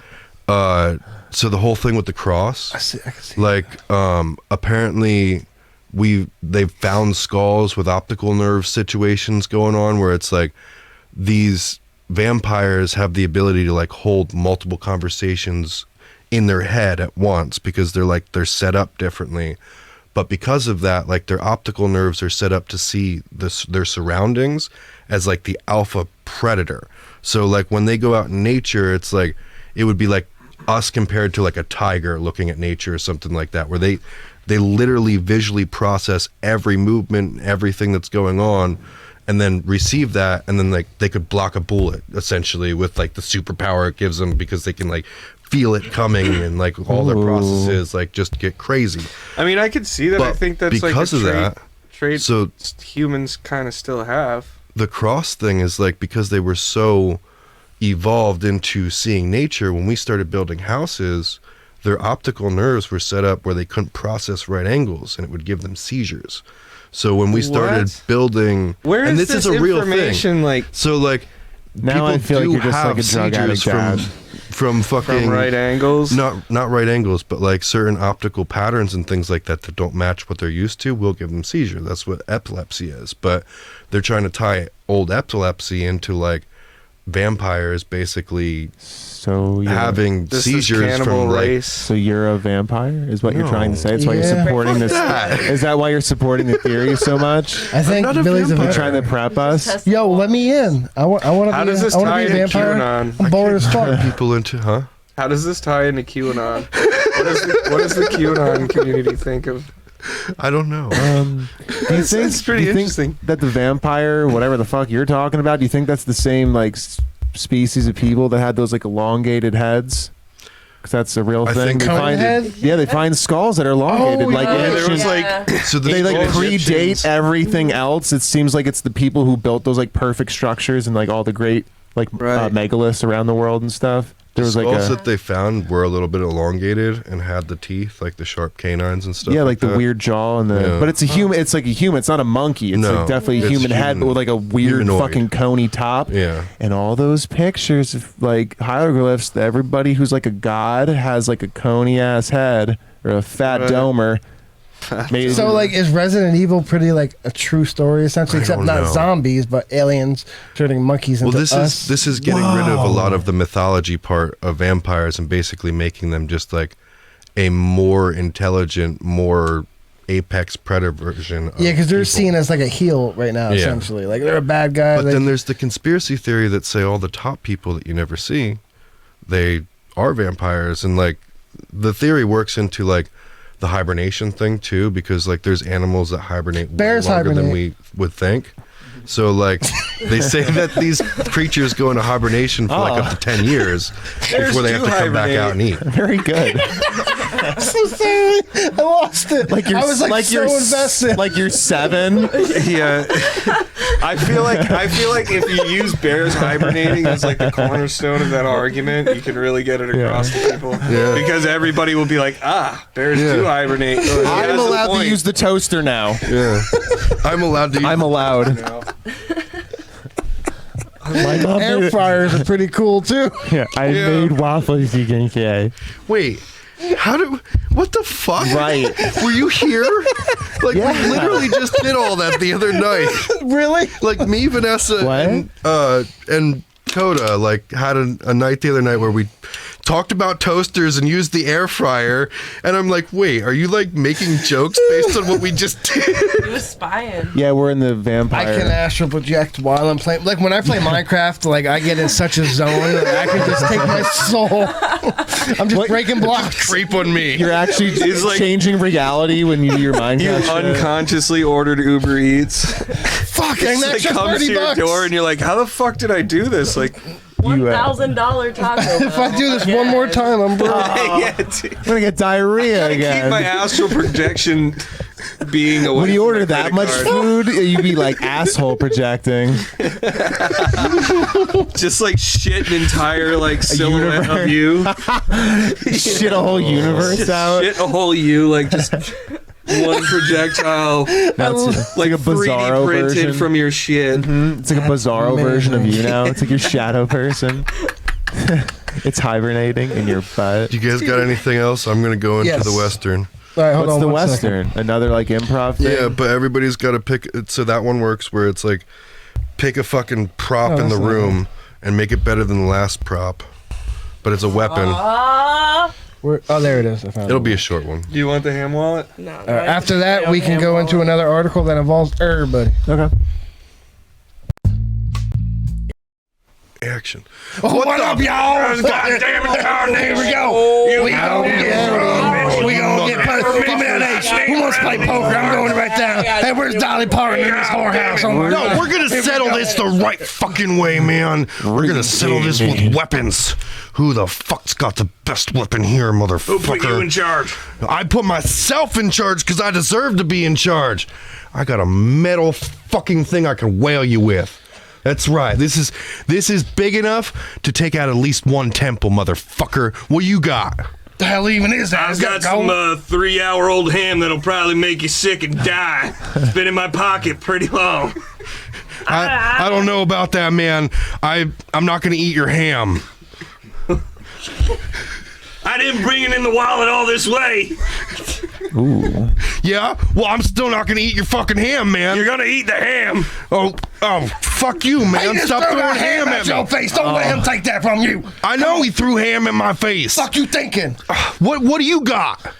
so the whole thing with the cross, I can see like, apparently they've found skulls with optical nerve situations going on where it's like these vampires have the ability to like hold multiple conversations in their head at once because they're set up differently. But because of that, like their optical nerves are set up to see their surroundings as like the alpha predator. So like when they go out in nature, it's like it would be like us compared to like a tiger looking at nature or something like that, where they literally visually process every movement, everything that's going on, and then receive that, and then like they could block a bullet essentially with like the superpower it gives them because they can like feel it coming and like all their processes like just get crazy. I mean, I could see that. But I think that's because like of a that, trait so humans kind of still have. The cross thing is like because they were so evolved into seeing nature, when we started building houses, their optical nerves were set up where they couldn't process right angles and it would give them seizures. So when we started building, where and is this is a real information thing. like so like now people I feel like do you're just have like a drug addict seizures from fucking from right angles. Not right angles, but like certain optical patterns and things like that that don't match what they're used to will give them seizure. That's what epilepsy is. But they're trying to tie old epilepsy into like vampires basically having seizures from like. So you're a vampire is what you're trying to say. It's why you're Yeah. supporting this. that. Is that why you're supporting the theory so much? I think not a Billy's a vampire. You're vampire. trying to prep us. Yo, let me in. I want to How be. does this I want tie to be a into vampire. QAnon? I'm bored as fuck. People into How does this tie into QAnon? What does the QAnon community think of? I don't know. Do you think It's pretty do you think interesting. that the vampire, whatever the fuck you're talking about, do you think that's the same like species of people that had those like elongated heads? Because that's a real I thing. think- They Cone find head? yeah, they find skulls that are elongated. Oh, like yeah. There was ancient- like So they like Egyptians- predate everything else. It seems like it's the people who built those like perfect structures and like all the great like Right. megaliths around the world and stuff. There was like skulls a that they found were a little bit elongated and had the teeth, like the sharp canines and stuff. yeah, like the that. weird jaw and the. Yeah. But it's a human. It's like a human. It's not a monkey. It's No, like definitely a it's human head, but human- with like a weird humanoid. fucking coney top. Yeah. And all those pictures of like hieroglyphs, everybody who's like a god has like a coney ass head or a fat Right. domer. Maybe- So, like, is Resident Evil pretty like a true story essentially, I except don't not know. zombies, but aliens turning monkeys into Well, us? this is getting rid of a lot of the mythology part of vampires and basically making them just like a more intelligent, more apex predator version. Yeah, because they're people. seen as like a heel right now, Yeah. essentially. Like they're a bad guy. But like, then there's the conspiracy theory that say all the top people that you never see, they are vampires, and like the theory works into like the hibernation thing too, because like there's animals that hibernate Bears way longer than hibernate. we would think. So like they say that these creatures go into hibernation for like up to 10 years before they have to come back out and eat. Very good. I'm so sorry. I lost it. Like you're I was like so you're invested. like you're 7. Yeah, I feel like if you use bears hibernating as like the cornerstone of that argument, you can really get it across to people. Yeah. Because everybody will be like, bears do hibernate. Yeah, I'm that's the allowed to point. use the toaster now. Yeah. I'm allowed to use I'm allowed. My mom Air made it. fryers are pretty cool too. Yeah, I made waffles again today. Wait, what the fuck? Right. Were you here? Like, Yeah. we literally just did all that the other night. Really? Like, me, Vanessa, What? and Dakota like had a night the other night where we talked about toasters and used the air fryer, and I'm like, wait, are you like making jokes based on what we just did? He was spying. Yeah, we're in the vampire. I can astral project while I'm playing. Like when I play Minecraft, like I get in such a zone that I can just take my soul. I'm just breaking blocks. Creep on me. You're actually like, changing reality when you do your Minecraft. You shit. unconsciously ordered Uber Eats. Fuck, It's that's like just comes to $30. your door and you're like, how the fuck did I do this? Like, $1,000 taco. If I do this one more time, I'm broke. yeah, dude. I'm gonna get diarrhea again. Keep my astral projection being away. When you from order my that credit much card. food, you'd be like asshole projecting. Just like shit an entire like silhouette of you. Shit a whole universe Just out. Shit a whole you, like just one projectile. It's like a 3D Bizarro printed version. from your shit. It's like a Bizarro version of you now. It's like your shadow person. It's hibernating in your butt. You guys got anything else? I'm gonna go into Yes. the Western. All right, hold What's on the one Western? Another like improv thing? Yeah, but everybody's got to pick. So that one works where it's like, pick a fucking prop in the that's not room and make it better than the last prop. But it's a weapon. Oh, there it is. I found It'll it. be a short one. Do you want the ham wallet? No. All right, after that, we can go into another article that involves everybody. Okay. Action. Oh, what up, y'all? God damn it, Here we go. We gonna get give me that ace. Who wants to play poker? I'm going right down. Hey, where's Dolly Parton in this whorehouse? No, we're gonna settle this the right fucking way, man. We're gonna settle this with weapons. Who the fuck's got the best weapon here, motherfucker? Who put you in charge? I put myself in charge because I deserve to be in charge. I got a metal fucking thing I can whale you with. That's right. This is big enough to take out at least one temple, motherfucker. What you got? The hell even is that? I've got some 3-hour-old ham that'll probably make you sick and die. It's been in my pocket pretty long. I don't know about that, man. I'm not gonna eat your ham. I didn't bring it in the wallet all this way. Ooh. Yeah? Well, I'm still not gonna eat your fucking ham, man. You're gonna eat the ham. Oh, fuck you, man. Hey, Stop throwing ham at your me. face. Don't let him take that from you. I know he threw ham in my face. Fuck you thinking? What do you got?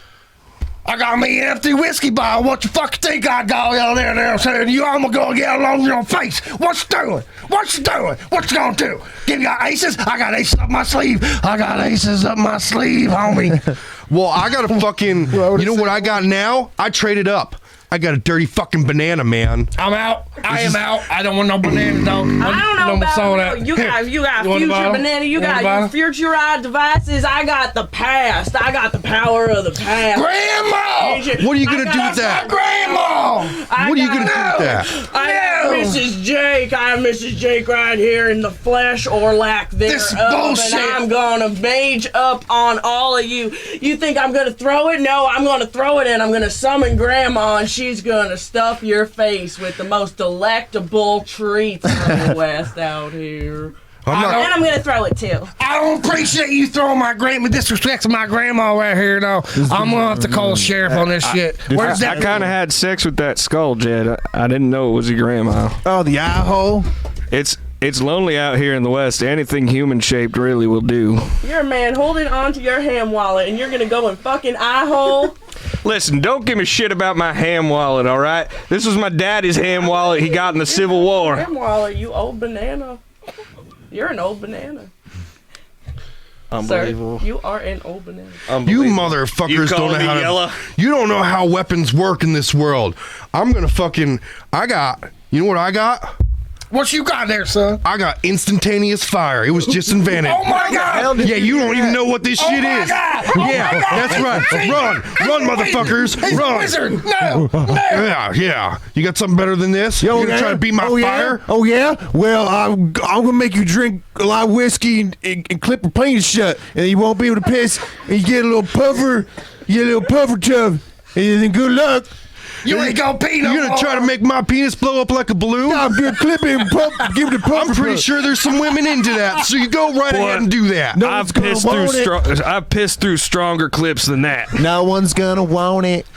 I got me an empty whiskey bottle. What you fucking think I got out there saying you? I'm gonna get along your face. What you doing? What you doing? What you gonna do? Give you aces? I got aces up my sleeve. I got aces up my sleeve, homie. Well, I got a fucking. You know what I got now? I traded up. I got a dirty fucking banana, man. I'm out. I am out. I don't want no bananas, dog. I don't know about you got You want future the bottle? banana. You You want got the your bottle? futurized devices. I got the past. I got the power of the past. Grandma! What are you gonna do with that? Grandma! What are you gonna do with that? I have Mrs. Jake. I have Mrs. Jake right here in the flesh or lack thereof. This bullshit. And I'm gonna mage up on all of you. You think I'm gonna throw it? No, I'm gonna throw it in. I'm gonna summon Grandma, and she's gonna stuff your face with the most delectable treats from the West out here. And I'm gonna throw it too. I don't appreciate you throwing my grandma, disrespecting my grandma right here, though. I'm gonna have to call the sheriff on this shit. Where's that? I kind of had sex with that skull, Jed. I didn't know it was your grandma. Oh, the eye hole? It's lonely out here in the West. Anything human-shaped really will do. You're a man holding onto your ham wallet, and you're gonna go and fucking eye hole. Listen, don't give me shit about my ham wallet, all right? This was my daddy's ham wallet he got in the Civil War. Ham wallet, you old banana. You're an old banana. Unbelievable. Sir, you are an old banana. You motherfuckers don't know how to. You don't know how weapons work in this world. I'm gonna fucking. You know what I got? What you got there, son? I got instantaneous fire. It was just invented. Oh my God! Yeah, you don't even know what this shit is. Yeah, that's right. Run, motherfuckers, He's run. a wizard. No. Yeah. You got something better than this? You gonna try to beat my fire? Oh yeah. Well, I'm gonna make you drink a lot of whiskey and clip your penis shut, and you won't be able to piss. And you get a little puffer, tub, and then good luck. You ain't gonna pee no You gonna more. try to make my penis blow up like a balloon? I'm gonna clip it and give it a puffer. I'm pretty sure there's some women into that, so you go right ahead and do that. No I've one's gonna want it. pissed through stronger clips than that. No one's gonna want it.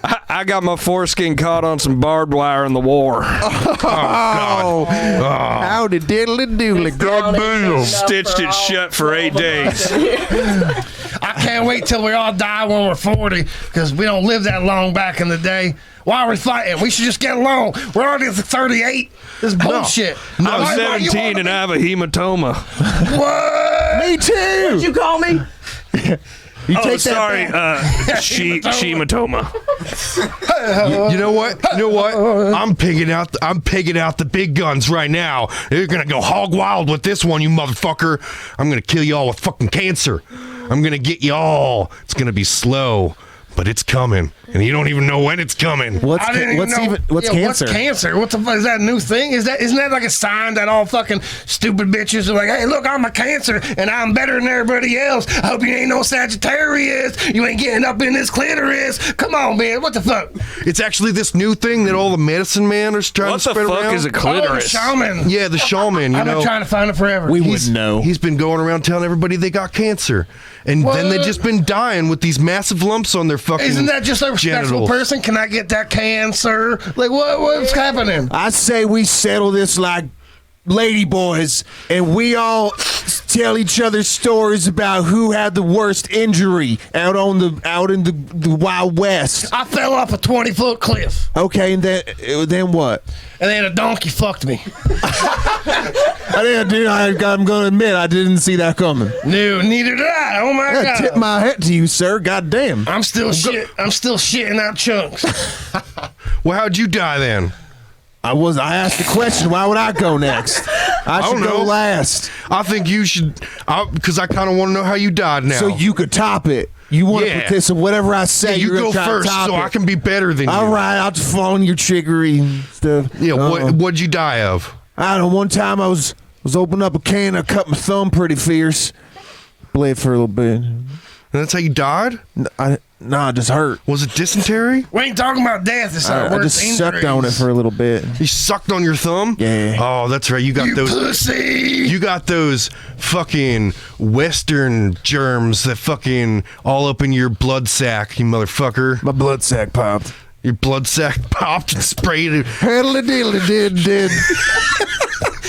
I got my foreskin caught on some barbed wire in the war. Oh, howdy diddly doodly. Goddamn. Stitched it shut for 8 days. I can't wait till we all die when we're 40 because we don't live that long back in the day. Why are we fighting? We should just get along. We're already at 38. This is bullshit. I'm 17 and I have a hematoma. What? Me too. What'd you call me? You Oh, take sorry. that Shematoma. You know what? You know what? I'm pigging out the big guns right now. They're gonna go hog wild with this one, you motherfucker. I'm gonna kill you all with fucking cancer. I'm gonna get you all. It's gonna be slow, but it's coming, and you don't even know when it's coming. What's cancer? What's cancer? What the fuck is that a new thing? Isn't that like a sign that all fucking stupid bitches are like, hey, look, I'm a Cancer and I'm better than everybody else. I hope you ain't no Sagittarius. You ain't getting up in this clitoris. Come on, man. What the fuck? It's actually this new thing that all the medicine man are trying to spread around. What the fuck is a clitoris? Oh, the shaman. Yeah, the shaman. I've been trying to find it forever. We wouldn't know. He's been going around telling everybody they got cancer, and then they just been dying with these massive lumps on their fucking. Isn't that just a respectable genitals. person? Can I get that cancer? Like, what's happening? I say we settle this like lady boys, and we all tell each other stories about who had the worst injury out in the Wild West. I fell off a 20-foot cliff. Okay, and then what? And then a donkey fucked me. I'm gonna admit I didn't see that coming. No, neither did I. Oh my I god. tip my hat to you, sir. God damn. I'm still shitting out chunks. Well, how'd you die then? I asked the question. Why would I go next? I should go last. I think you should, because I kind of want to know how you died now. So you could top it. You want to put this in whatever I say. Yeah, you you're go gonna try first, to top so it. I can be better than you. All right, I'll just fall on your trickery and stuff. Yeah, what'd you die of? I don't know. One time I was opening up a can. I cut my thumb pretty fierce. Bled for a little bit. And that's how you died? Nah, it just hurt. Was it dysentery? We ain't talking about death. It's our I worst just sucked on it for a little bit. You sucked on your thumb? Yeah. Oh, that's right. You got those pussy. You got those fucking Western germs that fucking all up in your blood sack, you motherfucker. My blood sack popped. Your blood sack popped and sprayed it. Handle did.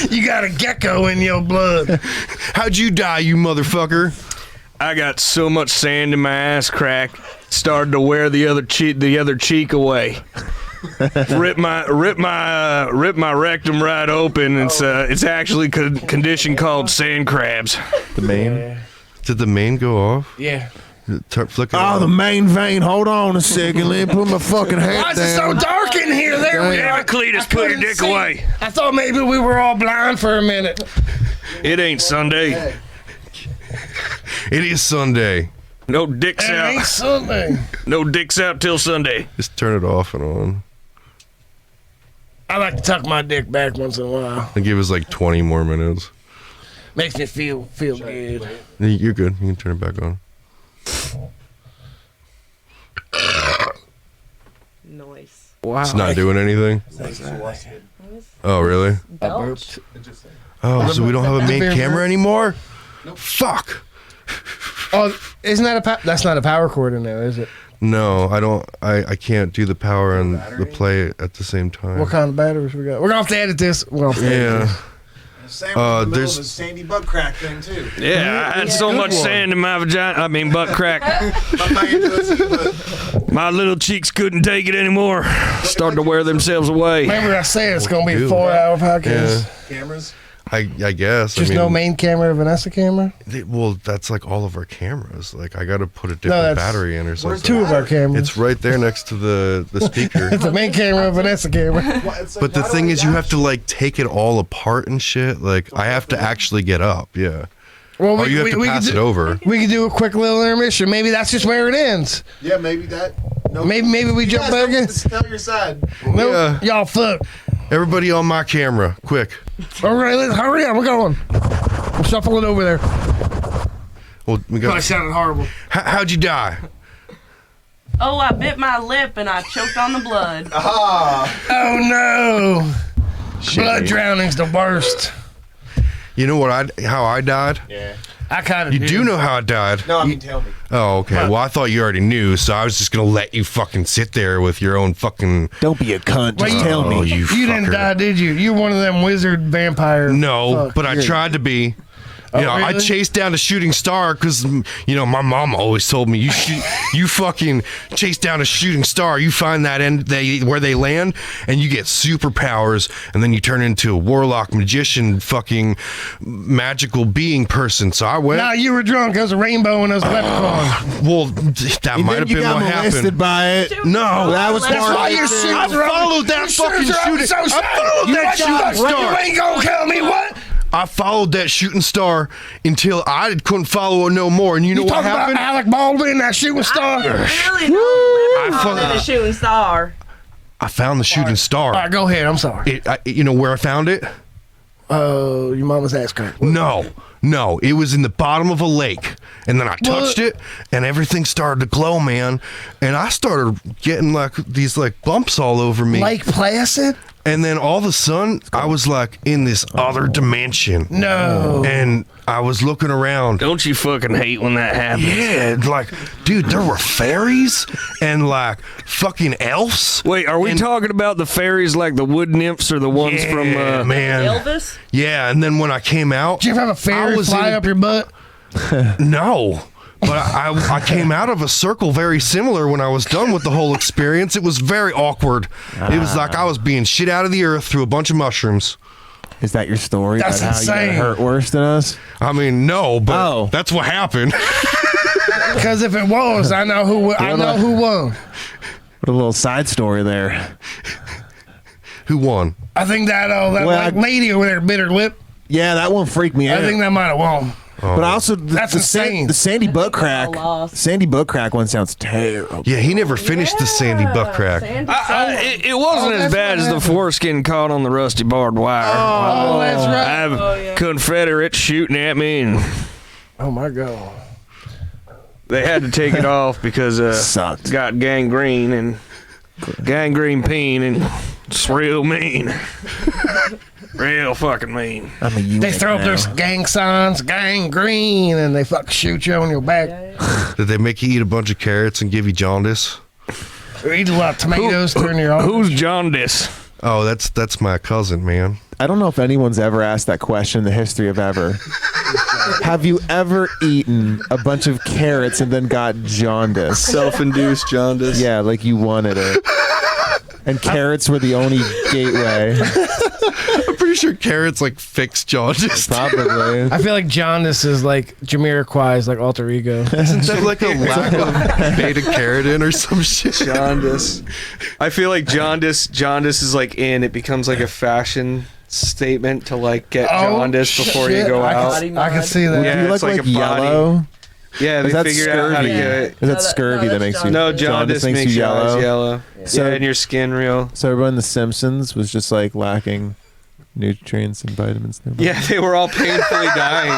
You got a gecko in your blood. How'd you die, you motherfucker? I got so much sand in my ass crack, started to wear the other cheek away. Rip my rectum right open. It's actually a condition called sand crabs. The main? Did the main go off? Yeah. Flick it Oh, off. the main vein. Hold on a second. Let me put my fucking hat Why is down. it so dark in here? There we are. Cletus, put your dick away. I thought maybe we were all blind for a minute. It ain't Sunday. It is Sunday. No dicks It ain't out. Sunday. No dicks out till Sunday. Just turn it off and on. I like to tuck my dick back once in a while. And give us like 20 more minutes. Makes me feel good. You're good. You can turn it back on. Nice. Wow. It's not doing anything? Oh, really? Belch. Oh, so we don't have a main camera anymore? Fuck. Oh, isn't that that's not a power cord in there, is it? No, I don't. I can't do the power and the play at the same time. What kind of batteries we got? We're gonna have to edit this. We're gonna have to edit Yeah. Sam was in the middle of a sandy butt crack thing too. Yeah, I had so much sand in my vagina. I mean, butt crack. My little cheeks couldn't take it anymore. Started to wear themselves away. Remember, I said it's gonna be a 4-hour podcast. Cameras. I guess. Just I mean, no main camera, Vanessa camera. Well, that's like all of our cameras. Like I got to put a No, different that's- battery in or something. Two of our cameras. It's right there next to the speaker. It's a main camera, Vanessa camera. But the thing is, you have to like take it all apart and shit. Like I have to actually get up. Yeah. Well, Or you have to pass it over. We could do a quick little intermission. Maybe that's just where it ends. Yeah, maybe that. No, Maybe we jump back in. Tell your side. Nope. Yeah. Y'all fuck. Everybody on my camera, quick. All right, let's hurry up. We're going. We're shuffling over there. Well, we Probably got. sounded horrible. How'd you die? Oh, I bit my lip and I choked on the blood. Oh no! Blood drowning's the worst. You know what? How I died? Yeah. I kind of You do know how it died. No, I mean, tell me. Oh, okay. Well, I thought you already knew, so I was just gonna let you fucking sit there with your own fucking. Don't be a cunt. Just Wait, tell me. You didn't fucker. die, did you? You're one of them wizard vampire. No, but I tried to be. You know, I really? chased down a shooting star because, you know, my mom always told me you fucking chase down a shooting star. You find that end where they land, and you get superpowers, and then you turn into a warlock, magician, fucking magical being person. So I went. Nah, you were drunk. There was a rainbow and there was a leprechaun. Well, that might have You been got what molested happened. by it. No, that was That's part why of your it. shoes I are followed that fucking shooting. I followed that shooting star. You ain't gonna kill me, what? I followed that shooting star until I couldn't follow it no more. And you know You what talking happened? about Alec Baldwin, that shooting star? I really know I than a shooting star. I found the shooting star. All right, go ahead. I'm sorry. You know where I found it? Your mama's ass crack. No, it was in the bottom of a lake. And then I touched it, and everything started to glow, man. And I started getting like these like bumps all over me. Lake Placid? And then all of a sudden, I was like in this other dimension. No. And I was looking around. Don't you fucking hate when that happens? Yeah, like, dude, there were fairies and like fucking elves. Wait, are we talking about the fairies like the wood nymphs or the ones from man? Elvis? Yeah, and then when I came out, Did you ever have a fairy fly up your butt? No. But I came out of a circle very similar when I was done with the whole experience. It was very awkward. It was like I was being shit out of the earth through a bunch of mushrooms. Is that your story? That's about how you insane. got hurt worse than us? I mean, no, but that's what happened. Because if it was, I know who won. What a little side story there. Who won? I think that like lady over there bit her lip. Yeah, that one freaked me out. I think that might have won. But also, That's insane. The Sandy butt crack. Sandy butt crack one sounds terrible. Yeah, he never finished the Sandy butt crack. It wasn't as bad as the foreskin caught on the rusty barbed wire. Oh, that's right. I have Confederates shooting at me, and oh my god, they had to take it off because got gangrene and peen, and it's real mean. Real fucking mean. They throw up their gang signs, gang green, and they fucking shoot you on your back. Did they make you eat a bunch of carrots and give you jaundice? Or eat a lot of tomatoes, turn your off. Who's jaundice? Oh, that's my cousin, man. I don't know if anyone's ever asked that question in the history of ever. Have you ever eaten a bunch of carrots and then got jaundice? Self-induced jaundice. Yeah, like you wanted it. And carrots were the only gateway. I'm pretty sure carrots like fix jaundice. Probably. I feel like jaundice is like Jamiroquai's like alter ego. Isn't that like a lack of beta carotene or some shit? Jaundice. I feel like jaundice is like it becomes like a fashion statement to like get jaundice before you go out. I can see that. Yeah, you look it's like like a body. yellow. Yeah, they Is that figured out how to scurvy? get it. Is that scurvy that makes you? No, jaundice makes your eyes yellow. So- Yeah, and your skin real. So everyone in The Simpsons was just like lacking nutrients and vitamins. Yeah, they were all painfully dying.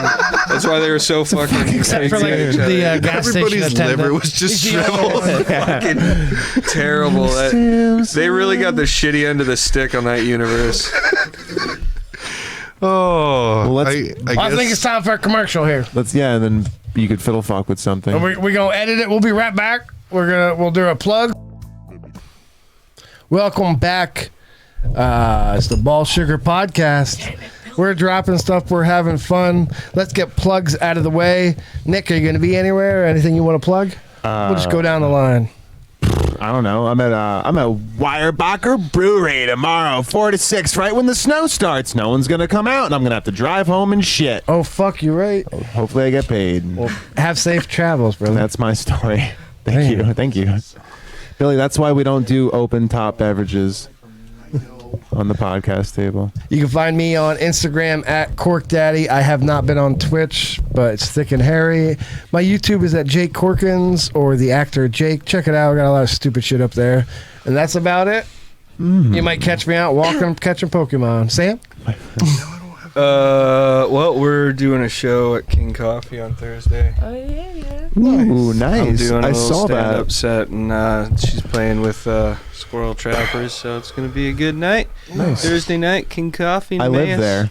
That's why they were so fucking. Except for like the gas station Everybody's attendant. liver was just shriveled. Fucking terrible. They really got the shitty end of the stick on that universe. Oh, Well, I I guess. think it's time for a commercial here. And then you could fiddle fuck with something. And we're gonna edit it. We'll be right back. We'll do a plug. Welcome back. It's the Ball Sugar Podcast. We're dropping stuff. We're having fun. Let's get plugs out of the way. Nick, are you going to be anywhere? Anything you want to plug? We'll just go down the line. I don't know. I'm at Weyerbacher Brewery tomorrow, 4 to 6, right when the snow starts. No one's gonna come out, and I'm gonna have to drive home and shit. Oh fuck, you're right. Hopefully, I get paid. Well, have safe travels, brother. That's my story. Thank you, Billy. That's why we don't do open top beverages on the podcast table. You can find me on Instagram at Cork Daddy. I have not been on Twitch, but it's thick and hairy. My YouTube is at Jake Corkins or the actor Jake. Check it out. I got a lot of stupid shit up there. And that's about it. You might catch me out walking, catching Pokemon. Sam? Well, we're doing a show at King Coffee on Thursday. Oh, yeah. Ooh, nice. I'm doing a I little saw stand-up that. set, and she's playing with Squirrel Trappers, so it's going to be a good night. Nice. Thursday night, King Coffee. I live there.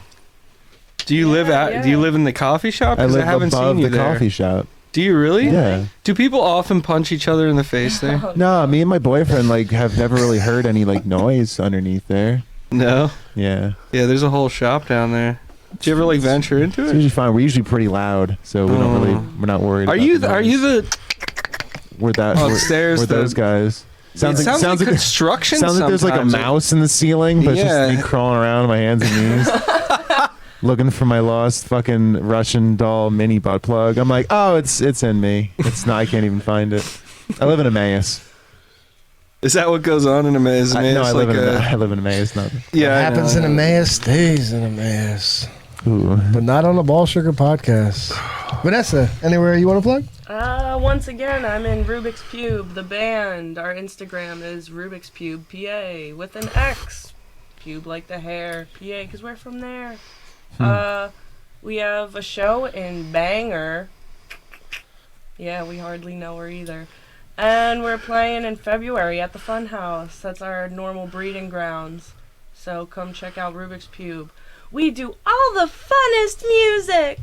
Do you live at? Do you live in the coffee shop? I 'Cause live haven't above seen you the there. coffee shop. Do you really? Yeah. Do people often punch each other in the face there? No, me and my boyfriend like have never really heard any like noise underneath there. No. Yeah. Yeah, there's a whole shop down there. Do you ever like venture into It's it? usually fine. We're usually pretty loud, so we don't really. We're not worried. Are about you? the Are noise. you the? We're that. Upstairs, We're those guys. Sounds like construction. Sounds like there's like a sometimes. mouse in the ceiling, but it's Yeah. just me crawling around on my hands and knees, looking for my lost fucking Russian doll mini butt plug. I'm like, oh, it's in me. It's not. I can't even find it. I live in Emmaus. Is that what goes on in Emmaus? No, I live in Emmaus. Not. Yeah, What I happens know. in Emmaus stays in Emmaus. Ooh. But not on the Ball Sugar podcast. Vanessa, anywhere you want to plug? Once again, I'm in Rubik's Pube, the band. Our Instagram is Rubik's Pube, PA, with an X. Pube like the hair, PA, because we're from there. We have a show in Bangor. Yeah, we hardly know her either. And we're playing in February at the Fun House. That's our normal breeding grounds. So come check out Rubik's Pube. We do all the funnest music.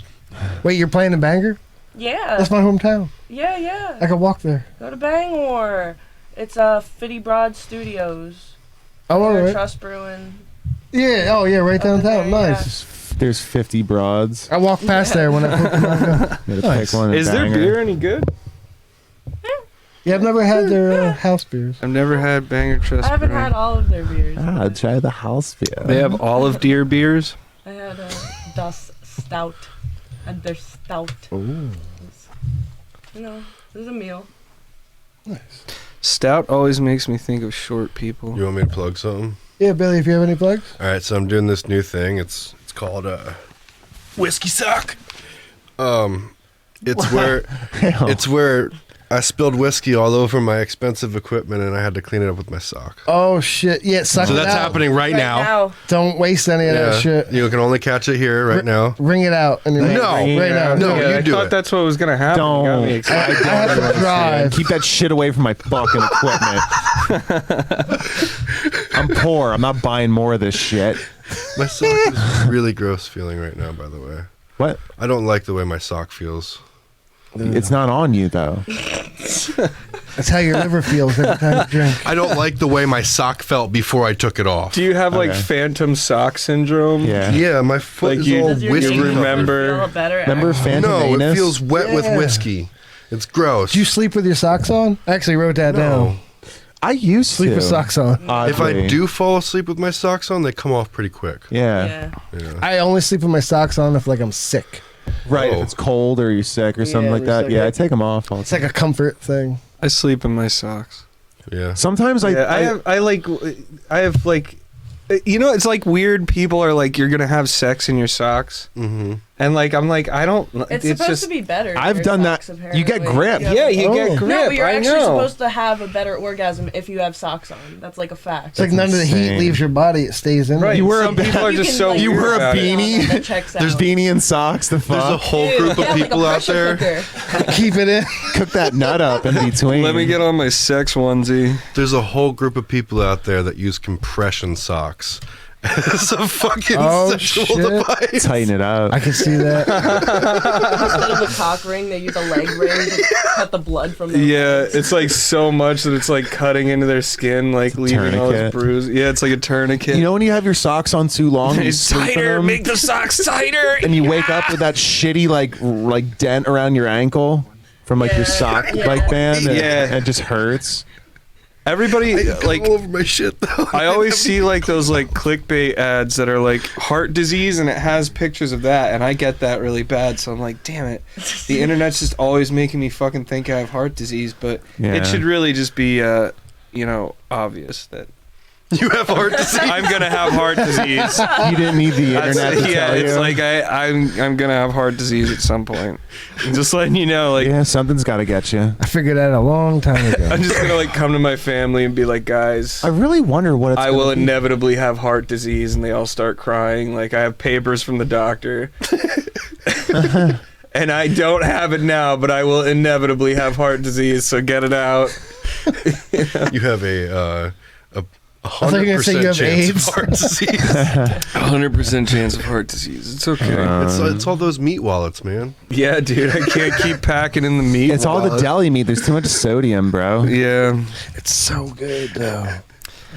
Wait, you're playing in Bangor? Yeah. That's my hometown. Yeah, yeah. I can walk there. Go to Bangor. It's Fitty Broad Studios. Oh, all Near right. Trust Brewing. Yeah. Oh, yeah. Right downtown. there, Nice. There's 50 broads. I walk past there when I Pokemon go. Gotta pick one and Is their bang her. beer any good? Yeah, I've never had their house beers. I've never had Bangor Trust. I haven't Brewing. had all of their beers. Ah, try the house beer. They have olive deer beers. I had Das Stout. And their stout. Ooh. You know, it was a meal. Stout always makes me think of short people. You want me to plug something? Yeah, Billy, if you have any plugs. All right, so I'm doing this new thing. It's called whiskey sock. It's where I spilled whiskey all over my expensive equipment and I had to clean it up with my sock. Oh, shit. Yeah, suck So it that's out. happening right now. Don't waste any of that shit. You can only catch it here right now. Ring it out. And No, right now. no, Do it. you do I thought it. that's what was gonna happen. Don't. You got me I excited. have to drive. Keep that shit away from my fucking equipment. I'm poor. I'm not buying more of this shit. My sock is really gross feeling right now, by the way. What? I don't like the way my sock feels. It's not on you though. That's how your liver feels every time you drink. I don't like the way my sock felt before I took it off. Do you have like Okay. phantom sock syndrome? Yeah. Yeah, my foot Like is you- all Does your whiskey. knee remember- feel better? Remember Phantom No, it Anus? feels wet with Yeah. whiskey. It's gross. Do you sleep with your socks on? I actually wrote that No. down. I used Sleep to. with socks on. If I Oddly. do fall asleep with my socks on, they come off pretty quick. Yeah. Yeah. I only sleep with my socks on if like I'm sick. Right. Oh. If it's cold or you're sick or something Yeah, like we're that. sick. Yeah, I take them off. It's like a comfort thing. I sleep in my socks. Yeah. Sometimes I have like, you know, it's like weird people are like, you're gonna have sex in your socks, Mm-hmm. and like I'm like, I don't. It's supposed just to be better. I've your done socks, that. apparently. You get grip. yeah, you Oh. get grip. No, but you're I actually know. supposed to have a better orgasm if you have socks on. That's like a fact. It's like That's none of the heat insane. leaves your body; it stays in. Right. there. You were Some a people are You just can, so. like, You weird were a about it. beanie? That checks There's out. beanie and socks. The There's a fuck. whole Dude, group of yeah, like a people out pressure there. cooker. Keep it in. Cook that nut up in between. Let me get on my sex onesie. There's a whole group of people out there that use compression socks. It's a fucking Oh, sexual shit. device. Tighten it up. I can see that. Instead of a cock ring, they use a leg ring to cut the blood from their Yeah, legs. it's like so much that it's like cutting into their skin, like leaving all this tourniquet. bruise. Yeah, it's like a tourniquet. You know when you have your socks on too long, and you it's sleep in tighter. them, Make the socks tighter. and you wake up with that shitty like dent around your ankle from like your Yeah, sock yeah. like band, and, Yeah. and it just hurts. Everybody like. all over my shit though. I always see like those like clickbait ads that are like heart disease and it has pictures of that and I get that really bad, so I'm like, damn it, the internet's just always making me fucking think I have heart disease, but Yeah. it should really just be you know, obvious that You have heart disease. I'm gonna have heart disease. You didn't need the internet to yeah, tell you. it's like I'm gonna have heart disease at some point. I'm just letting you know, like yeah, something's got to get you. I figured that a long time ago. I'm just gonna like come to my family and be like, guys, I really wonder what it's I gonna will be. inevitably have heart disease, and they all start crying. Like I have papers from the doctor, and I don't have it now, but I will inevitably have heart disease. So get it out. You have thought you were gonna say you have chance AIDS. of heart disease. 100% chance of heart disease. It's okay. It's all those meat wallets, man. Yeah, dude. I can't keep packing in the meat. It's all the deli meat. There's too much sodium, bro. Yeah. It's so good though.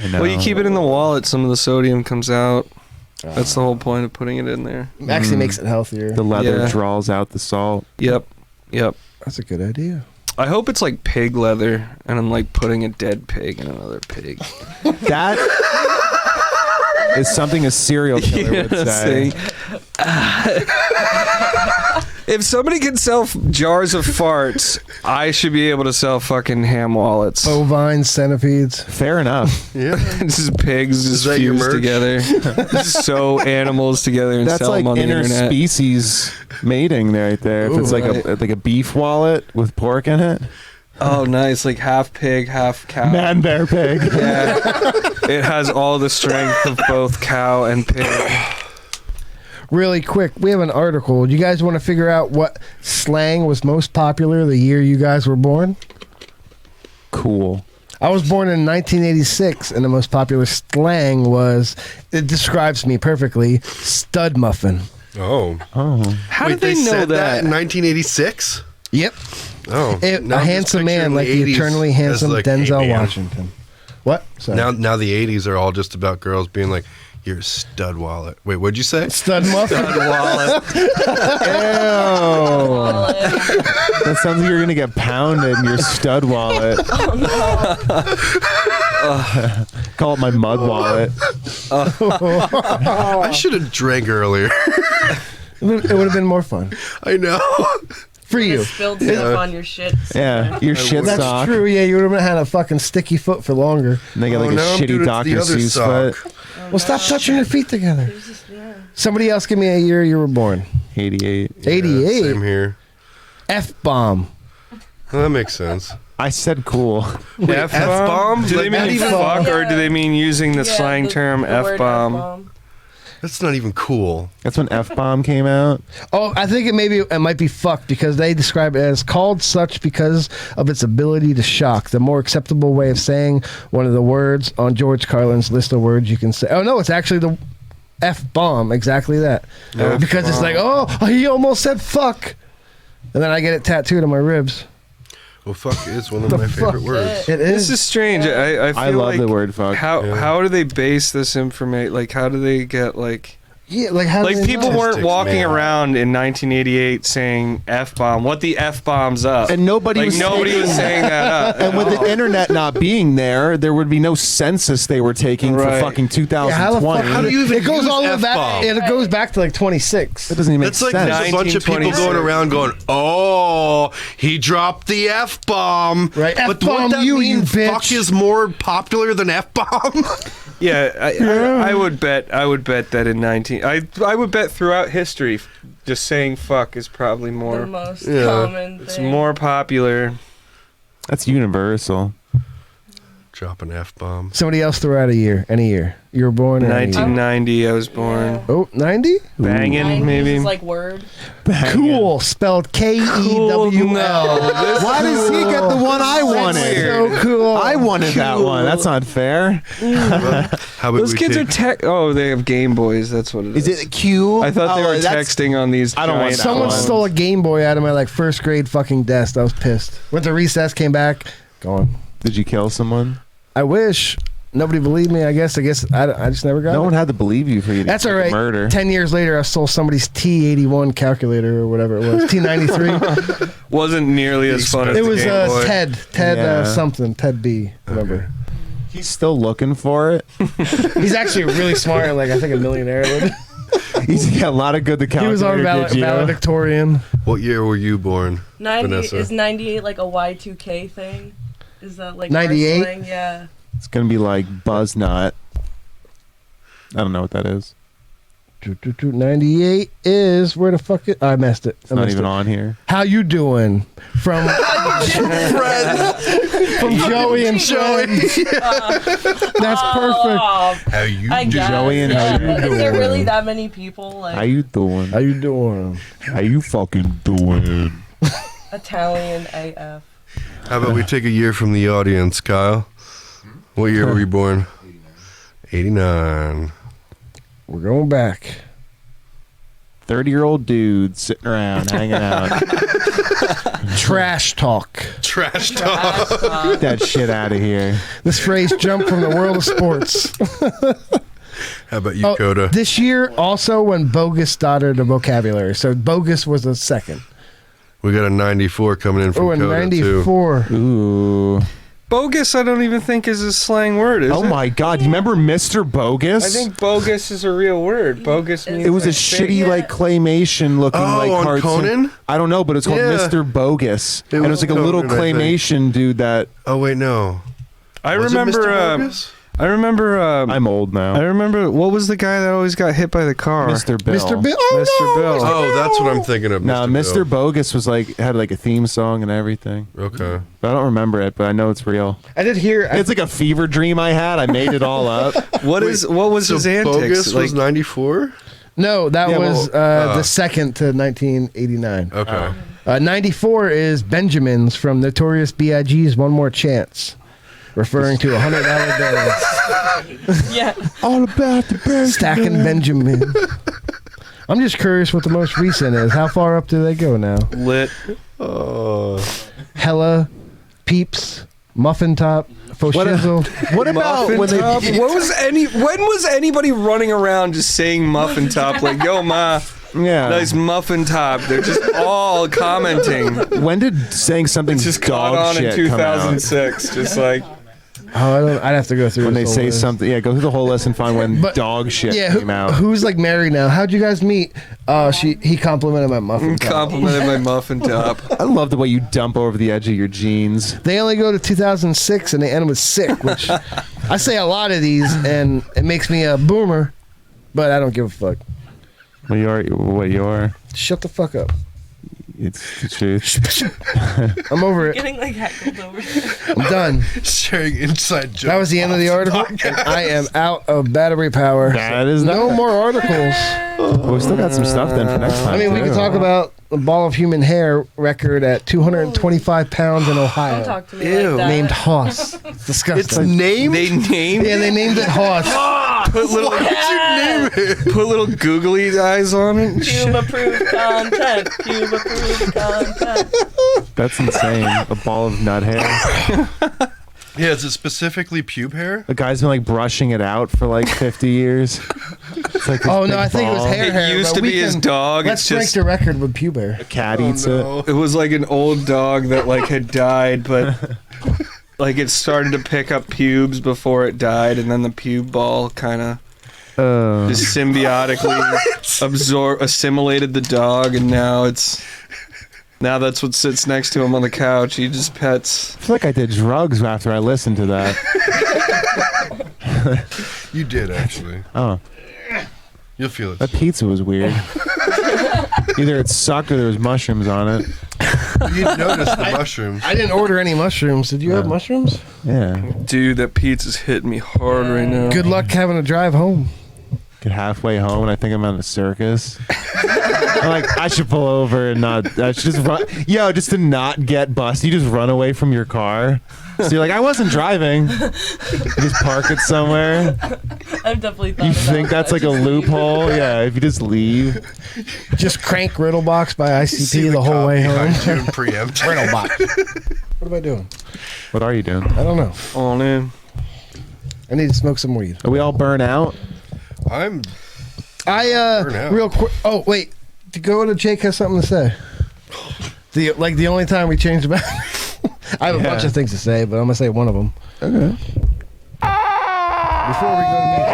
I know. Well, you keep it in the wallet, some of the sodium comes out. That's the whole point of putting it in there. Actually makes it healthier. The leather Yeah. draws out the salt. Yep. That's a good idea. I hope it's like pig leather, and I'm like putting a dead pig in another pig. That is something a serial killer would say. If somebody can sell jars of farts, I should be able to sell fucking ham wallets. Bovine centipedes. Fair enough. Yeah. This is pigs just that your fused merch? together. Sew animals together and That's sell like them on the internet. interspecies mating right there. If it's like a beef wallet with pork in it. Oh, nice. Like half pig, half cow. Man bear pig. Yeah. It has all the strength of both cow and pig. Really quick, we have an article. Do you guys want to figure out what slang was most popular the year you guys were born? Cool. I was born in 1986, and the most popular slang was, it describes me perfectly, stud muffin. Oh. How Wait, did they know said that? in 1986? Yep. Oh. A Now I'm just handsome man, picturing like the 80s eternally as, handsome like, hey, Denzel man. Washington. What? Sorry. Now the 80s are all just about girls being like, you're a stud wallet. Wait, what'd you say? Stud muffin. Stud wallet. That sounds like you're gonna get pounded in your stud wallet. Call it my mud wallet. I should have drank earlier. It would have been more fun. I know. For you. Spilled stuff on your shit. Yeah, your shit That's sock. true, yeah. You would have had a fucking sticky foot for longer. And they got like a now I'm doing shitty it to Dr. the other Seuss sock. foot. Well, stop touching your feet together. Somebody else give me a year you were born. 88. 88. Same here. F-bomb. Well, that makes sense. I said cool. F-bomb? Do they mean F-bomb. fuck, or do they mean using the Yeah, slang term the word F-bomb? F-bomb. That's not even cool. That's when F-bomb came out. Oh, I think it might be fucked because they describe it as called such because of its ability to shock. The more acceptable way of saying one of the words on George Carlin's list of words you can say. Oh no, it's actually the F-bomb. Exactly that. Because it's like, oh, he almost said fuck, and then I get it tattooed on my ribs. Well, fuck is one of my favorite words. It This is. is strange. I feel I love like the word fuck. How do they base this information? Like, how do they get like? Yeah, like how do Like they people know? weren't walking man. around in 1988 saying F-bomb. What the F-bomb's up? And nobody was saying that up. And with the internet not being there would be no census they were taking Right. for fucking Yeah, how the fuck? 2020. How do you even It goes use all the way back. F-bomb? It goes back to like 26. That doesn't even make That's like sense. there's a bunch of people 1926. going around going, "Oh, he dropped the F-bomb." Right, But F-bomb would that you mean bitch. fuck is more popular than F-bomb? Yeah, I would bet that in I would bet throughout history, just saying fuck is probably The more. most Yeah. common It's thing. more popular. That's universal. Drop an F-bomb. Somebody else throw out a year. Any year. You were born in 1990, I was born. Oh, 90? Banging, 90s maybe. is like word. Cool. Spelled K-E-W-L. Why does he get the one I wanted? So cool. I wanted that one. That's not fair. How about Those we kids are take- they have Game Boys. That's what it is. Is it Q? I thought they Oh, were that's- texting on these. I don't want giant that Someone one. stole a Game Boy out of my like first grade fucking desk. I was pissed. Went to recess, came back, gone. Did you kill someone? I wish. Nobody believed me. I guess I just never got No it. one had to believe you for you to That's all right. murder. 10 years later, I stole somebody's T81 calculator or whatever it was. T93. Wasn't nearly as fun as It the was Game Boy. Ted Yeah. something. Ted B. Remember? He's still looking for it. He's actually really smart. Like I think a millionaire. He's got a lot of good to He was our valedictorian. What year were you born, 90 Vanessa? is 98 like a Y2K thing? Is that like 98? wrestling? Yeah. It's gonna be like Buzznut. I don't know what that is. 98 is where the fuck it? I messed it. It's not even on here. How you doing? From from Joey and Friends. That's perfect. How you I doing? guess. Joey and yeah. how you Is there doing? really that many people like How you doing? How you doing? How you fucking doing? Italian AF? How about we take a year from the audience, Kyle? What year were you born? 89. We're going back. 30-year-old dude sitting around hanging out. Trash talk. Trash talk. Get that shit out of here. This phrase jumped from the world of sports. How about you, Coda? This year also when bogus started the vocabulary. So bogus was the second. We got a 94 coming in from a Coda, 94. too. Ooh. Bogus, I don't even think is a slang word, is it? Oh my God! You remember Mr. Bogus? I think bogus is a real word. Bogus means it was a like shitty, like claymation looking, like on cartoon. Conan? I don't know, but it's called Yeah. Mr. Bogus, It and it was was like a little Conan, I think. claymation dude that. Oh, wait, no. I Was it remember. Mr. Bogus? I remember. I'm old now. I remember. What was the guy that always got hit by the car? Mr. Bill. Mr. Bill. Mr. Bill. Oh, that's what I'm thinking of. No, Mr. Bill. Bogus was like had like a theme song and everything. Okay. But I don't remember it, but I know it's real. I did hear. It's like a fever dream I had. I made it all up. What was So his antics? Bogus Like, was 94? No, that Yeah, was well, the second to 1989. Okay. 94 is Benjamin's from Notorious B.I.G.'s One More Chance, referring to $100 bills. Yeah. All about the Benjamin. Stacking Benjamin. I'm just curious what the most recent is. How far up do they go now? lit. Hella, Peeps, Muffin Top, Foshizzle. What about Muffin when they? top? When was anybody running around just saying muffin top? Like, yo, ma, Yeah. nice muffin top. They're just all commenting. When did saying something Just caught dog on in shit come out? 2006. Just like, I'd have to go through When this they whole say list. something, yeah, go through the whole list and find when But- dog shit Yeah, came out. who's like married now? How'd you guys meet? He complimented my muffin top. complimented my muffin top. I love the way you dump over the edge of your jeans. They only go to 2006 and they end with sick, which I say a lot of these, and it makes me a boomer, but I don't give a fuck. What you are. Shut the fuck up. It's the truth. I'm over it. Getting like heckled over here. I'm done. Sharing inside jokes. That was the end of the article. And I am out of battery power. That is no that. more articles. We still got some stuff then for next time. I mean, we too. can talk about the ball of human hair record at 225 pounds in Ohio. Don't talk to me Ew. like that. Named Hoss. It's disgusting. It's named? They named. Yeah, they named it Hoss. Put little, put little googly eyes on it. and shit. Cube approved content. Cube approved content. That's insane. A ball of nut hair. Yeah, is it specifically pube hair? The guy's been like brushing it out for like 50 years. It's like this Oh, no, big I think it was ball. hair. It used but to we be his can- dog. Let's It's break just. the record with pube hair. A cat eats it. It was like an old dog that like had died, but like it started to pick up pubes before it died, and then the pube ball kind of just symbiotically assimilated the dog, and now that's what sits next to him on the couch. He just pets. I feel like I did drugs after I listened to that. You did, actually. Oh, You'll feel it. that pizza was weird. Either it sucked or there was mushrooms on it. You noticed the mushrooms. I didn't order any mushrooms. Did you have mushrooms? Yeah. Dude, that pizza's hitting me hard right now. Good luck having to drive home. Get halfway home and I think I'm at a circus. I'm like, I should pull over and not. I should just run. Yo, just to not get busted, you just run away from your car. So you're like, I wasn't driving. You just park it somewhere. I've definitely thought You about think that. that's like a loophole? Yeah, if you just leave. Just crank Riddlebox by ICP the whole way home. And preempt. Riddlebox. What am I doing? What are you doing? I don't know. On in. I need to smoke some weed. Are we all burnt out? I'm. I real quick. Oh wait, to go to Jake has something to say. The only time we changed about. I have a bunch of things to say, but I'm gonna say one of them. Okay. Before we go to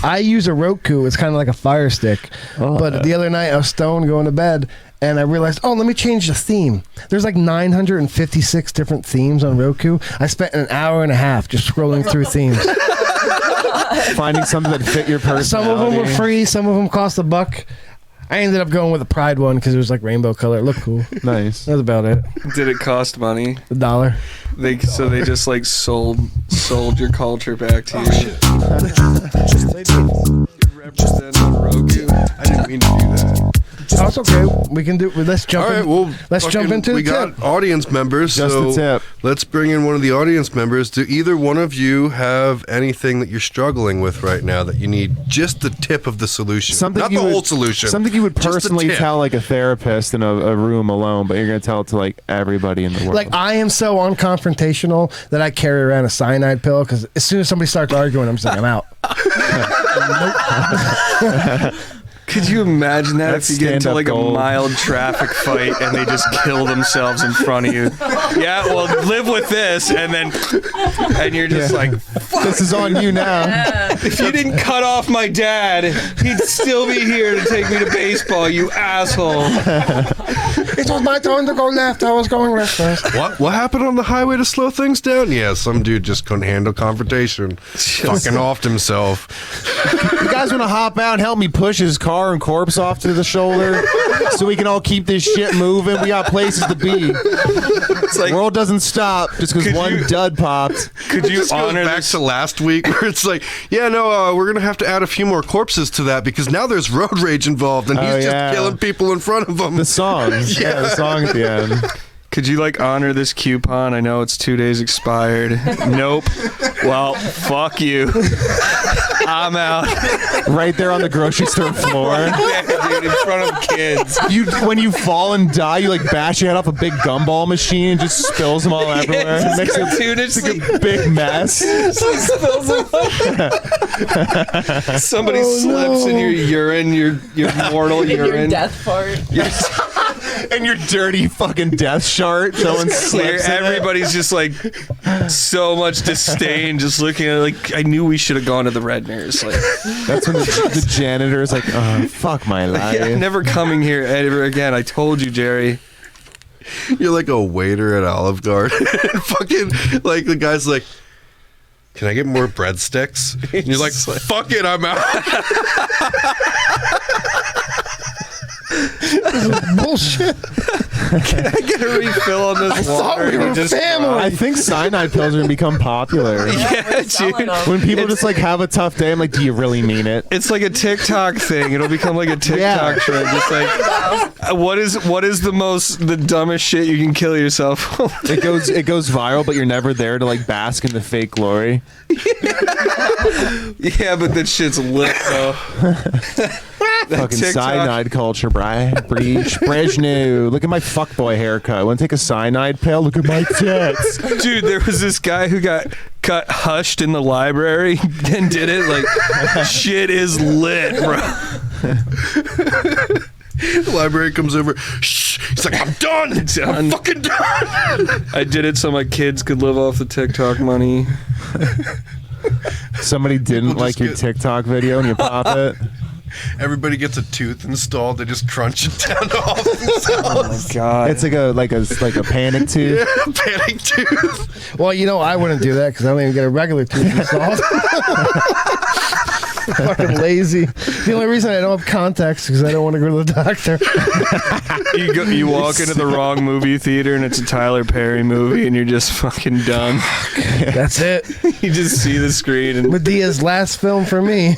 I use a Roku. It's kind of like a Fire Stick. But the other night I was stoned going to bed, and I realized, let me change the theme. There's like 956 different themes on Roku. I spent an hour and a half just scrolling through themes. Finding something that fit your personality. Some of them were free. Some of them cost $1. I ended up going with the Pride one because it was like rainbow color. It looked cool. Nice. That was about it. Did it cost money? $1. So they just like sold your culture back to you. Represent on Roku. I didn't mean to do that. That's okay. We can do. Let's jump. All right, well, let's jump into we the got tip. audience members. Just so the tip. Let's bring in one of the audience members. Do either one of you have anything that you're struggling with right now that you need just the tip of the solution? Not the whole solution. Something you would just the personally tip. tell like a therapist in a room alone, but you're gonna tell it to like everybody in the world. Like I am so unconfrontational that I carry around a cyanide pill because as soon as somebody starts arguing, I'm just like, I'm out. Could you imagine that That's if you get into stand-up like gold. a mild traffic fight and they just kill themselves in front of you? Yeah, well, live with this, and you're just like, fuck. This is on you now. If you didn't cut off my dad, he'd still be here to take me to baseball, you asshole. It was my turn to go left. I was going left first. What happened on the highway to slow things down? Yeah, some dude just couldn't handle confrontation. Fucking offed himself. You guys want to hop out and help me push his car and corpse off to the shoulder so we can all keep this shit moving? We got places to be. It's like, the world doesn't stop just because one dud popped. Could you This goes honor back this? to last week where it's like, yeah, no, we're gonna have to add a few more corpses to that because now there's road rage involved and he's just killing people in front of him. The song. Yeah, the song at the end. Could you like honor this coupon? I know it's 2 days expired. Nope. Well, fuck you. I'm out. Right there on the grocery store floor. Yeah, dude, in front of kids. When you fall and die, you like bash your head off a big gumball machine and just spills them all everywhere. Yeah, It makes it's like a big mess. Somebody slips in your urine, your mortal In your urine. death fart. And your dirty fucking death chart. Someone Clear. slips in it. Everybody's just like so much disdain, just looking at it like, I knew we should have gone to the Red Nurse. Like, That's when the janitor is like, oh, fuck my life. yeah, never coming here ever again. I told you, Jerry. You're like a waiter at Olive Garden. Fucking like the guy's like, can I get more breadsticks? And you're like, fuck it, I'm out. Bullshit. Can I get a refill on this water? we were You just- family. I think cyanide pills are gonna become popular. Yeah, dude. When people just like have a tough day, I'm like, do you really mean it? It's like a TikTok thing. It'll become like a TikTok trend. Just like, what is the dumbest shit you can kill yourself? It goes viral, but you're never there to like bask in the fake glory. Yeah, but that shit's lit though. Fucking TikTok. cyanide culture, Brezhnev. Look at my fuckboy haircut. Want to take a cyanide pill? Look at my tits. Dude, there was this guy who got hushed in the library and did it. Like, shit is lit, bro. The library comes over. Shh. He's like, I'm done. I'm fucking done. I did it so my kids could live off the TikTok money. Somebody didn't People like just your get- TikTok video and you pop it. Everybody gets a tooth installed. They just crunch it down to all themselves. God. It's like a panic tooth. Yeah, panic tooth. Well, you know, I wouldn't do that because I don't even get a regular tooth installed. Fucking lazy. The only reason I don't have contacts is because I don't want to go to the doctor. You walk into the wrong movie theater and it's a Tyler Perry movie and you're just fucking done. That's it. You just see the screen and Medea's last film for me.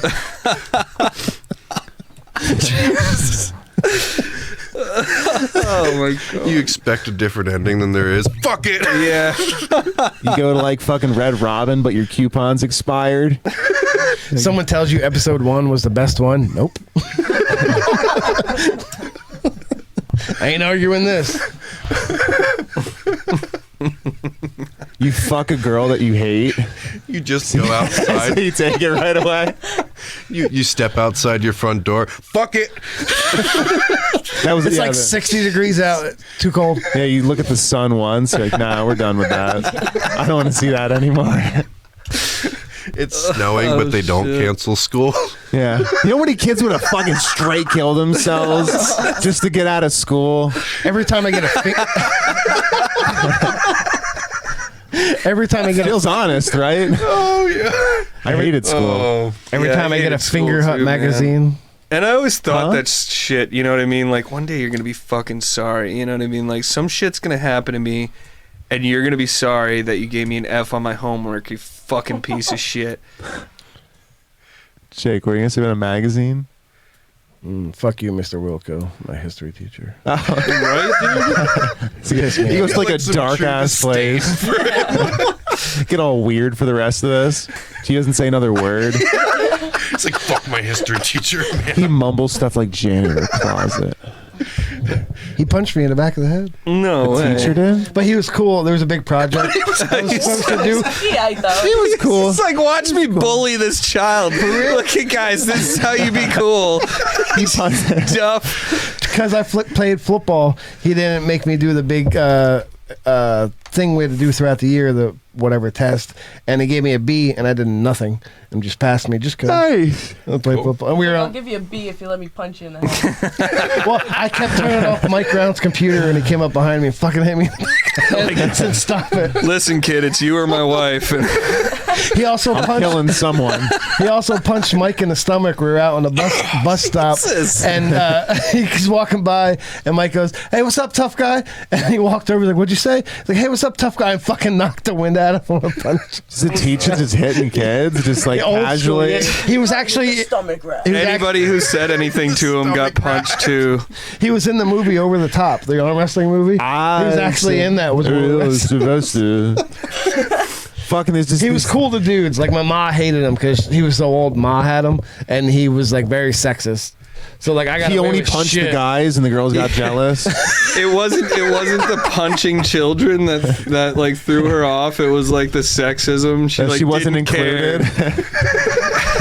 oh my god. You expect a different ending than there is. Fuck it. Yeah. You go to like fucking Red Robin, but your coupon's expired. Someone tells you episode 1 was the best one. Nope. I ain't arguing this. You fuck a girl that you hate. You just go outside. So you take it right away. You step outside your front door. Fuck it. That was It's like 60 degrees out. Too cold. Yeah, you look at the sun once, you're like, nah, we're done with that. I don't want to see that anymore. It's snowing, but they don't cancel school. Yeah. You know how many kids would have fucking straight killed themselves just to get out of school? Every time I get a Every time I get Feels honest, right? Oh, yeah. I hated school. Oh, Every Yeah, time I get a hated school Finger Hut too, man. magazine. And I always thought Huh? that's shit, you know what I mean? Like, one day you're going to be fucking sorry, you know what I mean? Like, some shit's going to happen to me, and you're going to be sorry that you gave me an F on my homework, you fucking piece of shit. Jake, were you going to say about a magazine? Fuck you, Mr. Wilco, my history teacher. Right, dude? He goes to like a dark ass place. Get all weird for the rest of this. She doesn't say another word. It's like, fuck my history teacher, man. He mumbles stuff like janitor closet. He punched me in the back of the head. No The way. teacher did? But he was cool. There was a big project I was supposed to do. He was cool. It's like, watch me bully this child. Look at guys, this is how you be cool. He punched Duff. Because I played football, he didn't make me do the big thing we had to do throughout the year, the whatever test, and he gave me a B, and I did nothing, and just passed me just because. Nice. I played football, and we were. I'll give you a B if you let me punch you in the head. Well, I kept turning off Mike Brown's computer, and he came up behind me and fucking hit me. And said, "Stop it!" Listen, kid, it's you or my wife. And He also I'm punched. killing someone. He also punched Mike in the stomach. We were out on the bus stop, and he's walking by, and Mike goes, "Hey, what's up, tough guy?" And he walked over, like, "What'd you say?" He's like, "Hey, what's up, tough guy?" And fucking knocked the wind out of him with a punch. Is the teacher just hitting kids, just like Old school, casually? yeah. He was actually. Stomach wrap. He was anybody who said anything to him got punched too. He was in the movie Over the Top, the arm wrestling movie. He was actually in that. Fucking, there's just he was cool to dudes. Like, my ma hated him because he was so old. Ma had him, and he was like very sexist. So like, I got. He only punched the guys, and the girls got jealous. It wasn't the punching children that like threw her off. It was like the sexism. She wasn't didn't care. included.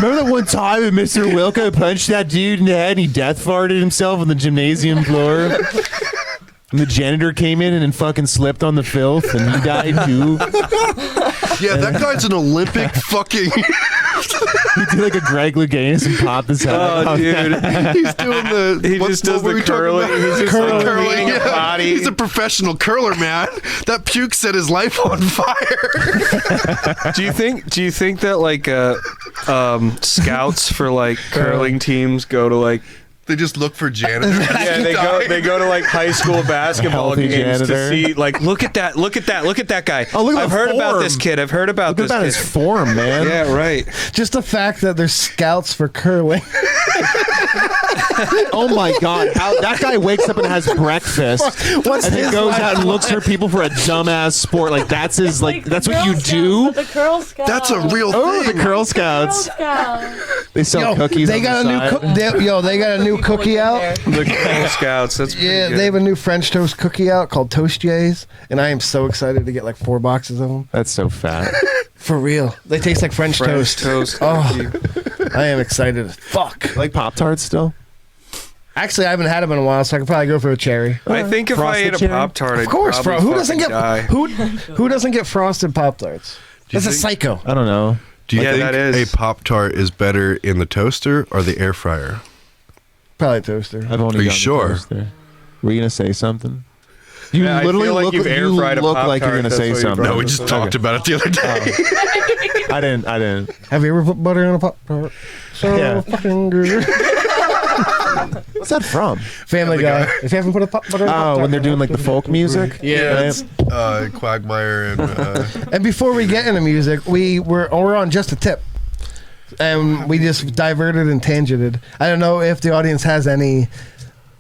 Remember that one time when Mr. Wilco punched that dude in the head and he death farted himself on the gymnasium floor? And the janitor came in and then fucking slipped on the filth and he died too. Yeah, that guy's an Olympic fucking. He did like a Greg Louganis and popped his head. Oh, dude. He's doing the. He just does the curling. He's just curling. curling a body. He's a professional curler, man. That puke set his life on fire. Do you think that like scouts for like curling teams go to like? They just look for janitors. Yeah, they go to like high school basketball Healthy games janitor. to see like look at that guy. Oh, look at I've the heard about form. this kid. I've heard about Look this about kid. his form, man. Yeah, right. Just the fact that there's scouts for curling. Oh my god! That guy wakes up and has breakfast, and then goes out and looks for people for a dumbass sport. Like that's his. Like that's what you do. The Girl Scouts. That's a real Oh, thing. the Girl Scouts. They sell cookies. They on got the a side. new they got a new cookie out. The Girl Scouts. That's pretty Yeah, good. they have a new French toast cookie out called Toast Jays, and I am so excited to get like 4 boxes of them. That's so fat. For real, they taste like French toast. Oh, I am excited as fuck. Like Pop-Tarts still? Actually, I haven't had them in a while, so I could probably go for a cherry. I think if I Frosted ate a cherry? Pop-Tart, I'd Of course, probably who doesn't fucking get die. who doesn't get frosted Pop-Tarts? That's a psycho. I don't know. Do you Yeah, think that is. a Pop-Tart is better in the toaster or the air fryer? Probably toaster. I've only Are you done the sure? toaster. Were you gonna say something? You Yeah, I literally feel like look, you've you air-fried a look like you're Pop-Tart, gonna that's say what you something. No, we just talked about it the other day. I didn't. Have you ever put butter on a Pop-Tart? So Yeah. fucking good. What's that from? Family Guy. If you haven't put a butter on a Oh, Pop-Tart, when they're doing like the folk music. Yeah, Right? it's Quagmire and And before we get into music, we're on just a tip, and we just diverted and tangented. I don't know if the audience has any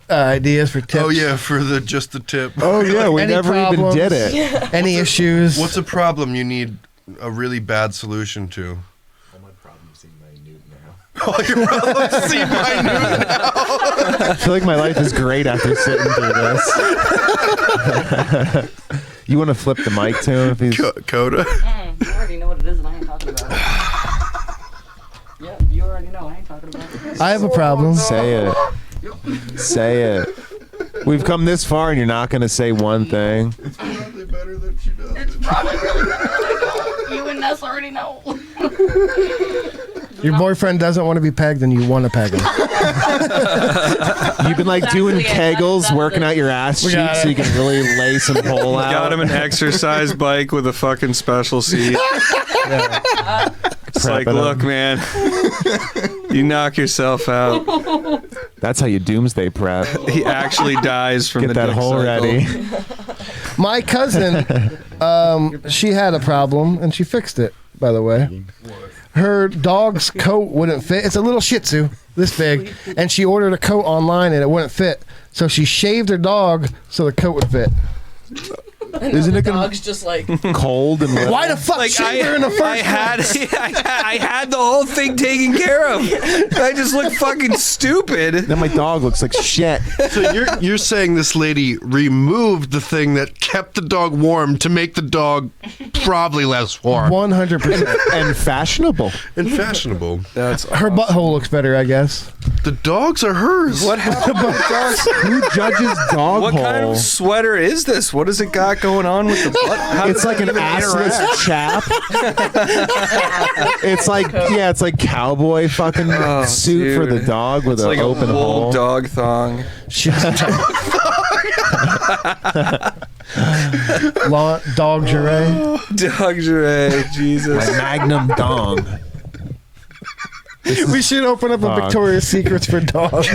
ideas for tips. oh yeah, for just the tip. Oh yeah, we Any never even problems? did it. Any issues? What's a problem you need a really bad solution to? Oh, your problem seem minute now. I feel like my life is great after sitting through this. You want to flip the mic to him if he's Coda? You already know what it is and I ain't talking about it. Yeah, you already know I ain't talking about it. I have a problem. Say it. Say it. We've come this far and you're not going to say one thing. It's probably better that she does. It's probably really better. You and Ness already know. Your boyfriend doesn't want to be pegged, and you want to peg him. You've been like doing kegels, working out your ass We got cheeks so you can really lay some hole out. Got him an exercise bike with a fucking special seat. It's like, Prepping look, him. man, you knock yourself out. That's how you doomsday prep. He actually dies from Get the that dick hole cycle. ready. My cousin, she had a problem, and she fixed it, by the way. her dog's coat wouldn't fit. It's a little Shih Tzu, this big, and she ordered a coat online and it wouldn't fit. So she shaved her dog so the coat would fit. And Isn't the it gonna dog's just like cold and why the fuck shave her in the first I had the whole thing taken care of. I just look fucking stupid. Then my dog looks like shit. So you're saying this lady removed the thing that kept the dog warm to make the dog probably less warm 100% and fashionable. That's her butthole looks better, I guess. The dogs are hers. What happened to dogs? Who judges dog What hole? kind of sweater is this? What has it got going on with the butt? How It's does like that an even assless interact? chap. It's like it's like cowboy fucking suit for the dude. dog with It's an like open a wool hole. dog thong. Dog jure. Dog jure, Jesus. My magnum dong. We should open up a Dog. Victoria's Secrets for dogs.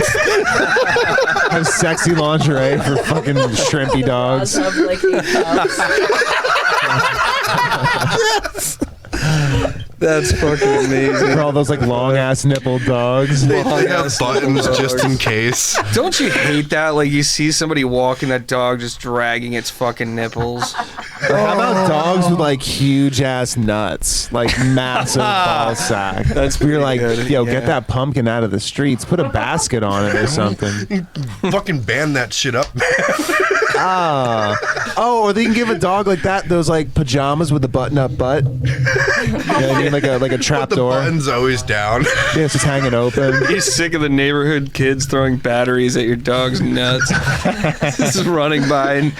Have sexy lingerie for fucking shrimpy dogs. have like 8 cups. That's fucking amazing. For all those like long ass nipple dogs. They have buttons just in case. Don't you hate that? Like you see somebody walking that dog just dragging its fucking nipples. Or how about dogs with like huge ass nuts, like massive ball sack? That's You're like, good, yo, yeah. get that pumpkin out of the streets. Put a basket on it or something. Fucking ban that shit up, man. Or they can give a dog like that those like pajamas with a button-up butt. You know what I mean? Like a trap The door. button's always down. Yeah, it's just hanging open. You're sick of the neighborhood kids throwing batteries at your dog's nuts. Just running by and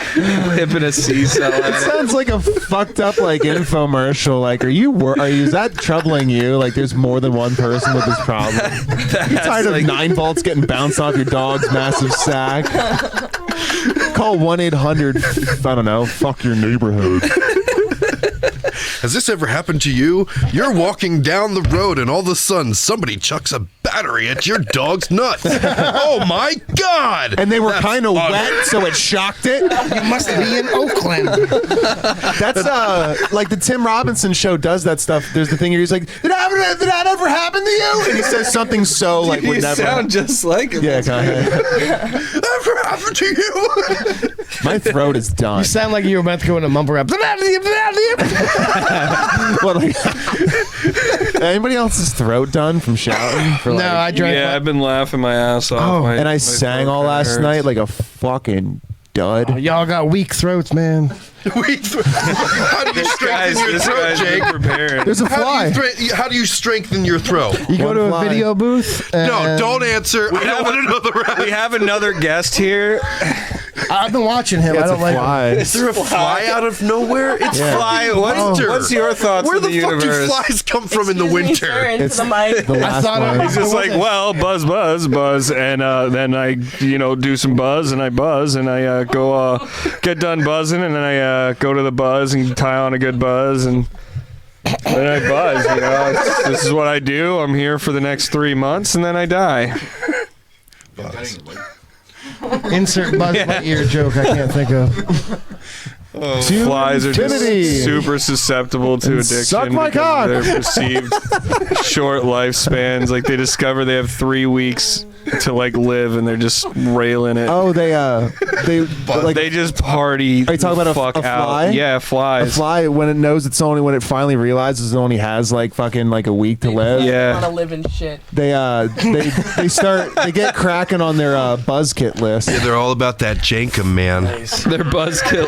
whipping a seesaw It at it. sounds like a fucked up like infomercial. Like, is that troubling you? Like, there's more than one person with this problem. You're tired of like- 9 volts getting bounced off your dog's massive sack. Call 1-800. I don't know. Fuck your neighborhood. Has this ever happened to you? You're walking down the road and all of a sudden somebody chucks a battery at your dog's nuts. Oh my God! And they were kind of wet, so it shocked it. You must be in Oakland. That's like the Tim Robinson show does that stuff. There's the thing where he's like, did that ever happen to you? And he says something so like would You never. sound just like him. Yeah, kind of. Ever happened to you? My throat is done. You sound like you were about to go into mumble rap. What, like, anybody else's throat done from shouting? For No, like, I drank. Yeah, I've been laughing my ass off. Oh, My- and I my sang throat all kinda last hurts. night like a fucking dud. Y'all got weak throats, man. How do you strengthen your This throat, guy's Jake? prepared. There's a fly. How do you strengthen your throat? You go One to a fly. video booth. No, and- don't answer. I don't want to know the rest. We have another guest here. I've been watching him. Yeah, I it's don't a like. fly. Is there a fly out of nowhere? It's Yeah. Fly. winter. What's your thoughts Where on the the fuck universe? do flies come from in the Excuse me, winter? sir, into It's the mic. the last thought one. I He's just like, well, buzz, buzz, buzz, and then I, do some buzz, and I buzz, and I go get done buzzing, and then I go to the buzz and tie on a good buzz, and then I buzz. This is what I do. I'm here for the next 3 months, and then I die. Insert Buzz Lightyear joke. I can't think of. Flies are infinity. just super susceptible to And addiction. suck my because cock. of their perceived short lifespans. Like they discover they have 3 weeks to like live, and they're just railing it. Oh, they like They just party. Are you talking about a fuck fly? out. Yeah, a flies. fly when it knows it's only when it finally realizes it only has like fucking like a week to live. Want to Yeah. live in shit. They get cracking on their buzz kit list. Yeah, they're all about that jankum, man. They're buzzkill.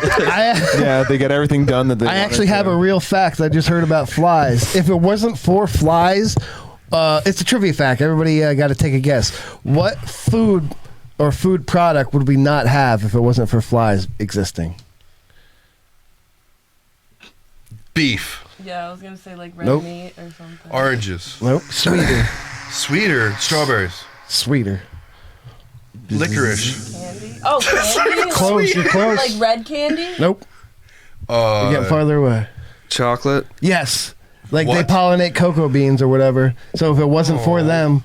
Yeah, they get everything done that they I wanted actually have to. a real fact I just heard about flies. If it wasn't for flies, it's a trivia fact. Everybody got to take a guess. What food or food product would we not have if it wasn't for flies existing? Beef, Yeah, I was gonna say like red Nope. meat or something. oranges, Nope. Sweeter. sweeter, strawberries, Sweeter. licorice. Candy. Oh, candy. Close. You're close. Like red candy. Nope. You're getting farther away. Chocolate. Yes. Like What? they pollinate cocoa beans or whatever. So if it wasn't for them,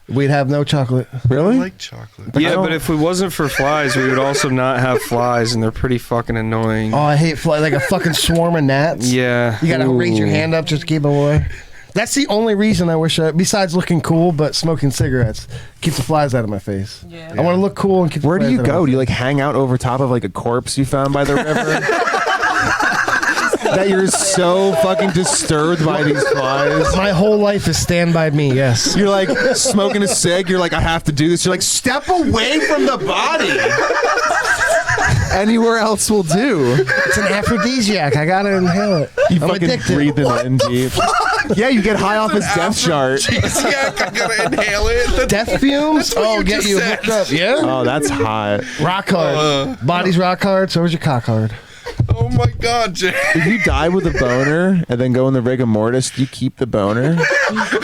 we'd have no chocolate. I Really? like chocolate. Yeah, but if it wasn't for flies, we would also not have flies, and they're pretty fucking annoying. Oh, I hate flies. Like a fucking swarm of gnats. Yeah. You gotta raise your hand up just to keep them away. That's the only reason I wish besides looking cool, but smoking cigarettes keeps the flies out of my face. Yeah. I want to look cool and keep the Where flies do you out of my go? Do you face. like hang out over top of like a corpse you found by the river? That you're so fucking disturbed by these flies. My whole life is Stand By Me, yes. You're like smoking a cig, you're like, I have to do this. You're like, step away from the body. Anywhere else will do. It's an aphrodisiac. I gotta inhale it. You I'm fucking addicted. breathe it in deep. Yeah, you get high off his death chart. Aphrodisiac, I gotta inhale it. Death fumes? what you Get just you said. hooked up. Yeah. Oh, that's hot. Rock hard. Body's rock hard, so is your cock hard. Oh my God, Jay. If you die with a boner and then go in the rigor mortis, do you keep the boner?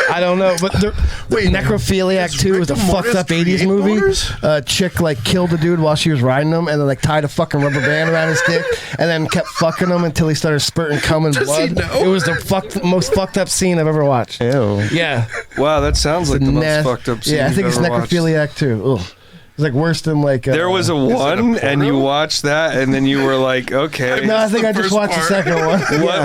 I don't know, but Necrophiliac 2 is a fucked up 80s movie. A chick like killed a dude while she was riding him and then like tied a fucking rubber band around his dick and then kept fucking him until he started spurting cum and blood. It was the most fucked up scene I've ever watched. Ew. Yeah. Wow, that sounds like the most fucked up scene. Yeah, I think it's you've ever watched. Necrophiliac 2. Ugh. It's like worse than like. There was a one, and you watched that, and then you were like, okay. No, I think I just watched the second one.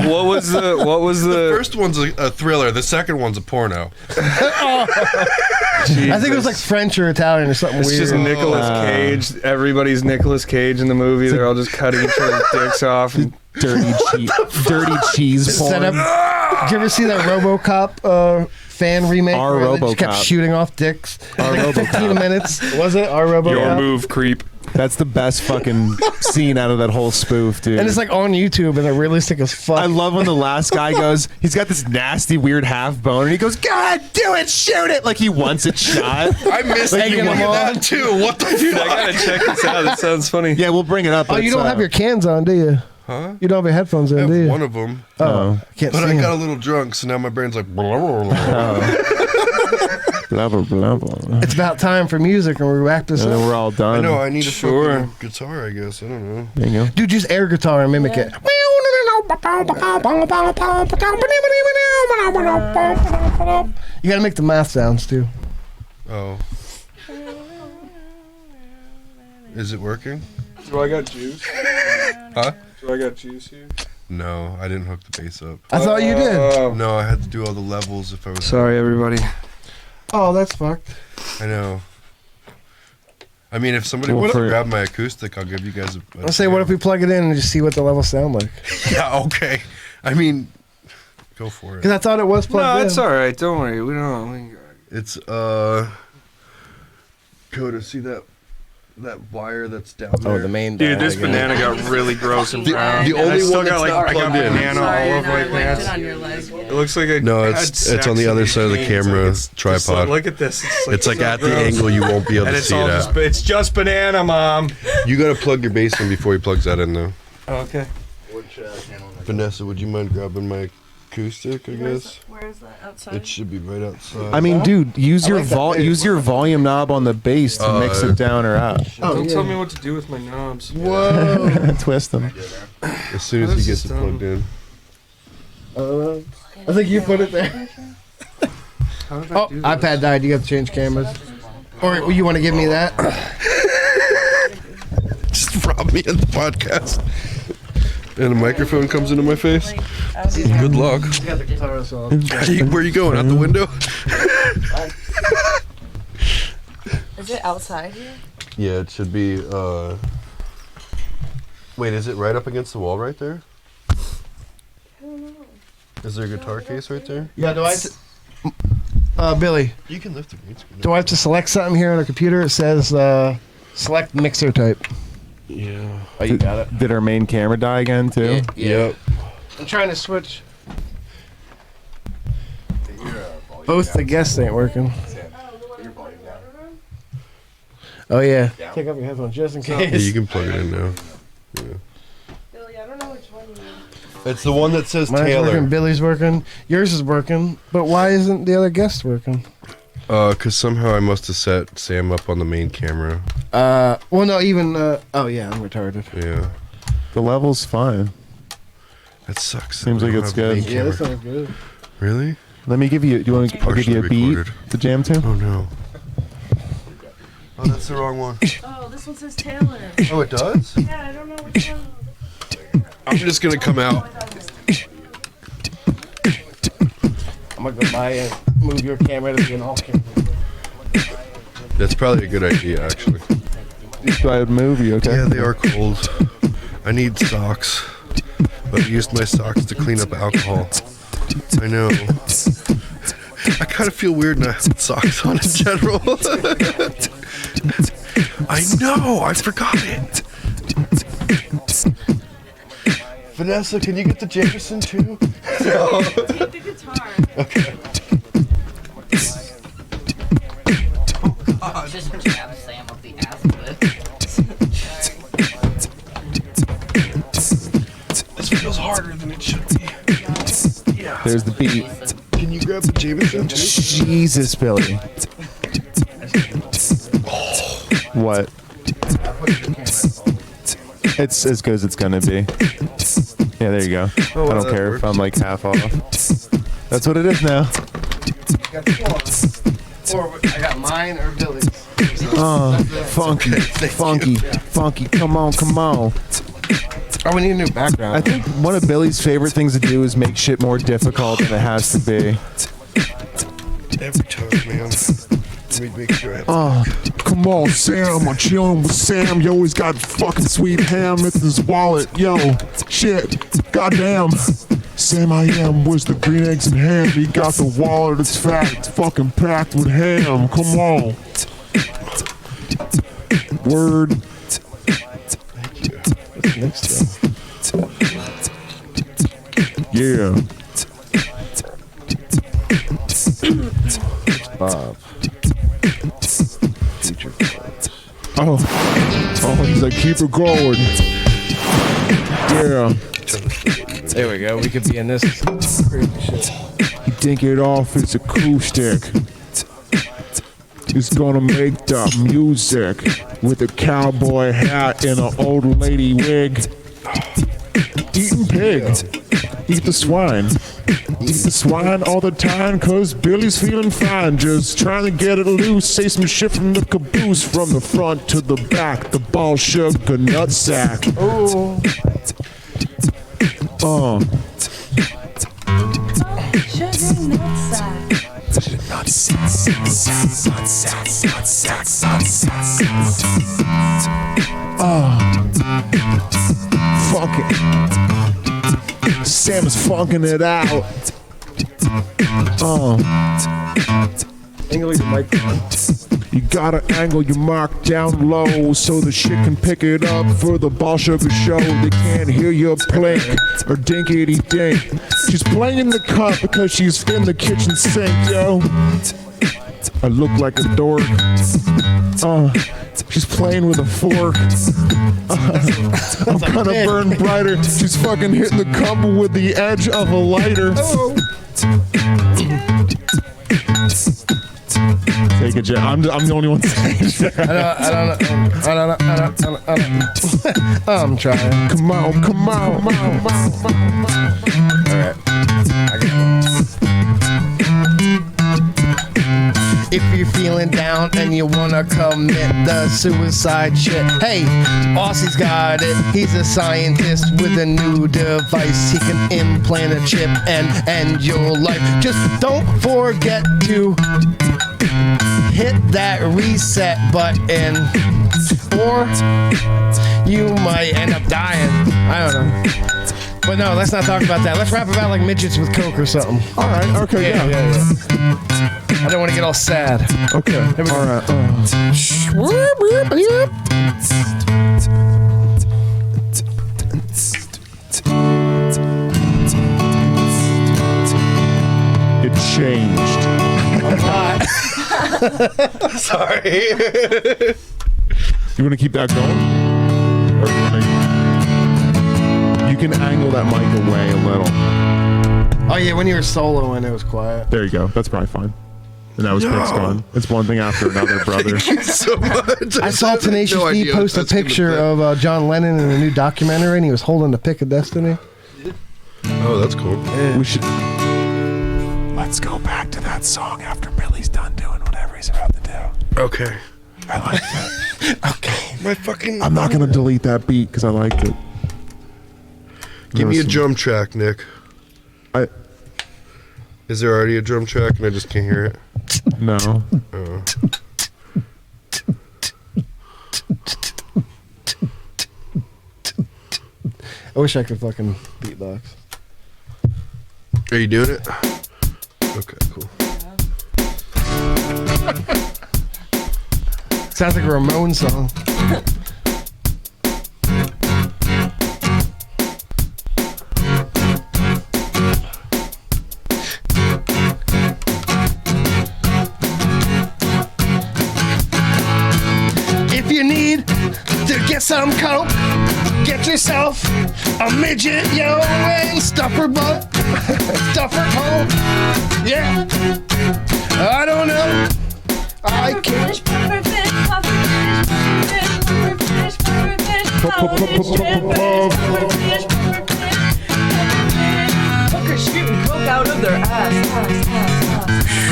What was the? The first one's a thriller. The second one's a porno. I think it was like French or Italian or something It's weird. just Nicolas Cage. Everybody's Nicolas Cage in the movie. They're all just cutting each other's dicks off. And dirty cheese porn. Did you ever see that RoboCop fan remake? Our where they just RoboCop. kept shooting off dicks. Our Like 15 RoboCop. minutes. Was it our RoboCop? Your move, creep. That's the best fucking scene out of that whole spoof, dude. And it's like on YouTube and they're realistic as fuck. I love when the last guy goes, he's got this nasty, weird half bone, and he goes, God, do it, shoot it, like he wants it shot. I missed Like, you you wanted want- that too. What the Dude, fuck? I gotta check this out. That sounds funny. Yeah, we'll bring it up. Oh, you don't have your cans on, do you? Huh? You don't have your headphones I on, have do you? one of them. Oh, I can't But see I got a him. little drunk, so now my brain's like. Blah, blah, blah. Blah, blah, blah, blah. It's about time for music and we wrap this And then up. we're all I done. know. I need a Sure. fucking guitar. I guess. I don't know. There you go. Dude, just air guitar and mimic it. You gotta make the math sounds too. Oh. Is it working? Do I got juice? Huh? Do I got juice here? No, I didn't hook the bass up. I thought you did. No, I had to do all the levels if I was. Sorry, everybody. Oh, that's fucked. I know. I mean, if somebody Well, wants to for- grab my acoustic, I'll give you guys a. I'll say, what if we plug it in and just see what the levels sound like? Yeah. Okay. I mean, go for it. Because I thought it was plugged No, in. it's all right. Don't worry. We don't. It's Coda, see that wire that's down there? Oh, the main. Dude, this diagonal. banana got really gross and The- brown. the And I only still one got that's like not I got plugged in. banana Sorry, all I over know I my wiped it pants. on your leg. It looks like I No, had it's sex on the in other side of the jeans. camera It's just tripod. look at this. It's like so at the gross. angle you won't be able And to it's see all it just, at. it's just banana, mom. You gotta plug your bass in before he plugs that in, though. Okay. Vanessa, would you mind grabbing my acoustic? I guess Where is that? Outside? it should be right outside. I mean, dude, use your like that bass. use your volume knob on the bass to mix it down or up. Don't tell me what to do with my knobs. Whoa. Twist them. As soon as he gets it plugged in. I think you put it there. How did Oh, I do this? iPad died. You have to change cameras. Or you want to give me that? Just rob me at the podcast. And a microphone comes into my face. Good luck. You got the guitar song. Where are you going? Out the window? Is it outside here? Yeah, it should be. Wait, is it right up against the wall right there? I don't know. Is there a guitar case right there? Yeah, do I? Billy, You can lift the green screen. do I have to select something here on the computer? It says select mixer type. Yeah. Oh, you got it. Did our main camera die again too? Yep. I'm trying to switch. Both the guests ain't working. Oh yeah. Take off your headphones just in Yeah, case. you can plug it in now. Billy, I don't know which one you need. It's the one that says Mine's Taylor. working. Billy's working. Yours is working. But why isn't the other guest working? Cause somehow I must have set Sam up on the main camera. Well, no, even. Oh yeah, I'm retarded. Yeah. The level's fine. That sucks. Seems I like don't it's have the main good. Yeah, that camera. sounds good. Really? Let me give you. Do you want? I'll give you a Partially beat recorded. to jam to. Oh no. Oh, that's the wrong one. Oh, this one says Taylor. Oh, it does? Yeah, I don't know which one. I'm just gonna come out. I'm I'm gonna go by and move your camera to be an all camera. That's probably a good idea, actually. Bad movie, okay? Yeah, they are cold. I need socks. But I used my socks to clean up alcohol. I know. I kind of feel weird not having socks on in general. I know, I forgot it. Vanessa, can you get the Jameson too? No. Take the guitar. Okay. Just jab Sam up the ass with it. This feels harder than it should be. Yeah. There's the beat. Can you grab the Jameson too? Jesus, Billy. What? It's as good as it's gonna be. Yeah, there you go. Oh, I don't care if I'm like half off. That's what it is now. Or I got mine or Billy's. Oh, funky. Come on. Oh, we need a new background. I think one of Billy's favorite things to do is make shit more difficult than it has to be. Every time, man. Let me make sure I have Oh, come on, Sam. I'm chilling with Sam. Yo, he's got fucking sweet ham in his wallet. Yo, shit. Goddamn. Sam I am, where's the green eggs and ham? He got the wallet, it's fat, it's fucking packed with ham. Come on. Word. Thank you. What's next, though? Yeah. Bob. Oh, he's like, keep it going. Yeah. There we go. We could be in this crazy shit. You think it off his acoustic. He's gonna make the music with a cowboy hat and an old lady wig. Eating pig. Eat the swine. Eat the swine all the time, cause Billy's feeling fine. Just trying to get it loose. Say some shit from the caboose. From the front to the back, the ball sugar nutsack. Oh. Fuck it. Sam is funking it out. Angle your microphone. You gotta angle your mic down low so the shit can pick it up for the Ball Sugar Show. They can't hear you plink or dinkity dink. She's playing in the cup because she's in the kitchen sink, yo. I look like a dork. She's playing with a fork. I'm gonna burn brighter. She's fucking hitting the cup with the edge of a lighter. Take it, Jay. I'm the only one saying it. I don't know. I'm trying. Come on. All right. I got one. If you're feeling down and you wanna commit the suicide shit, hey, Aussie's got it. He's a scientist with a new device. He can implant a chip and end your life. Just don't forget to hit that reset button, or you might end up dying. I don't know. But no, let's not talk about that. Let's rap about like midgets with coke or something. All right. Okay. Yeah. I don't want to get all sad. Okay. All right. It changed. Sorry. You want to keep that going? Or you can angle that mic away a little. Oh yeah, when you were soloing, it was quiet. There you go. That's probably fine. And that was Prince gone. It's one thing after another, brother. Thank you so much. I saw Tenacious D post a picture of John Lennon in a new documentary, and he was holding the pick of destiny. Oh, that's cool. Yeah. We should. Let's go back to that song after Billy's done doing whatever he's about to do. Okay. I like that. Okay. My fucking. I'm not gonna delete that beat because I liked it. Give me a drum track, Nick. Is there already a drum track and I just can't hear it? No. Oh. I wish I could fucking beatbox. Are you doing it? Okay, cool. Sounds like a Ramones song. If you need to get some coke, get yourself a midget, yo, and stuff her butt, stuff her hole. Yeah, I don't know. I can't. Hookers shooting coke out of their ass.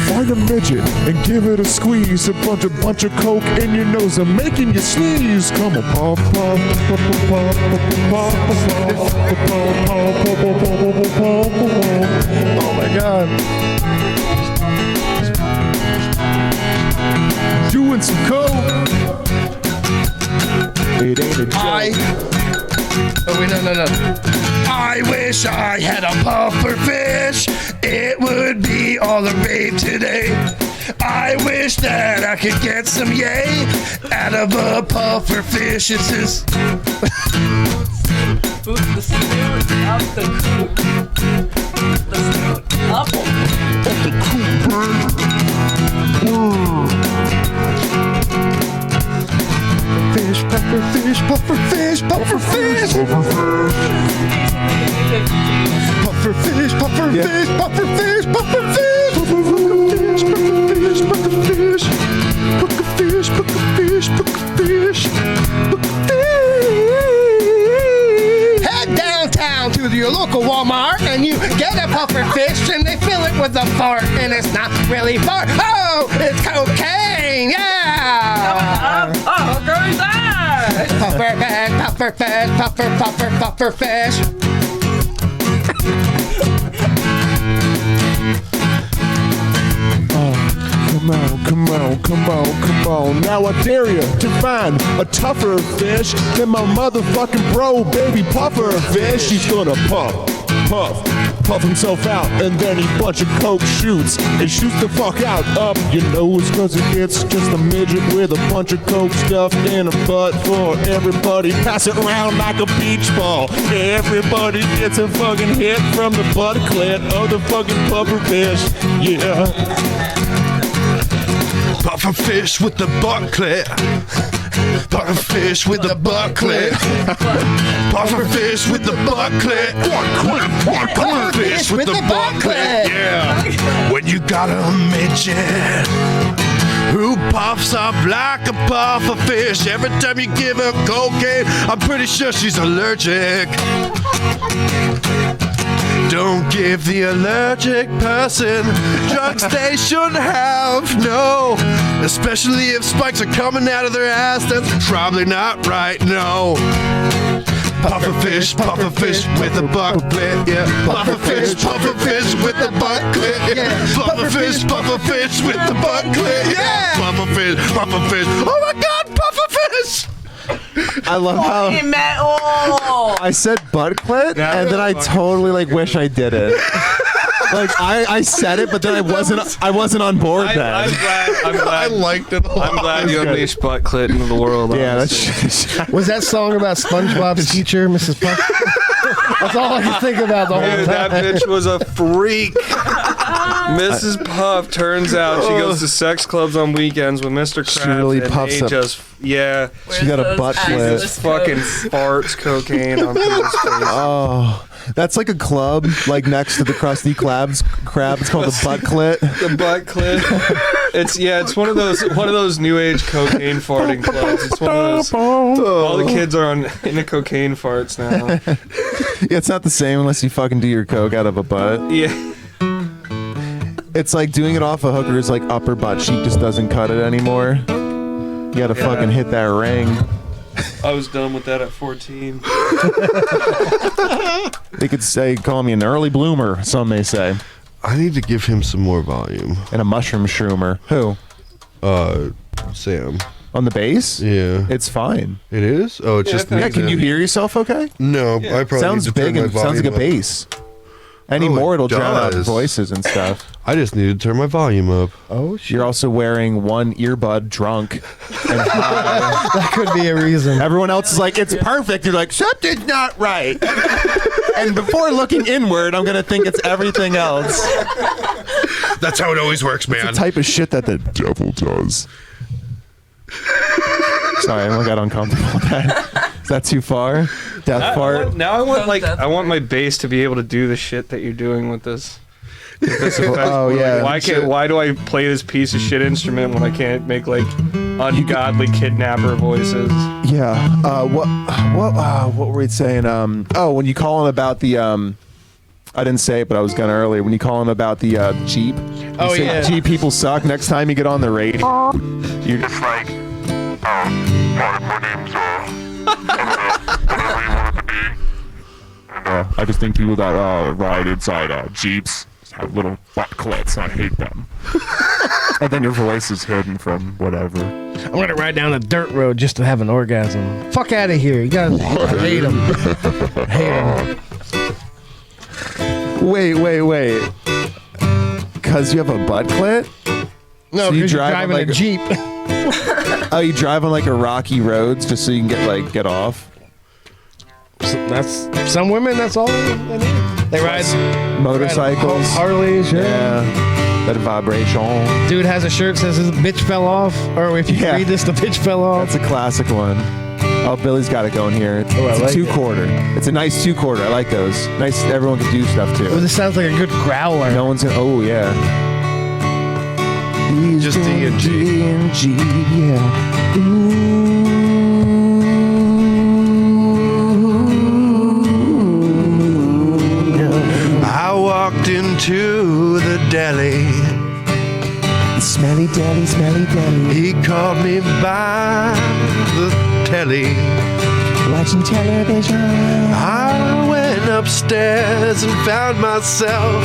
Find a midget and give it a squeeze. A bunch of coke in your nose and making you sneeze. Come on, pop, pop, pop, pop, pop, pop. Oh my god. Doing some coke. It ain't a joke. Oh wait, no. I wish I had a puffer fish. It would be all the rave today. I wish that I could get some yay out of a puffer fish. It's just Boot the snoot up the coop. The snoot up the fish, puffer fish, puffer fish, puffer fish. Puffer fish, puffer fish, puffer fish, puffer fish. Puffer fish, puffer fish, puffer fish, puffer fish, puffer fish, puffer fish. Head downtown to your local Walmart and you get a puffer fish and they fill it with a fart and it's not really fart. Oh, it's cocaine, yeah. Hooker's ass. Puffer fish, puffer fish, puffer fish. Come on. Now I dare you to find a tougher fish than my motherfucking bro, baby puffer fish. He's gonna puff himself out, and then he bunch of coke shoots and shoots the fuck out up your nose, cause it gets just a midget with a bunch of coke stuffed in a butt for everybody. Pass it around like a beach ball. Everybody gets a fucking hit from the butt clit of the fucking puffer fish. Yeah. Puffer fish with the butt clit. Puffer fish with the butt clit. Puffer fish with the butt clit. Puffer fish with the butt clit. Yeah. When you got a midget who puffs up like a puffer fish every time you give her cocaine, I'm pretty sure she's allergic. Don't give the allergic person drugs they shouldn't have, no. Especially if spikes are coming out of their ass, that's probably not right, no. Puffer fish with a butt clit, yeah. Puffer fish with the butt clit, yeah. Puffer fish with the butt clit, yeah. Puffer fish, oh my god, puffer fish! I love how I said butt clit, and then I totally like wish I did it. Like I said it, but then I wasn't on board then. I'm glad. I liked it a lot. I'm glad you unleashed butt clit into the world. Yeah, Was that song about SpongeBob's teacher, Mrs. Puff? That's all I can think about the whole time. That bitch was a freak. Mrs. Puff, turns out she goes to sex clubs on weekends with Mr. Krabs. She really and puffs they up. She got a butt She clit. just fucking farts cocaine on people's face. Oh, that's like a club, like next to the Krusty Krabs. It's called the butt clit. The butt clit. It's one of those new age cocaine farting clubs. It's one of those. All the kids are into cocaine farts now. Yeah, it's not the same unless you fucking do your coke out of a butt. Yeah. It's like doing it off a hooker's like upper butt cheek just doesn't cut it anymore. You gotta fucking hit that ring. I was done with that at 14. They could call me an early bloomer, some may say. I need to give him some more volume. And a mushroom shroomer. Who? Sam. On the bass? Yeah. It's fine. It is? Oh, it's just... Can you hear yourself okay? No, I probably sounds need to turn big my and sounds like a volume up. bass. Any more, it'll drown out does. voices and stuff. I just need to turn my volume up. Oh, shit. You're also wearing one earbud drunk. And That could be a reason. everyone else is like, it's perfect. You're like, something's not right. And before looking inward, I'm going to think it's everything else. That's how it always works, man. It's the type of shit that the devil does. Sorry, I got uncomfortable with that. Is that too far? Death fart? Now I want I want my bass to be able to do the shit that you're doing with this. Oh, yeah. Why do I play this piece of shit instrument when I can't make like ungodly kidnapper voices? Yeah. What were we saying? When you call him about the I didn't say it, but I was gonna earlier. When you call him about the Jeep, you say, Jeep people suck. Next time you get on the radio, you're just like, my name's whatever you want it to be. I just think people that ride inside Jeeps have little butt clits. I hate them. And then your voice is hidden from whatever. I'm gonna ride down a dirt road just to have an orgasm. Fuck out of here. You gotta hate him. Hate him. Wait. Because you have a butt clit? No, So because you're driving like a Jeep. Oh, you drive on like a rocky roads just so you can get off? That's some women. That's all they need. They ride motorcycles, Harleys. Yeah, that vibration. Dude has a shirt that says "The bitch fell off," or if you read this, "The bitch fell off." That's a classic one. Oh, Billy's got it going here. It's I like a 2/4. It's a nice 2/4. I like those. Nice. Everyone can do stuff too. Oh, this sounds like a good growler. No one's gonna. Oh yeah. He's just D&G, yeah. I walked into the deli. Smelly deli, smelly deli. He called me by the telly. Watching television. I went upstairs and found myself.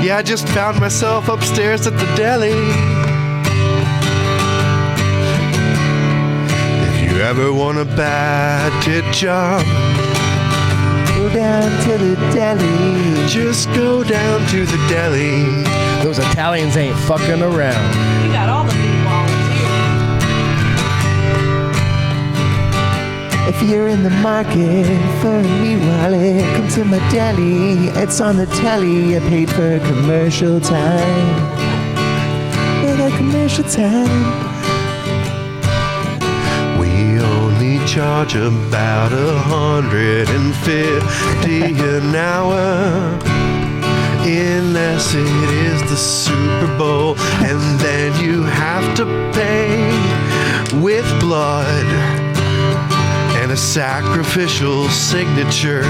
Yeah, I just found myself upstairs at the deli. If you ever want a bad tit job, go down to the deli. Just go down to the deli. Those Italians ain't fucking around. You got all the big If you're in the market for a meat wallet, come to my deli. It's on the telly. I paid for commercial time. I got commercial time. We only charge about 150 an hour. Unless it is the Super Bowl, and then you have to pay with blood and a sacrificial signature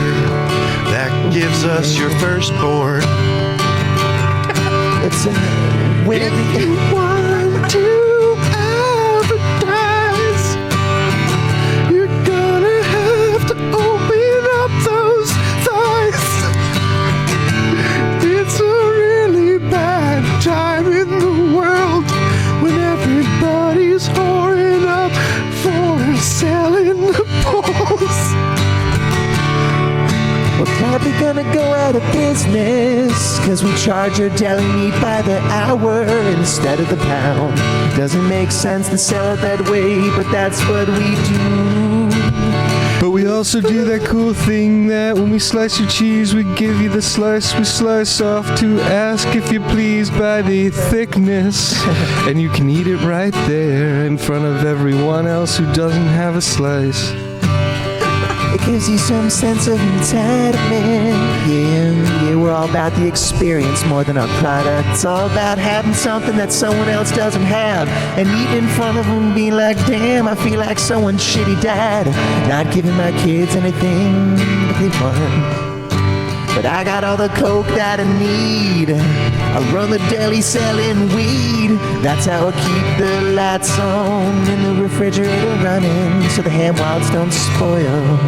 that gives us your firstborn. It's a if you want to advertise, you're gonna have to open up those thighs. It's a really bad time in the world when everybody's whoring up for selling the balls. We're probably gonna go out of business, cause we charge our deli meat by the hour instead of the pound. Doesn't make sense to sell it that way, but that's what we do. But we also do that cool thing that when we slice your cheese, we give you the slice. We slice off to ask if you're pleased by the thickness. And you can eat it right there in front of everyone else who doesn't have a slice. It gives you some sense of entitlement. Yeah, we're all about the experience more than our product. It's all about having something that someone else doesn't have, and eating in front of them, being like, damn, I feel like someone's shitty dad, not giving my kids anything that they want. But I got all the coke that I need. I run the deli selling weed. That's how I keep the lights on and the refrigerator running, so the ham wilds don't spoil.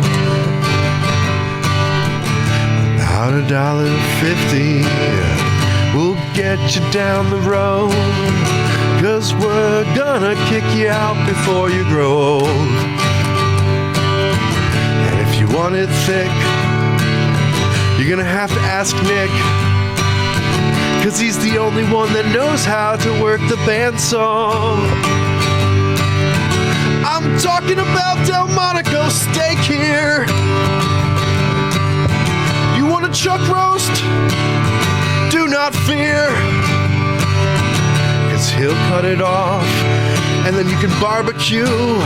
About $1.50. We'll get you down the road, 'cause we're gonna kick you out before you grow old. And if you want it thick, you're gonna have to ask Nick, 'cause he's the only one that knows how to work the bandsaw. I'm talking about Delmonico steak here. You want a chuck roast? Do not fear, 'cause he'll cut it off and then you can barbecue.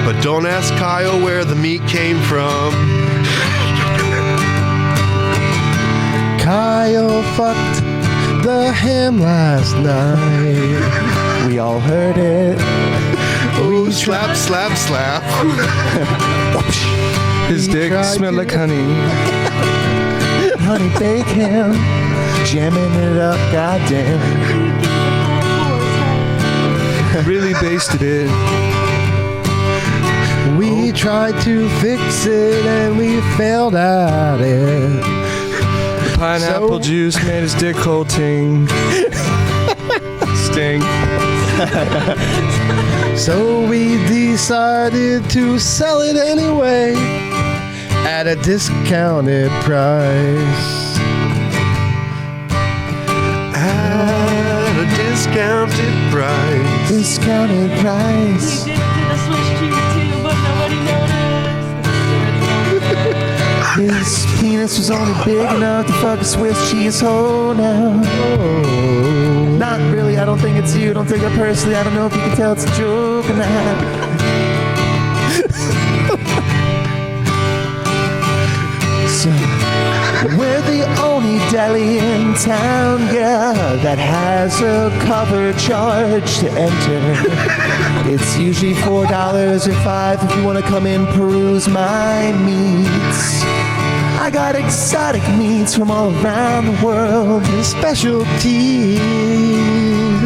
But don't ask Kyle where the meat came from. Kyle fucked the ham last night. We all heard it. Oh, slap, slap, slap. His dick smelled like honey. Honey baked ham, jamming it up, goddamn. Really basted it. We tried to fix it and we failed at it. Pineapple juice made his dick hole ting. Sting. So we decided to sell it anyway at a discounted price. At a discounted price. Discounted price. We did the switch to too, but nobody noticed. His penis was only big enough to fuck a Swiss cheese hole now. Not really, I don't think it's you. Don't take it personally. I don't know if you can tell it's a joke or not. So, we're the only deli in town, yeah, that has a cover charge to enter. It's usually $4 or $5 if you want to come in, peruse my meats. I got exotic meats from all around the world. Specialties,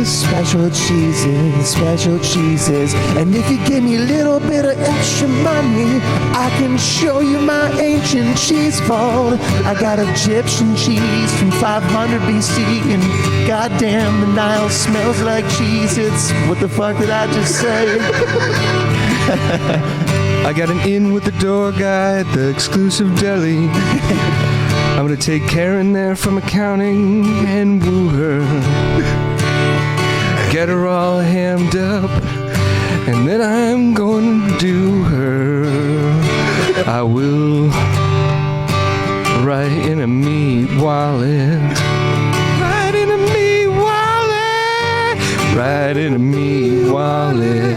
special cheeses. And if you give me a little bit of extra money, I can show you my ancient cheese vault. I got Egyptian cheese from 500 BC, and goddamn, the Nile smells like cheese. It's what the fuck did I just say? I got an in with the door guy at the exclusive deli. I'm gonna take Karen there from accounting and woo her. Get her all hammed up, and then I'm going to do her. I will write in a meat wallet. Write in a meat wallet. Write in a meat wallet.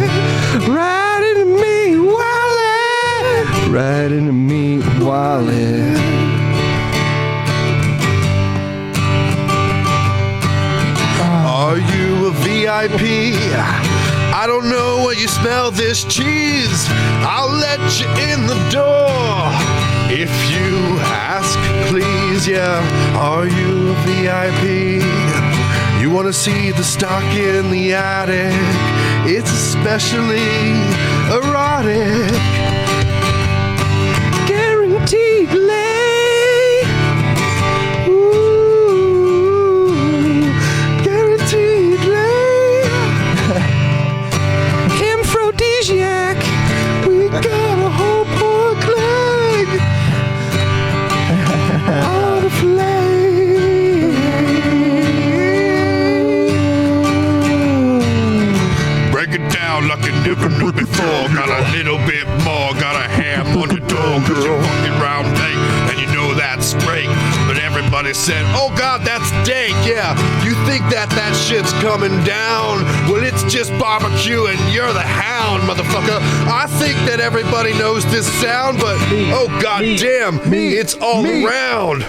Write in a meat wallet. Write in a meat wallet. Are you a VIP? I don't know what you smell this cheese. I'll let you in the door if you ask, please. Yeah, are you a VIP? You want to see the stock in the attic? It's especially erotic. Guaranteed lay. Ooh, guaranteed lay. Aphrodisiac. We got a whole pork leg. Out of break it down like you never knew before. Got a little bit more, got a ham on the door. Cause you're fucking round bait, and you know that's great. But everybody said, oh God, that's dank. Yeah, you think that shit's coming down? Well, it's just barbecue and you're the hound, motherfucker. I think that everybody knows this sound, but oh God damn, it's all around.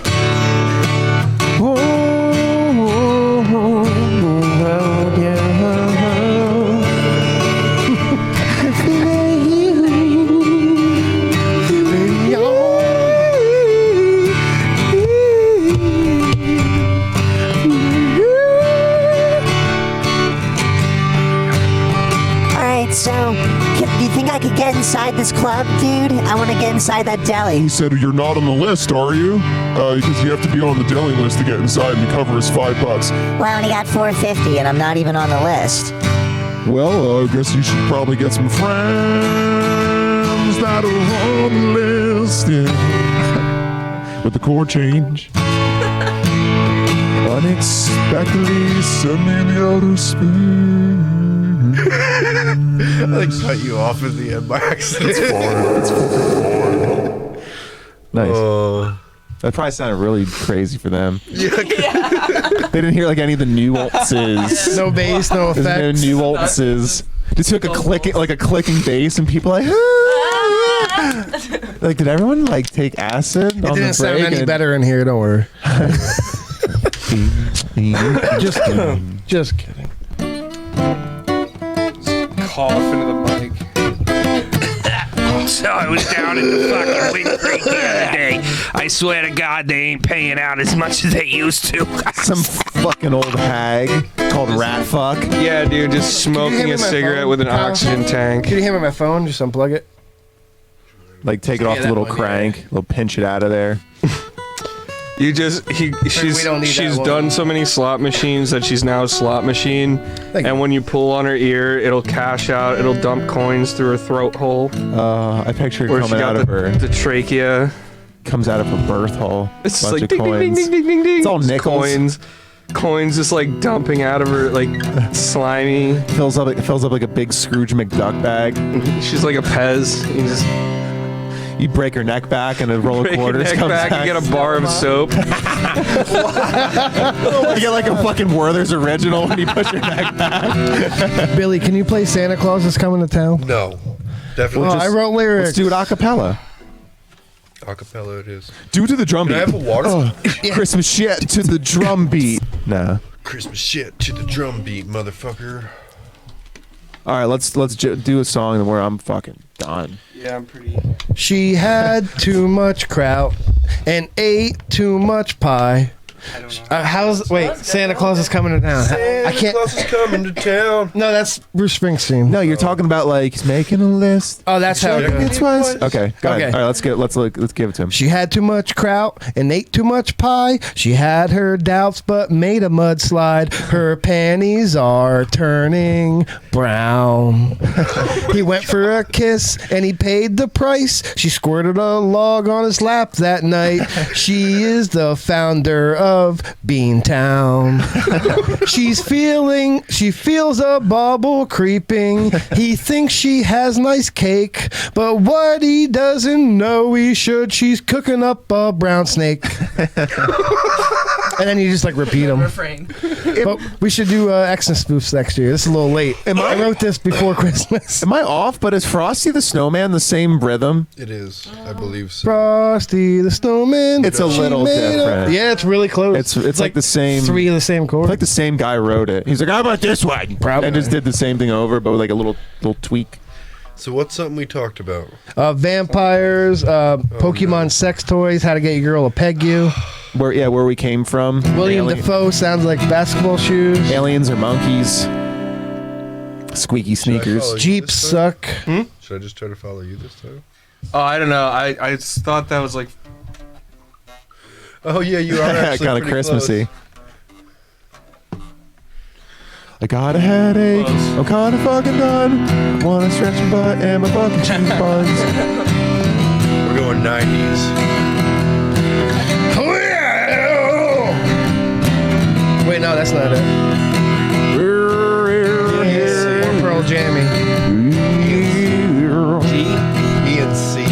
So, do you think I could get inside this club, dude? I want to get inside that deli. He said, you're not on the list, are you? Because you have to be on the deli list to get inside, and the cover is $5. Well, I only got $4.50, and I'm not even on the list. Well, I guess you should probably get some friends that are on the list, yeah. With the chord change. Unexpectedly, suddenly the outer space. I like cut you off at the end by accident. It's fine. Nice. That probably sounded really crazy for them. Yeah. They didn't hear like any of the nuances. No bass, no effects. There's no nuances. Just took a clicking bass, and people like, ah! Like, did everyone like take acid? It didn't sound any better in here. Don't worry. Just kidding. Just kidding. Cough into the mic. So I was down in the fucking Wing Creek the other day. I swear to God, they ain't paying out as much as they used to. Some fucking old hag called Rat Fuck. Yeah, dude, just smoking a cigarette with an oxygen tank. Can you hand me my phone? Just unplug it. Like, take it off the little crank. They'll pinch it out of there. She's done so many slot machines that she's now a slot machine. And when you pull on her ear, it'll cash out. It'll dump coins through her throat hole. I picture it coming out of her. The trachea comes out of her birth hole. It's just bunch like of ding, ding, coins. ding, ding, ding, ding. It's all nickels. Coins just like dumping out of her, like slimy. Fills up like a big Scrooge McDuck bag. She's like a Pez. You break her neck back and a roll of quarters comes back. You get a bar of soap. You get like a fucking Werther's original when you push your neck back. Billy, can you play Santa Claus is Coming to Town? No, definitely. I wrote lyrics. Let's do it a cappella. Acapella it is. Do it to the drum beat. Can I have a water? Christmas shit to the drum beat. Nah. Christmas shit to the drum beat, motherfucker. All right, let's do a song where I'm fucking done. Yeah, I'm pretty. She had too much kraut and ate too much pie. Santa Claus is coming to town. I can't. Santa Claus is coming to town. No, that's Bruce Springsteen. No, you're talking about like he's making a list. Oh, that's how it goes. Okay, go ahead. All right, let's give it to him. She had too much kraut and ate too much pie. She had her doubts but made a mudslide. Her panties are turning brown. He went for a kiss and he paid the price. She squirted a log on his lap that night. She is the founder of Beantown. She feels a bubble creeping. He thinks she has nice cake, but what he doesn't know she's cooking up a brown snake. And then you just like repeat them. Refrain. But we should do Xmas spoofs next year. This is a little late. I wrote this before Christmas. Am I off? But is Frosty the Snowman the same rhythm? It is, I believe so. Frosty the Snowman. It's a little different. Yeah, it's really close. It's like the same. 3 of the same chord. Like the same guy wrote it. He's like, how about this one? Probably. And just did the same thing over, but with like a little tweak. So what's something we talked about? Vampires, Pokemon sex toys, how to get your girl to peg you. Where we came from. William Dafoe sounds like basketball shoes. Aliens or monkeys. Squeaky sneakers. Jeeps suck. Should I just try to follow you this time? Oh, I don't know. I just thought that was like. Oh yeah, you are actually kind of pretty Christmassy. close. I got a headache. I'm kind of fucking done. I want to stretch my butt and my fucking cheese buns. We're going 90s. Wait, no, that's not it. More Pearl Jammy. E and C.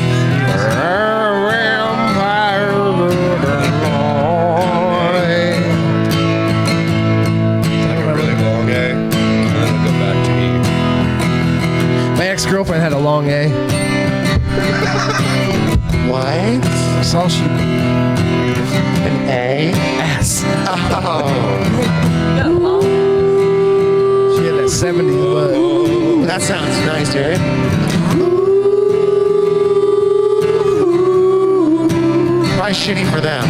Really long A, and then we'll go back to E. My ex-girlfriend had a long A. What? That's all she... An A? S. Oh. She had that 70s butt. That sounds nice, dude. Probably shitty for them.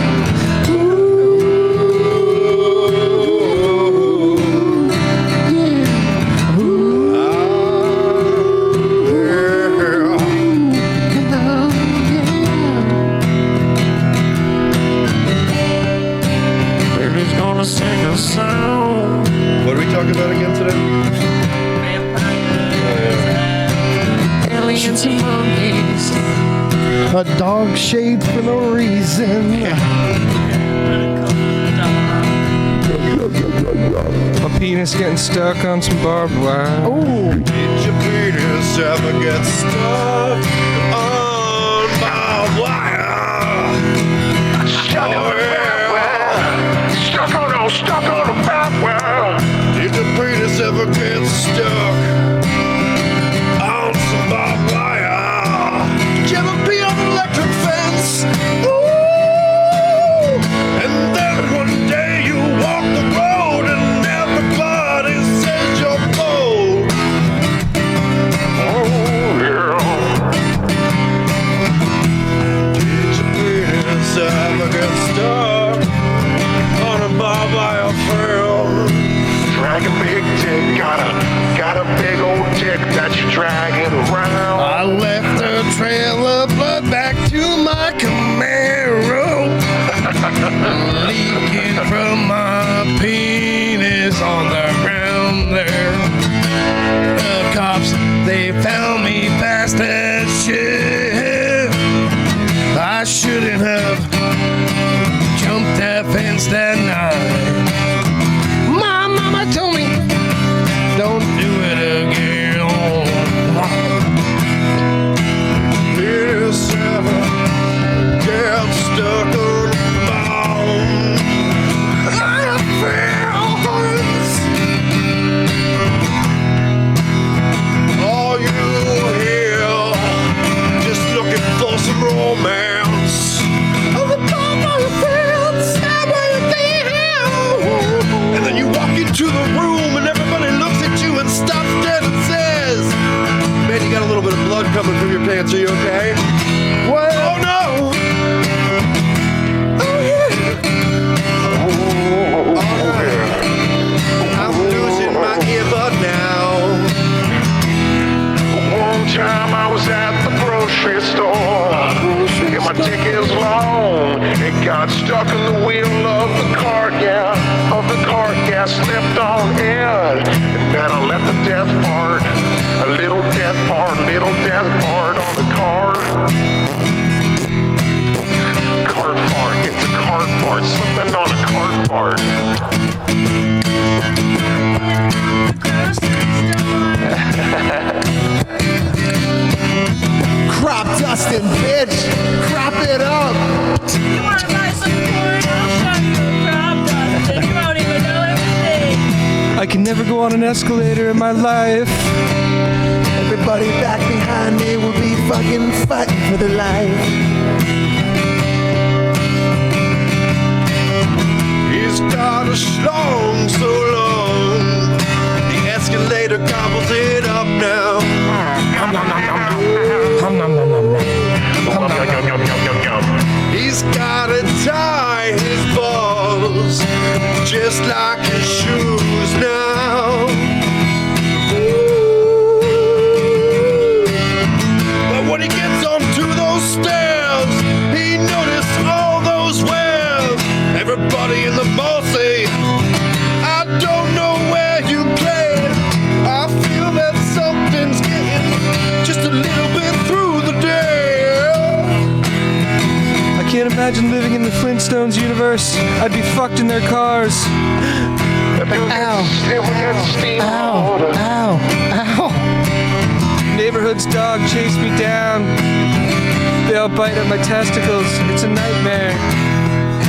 aliens and monkeys. A dog shaped for no reason. My penis getting stuck on some barbed wire. Oh. Did your penis ever get stuck on barbed wire? Stuck on a barbed wire. Did your penis ever get stuck on some barbed wire? Did you ever pee on an electric fence? Ooh! And then one day you walk the road and everybody says you're bold. Oh, yeah. Did your penis ever get stuck on a barbed wire trail? Drag a big dick, got a big old dick that you're dragging around. I left a trail of blood back to my Camaro. Leaking from my penis on the ground there. The cops, they found me fast as shit. I shouldn't have jumped that fence that night. My mama told me, don't do it again. Penis ever get stuck on a bone. All you hear, just looking for some romance. Oh, the top of your fence, and then you walk into the room and everybody looks at you and stops dead and says, man, you got a little bit of blood coming from your pants. Are you okay? What? Oh, no. Oh, yeah. Oh, yeah. I'm losing my earbud now. One time I was at the grocery store, and my dick is long. It got stuck in the wheel of the car, slipped on in, and then I left the death part, a little death part on the car. Cart part, it's a cart part, slipping on a cart part. Crop dusting, bitch! Crop it up! You want to buy some corn? I'll show you a crop dusting. You won't even know everything. I can never go on an escalator in my life. Everybody back behind me will be fucking fighting for their life. He's got a schlong so long, the escalator gobbles it up now. He's gotta tie his balls just like his shoes now. Ooh. But when he gets onto those stairs, he noticed all those webs. Everybody in the mall say, I don't know where you play. I feel that something's getting just a little bit through the day. I can't imagine living in the Flintstones universe. I'd be fucked in their cars. Ow. Ow. Ow. Ow. Neighborhood's dog chased me down. They all bite at my testicles. It's a nightmare.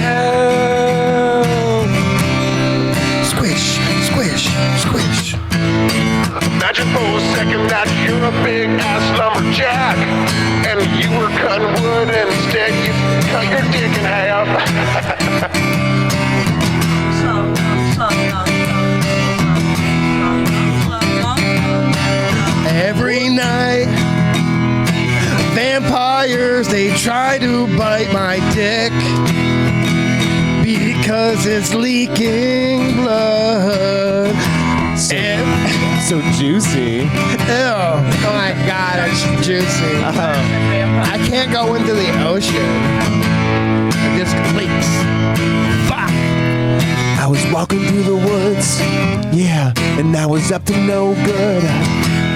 Help. Squish, squish, squish. Imagine for a second that you're a big ass lumberjack and you were cutting wood and instead you cut your dick in half. Every night, vampires, they try to bite my dick because it's leaking blood. So juicy. Ew. Oh my god, it's juicy. I can't go into the ocean. It just leaks. Fuck. I was walking through the woods, yeah, and I was up to no good.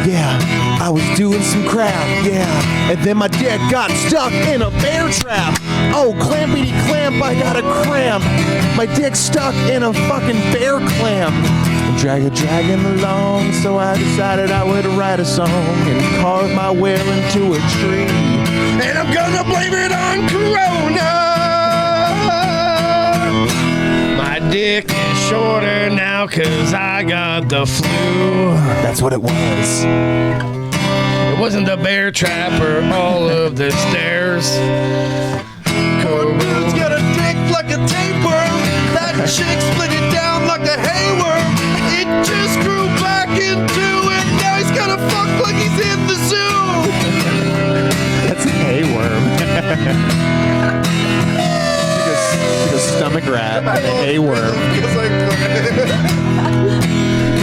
Yeah, I was doing some crap, yeah. And then my dick got stuck in a bear trap. Oh, clampity clamp, I got a cramp. My dick's stuck in a fucking bear clamp. Dragging along, so I decided I would write a song and carve my will into a tree. And I'm gonna blame it on Corona. My dick is shorter now 'cause I got the flu. That's what it was. It wasn't the bear trap or all of the stairs. Cornbread's got a dick like a tapeworm. That chick split it down like a hayworm. It just grew back into it. Now he's gotta fuck like he's in the zoo. That's a hayworm. Like a stomach rat, a hayworm.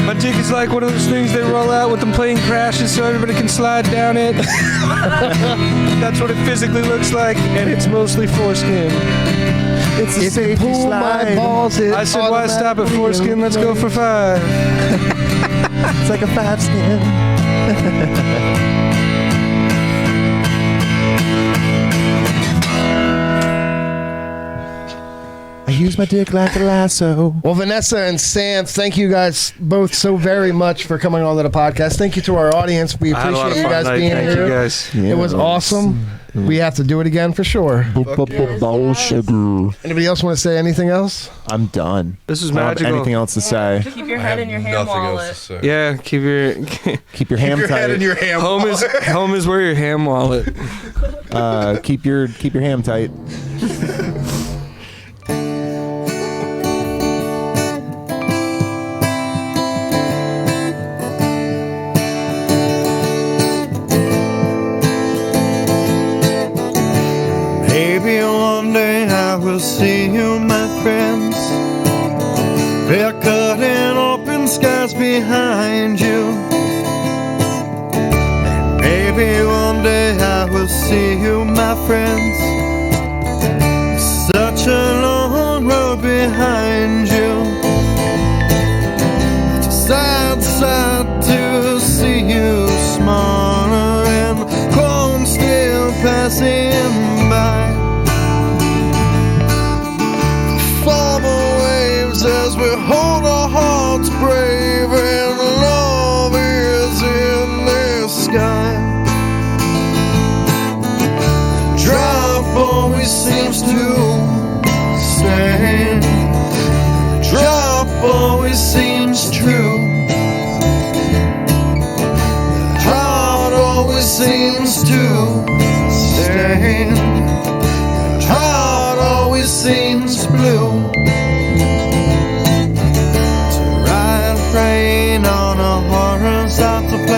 My dick is like one of those things they roll out with them plane crashes so everybody can slide down it. That's what it physically looks like, and it's mostly foreskin. It's a safety slide. My balls, I said, why stop at foreskin? Let's go for 5. It's like a 5 skin. I use my dick like a lasso. Well, Vanessa and Sam, thank you guys both so very much for coming on to the podcast. Thank you to our audience. We appreciate you guys being Thank here. you guys. It was awesome. We have to do it again for sure. Ball sugar. Anybody else want to say anything else? I'm done. This is I don't have magical. anything else to say. Keep your head in your ham wallet. Yeah, keep your ham Your tight. head in your ham. home is where your ham wallet. Keep your ham tight. Maybe one day I will see you, my friends. They're cutting open skies behind you. And maybe one day I will see you, my friends. Such a long road behind you. It's a sad sight to see you smaller and chrome still passing by. As we hold our hearts brave and love is in the sky. Drive always seems to stay. Drop always seems true. Heart always seems to stay. Heart always seems blue.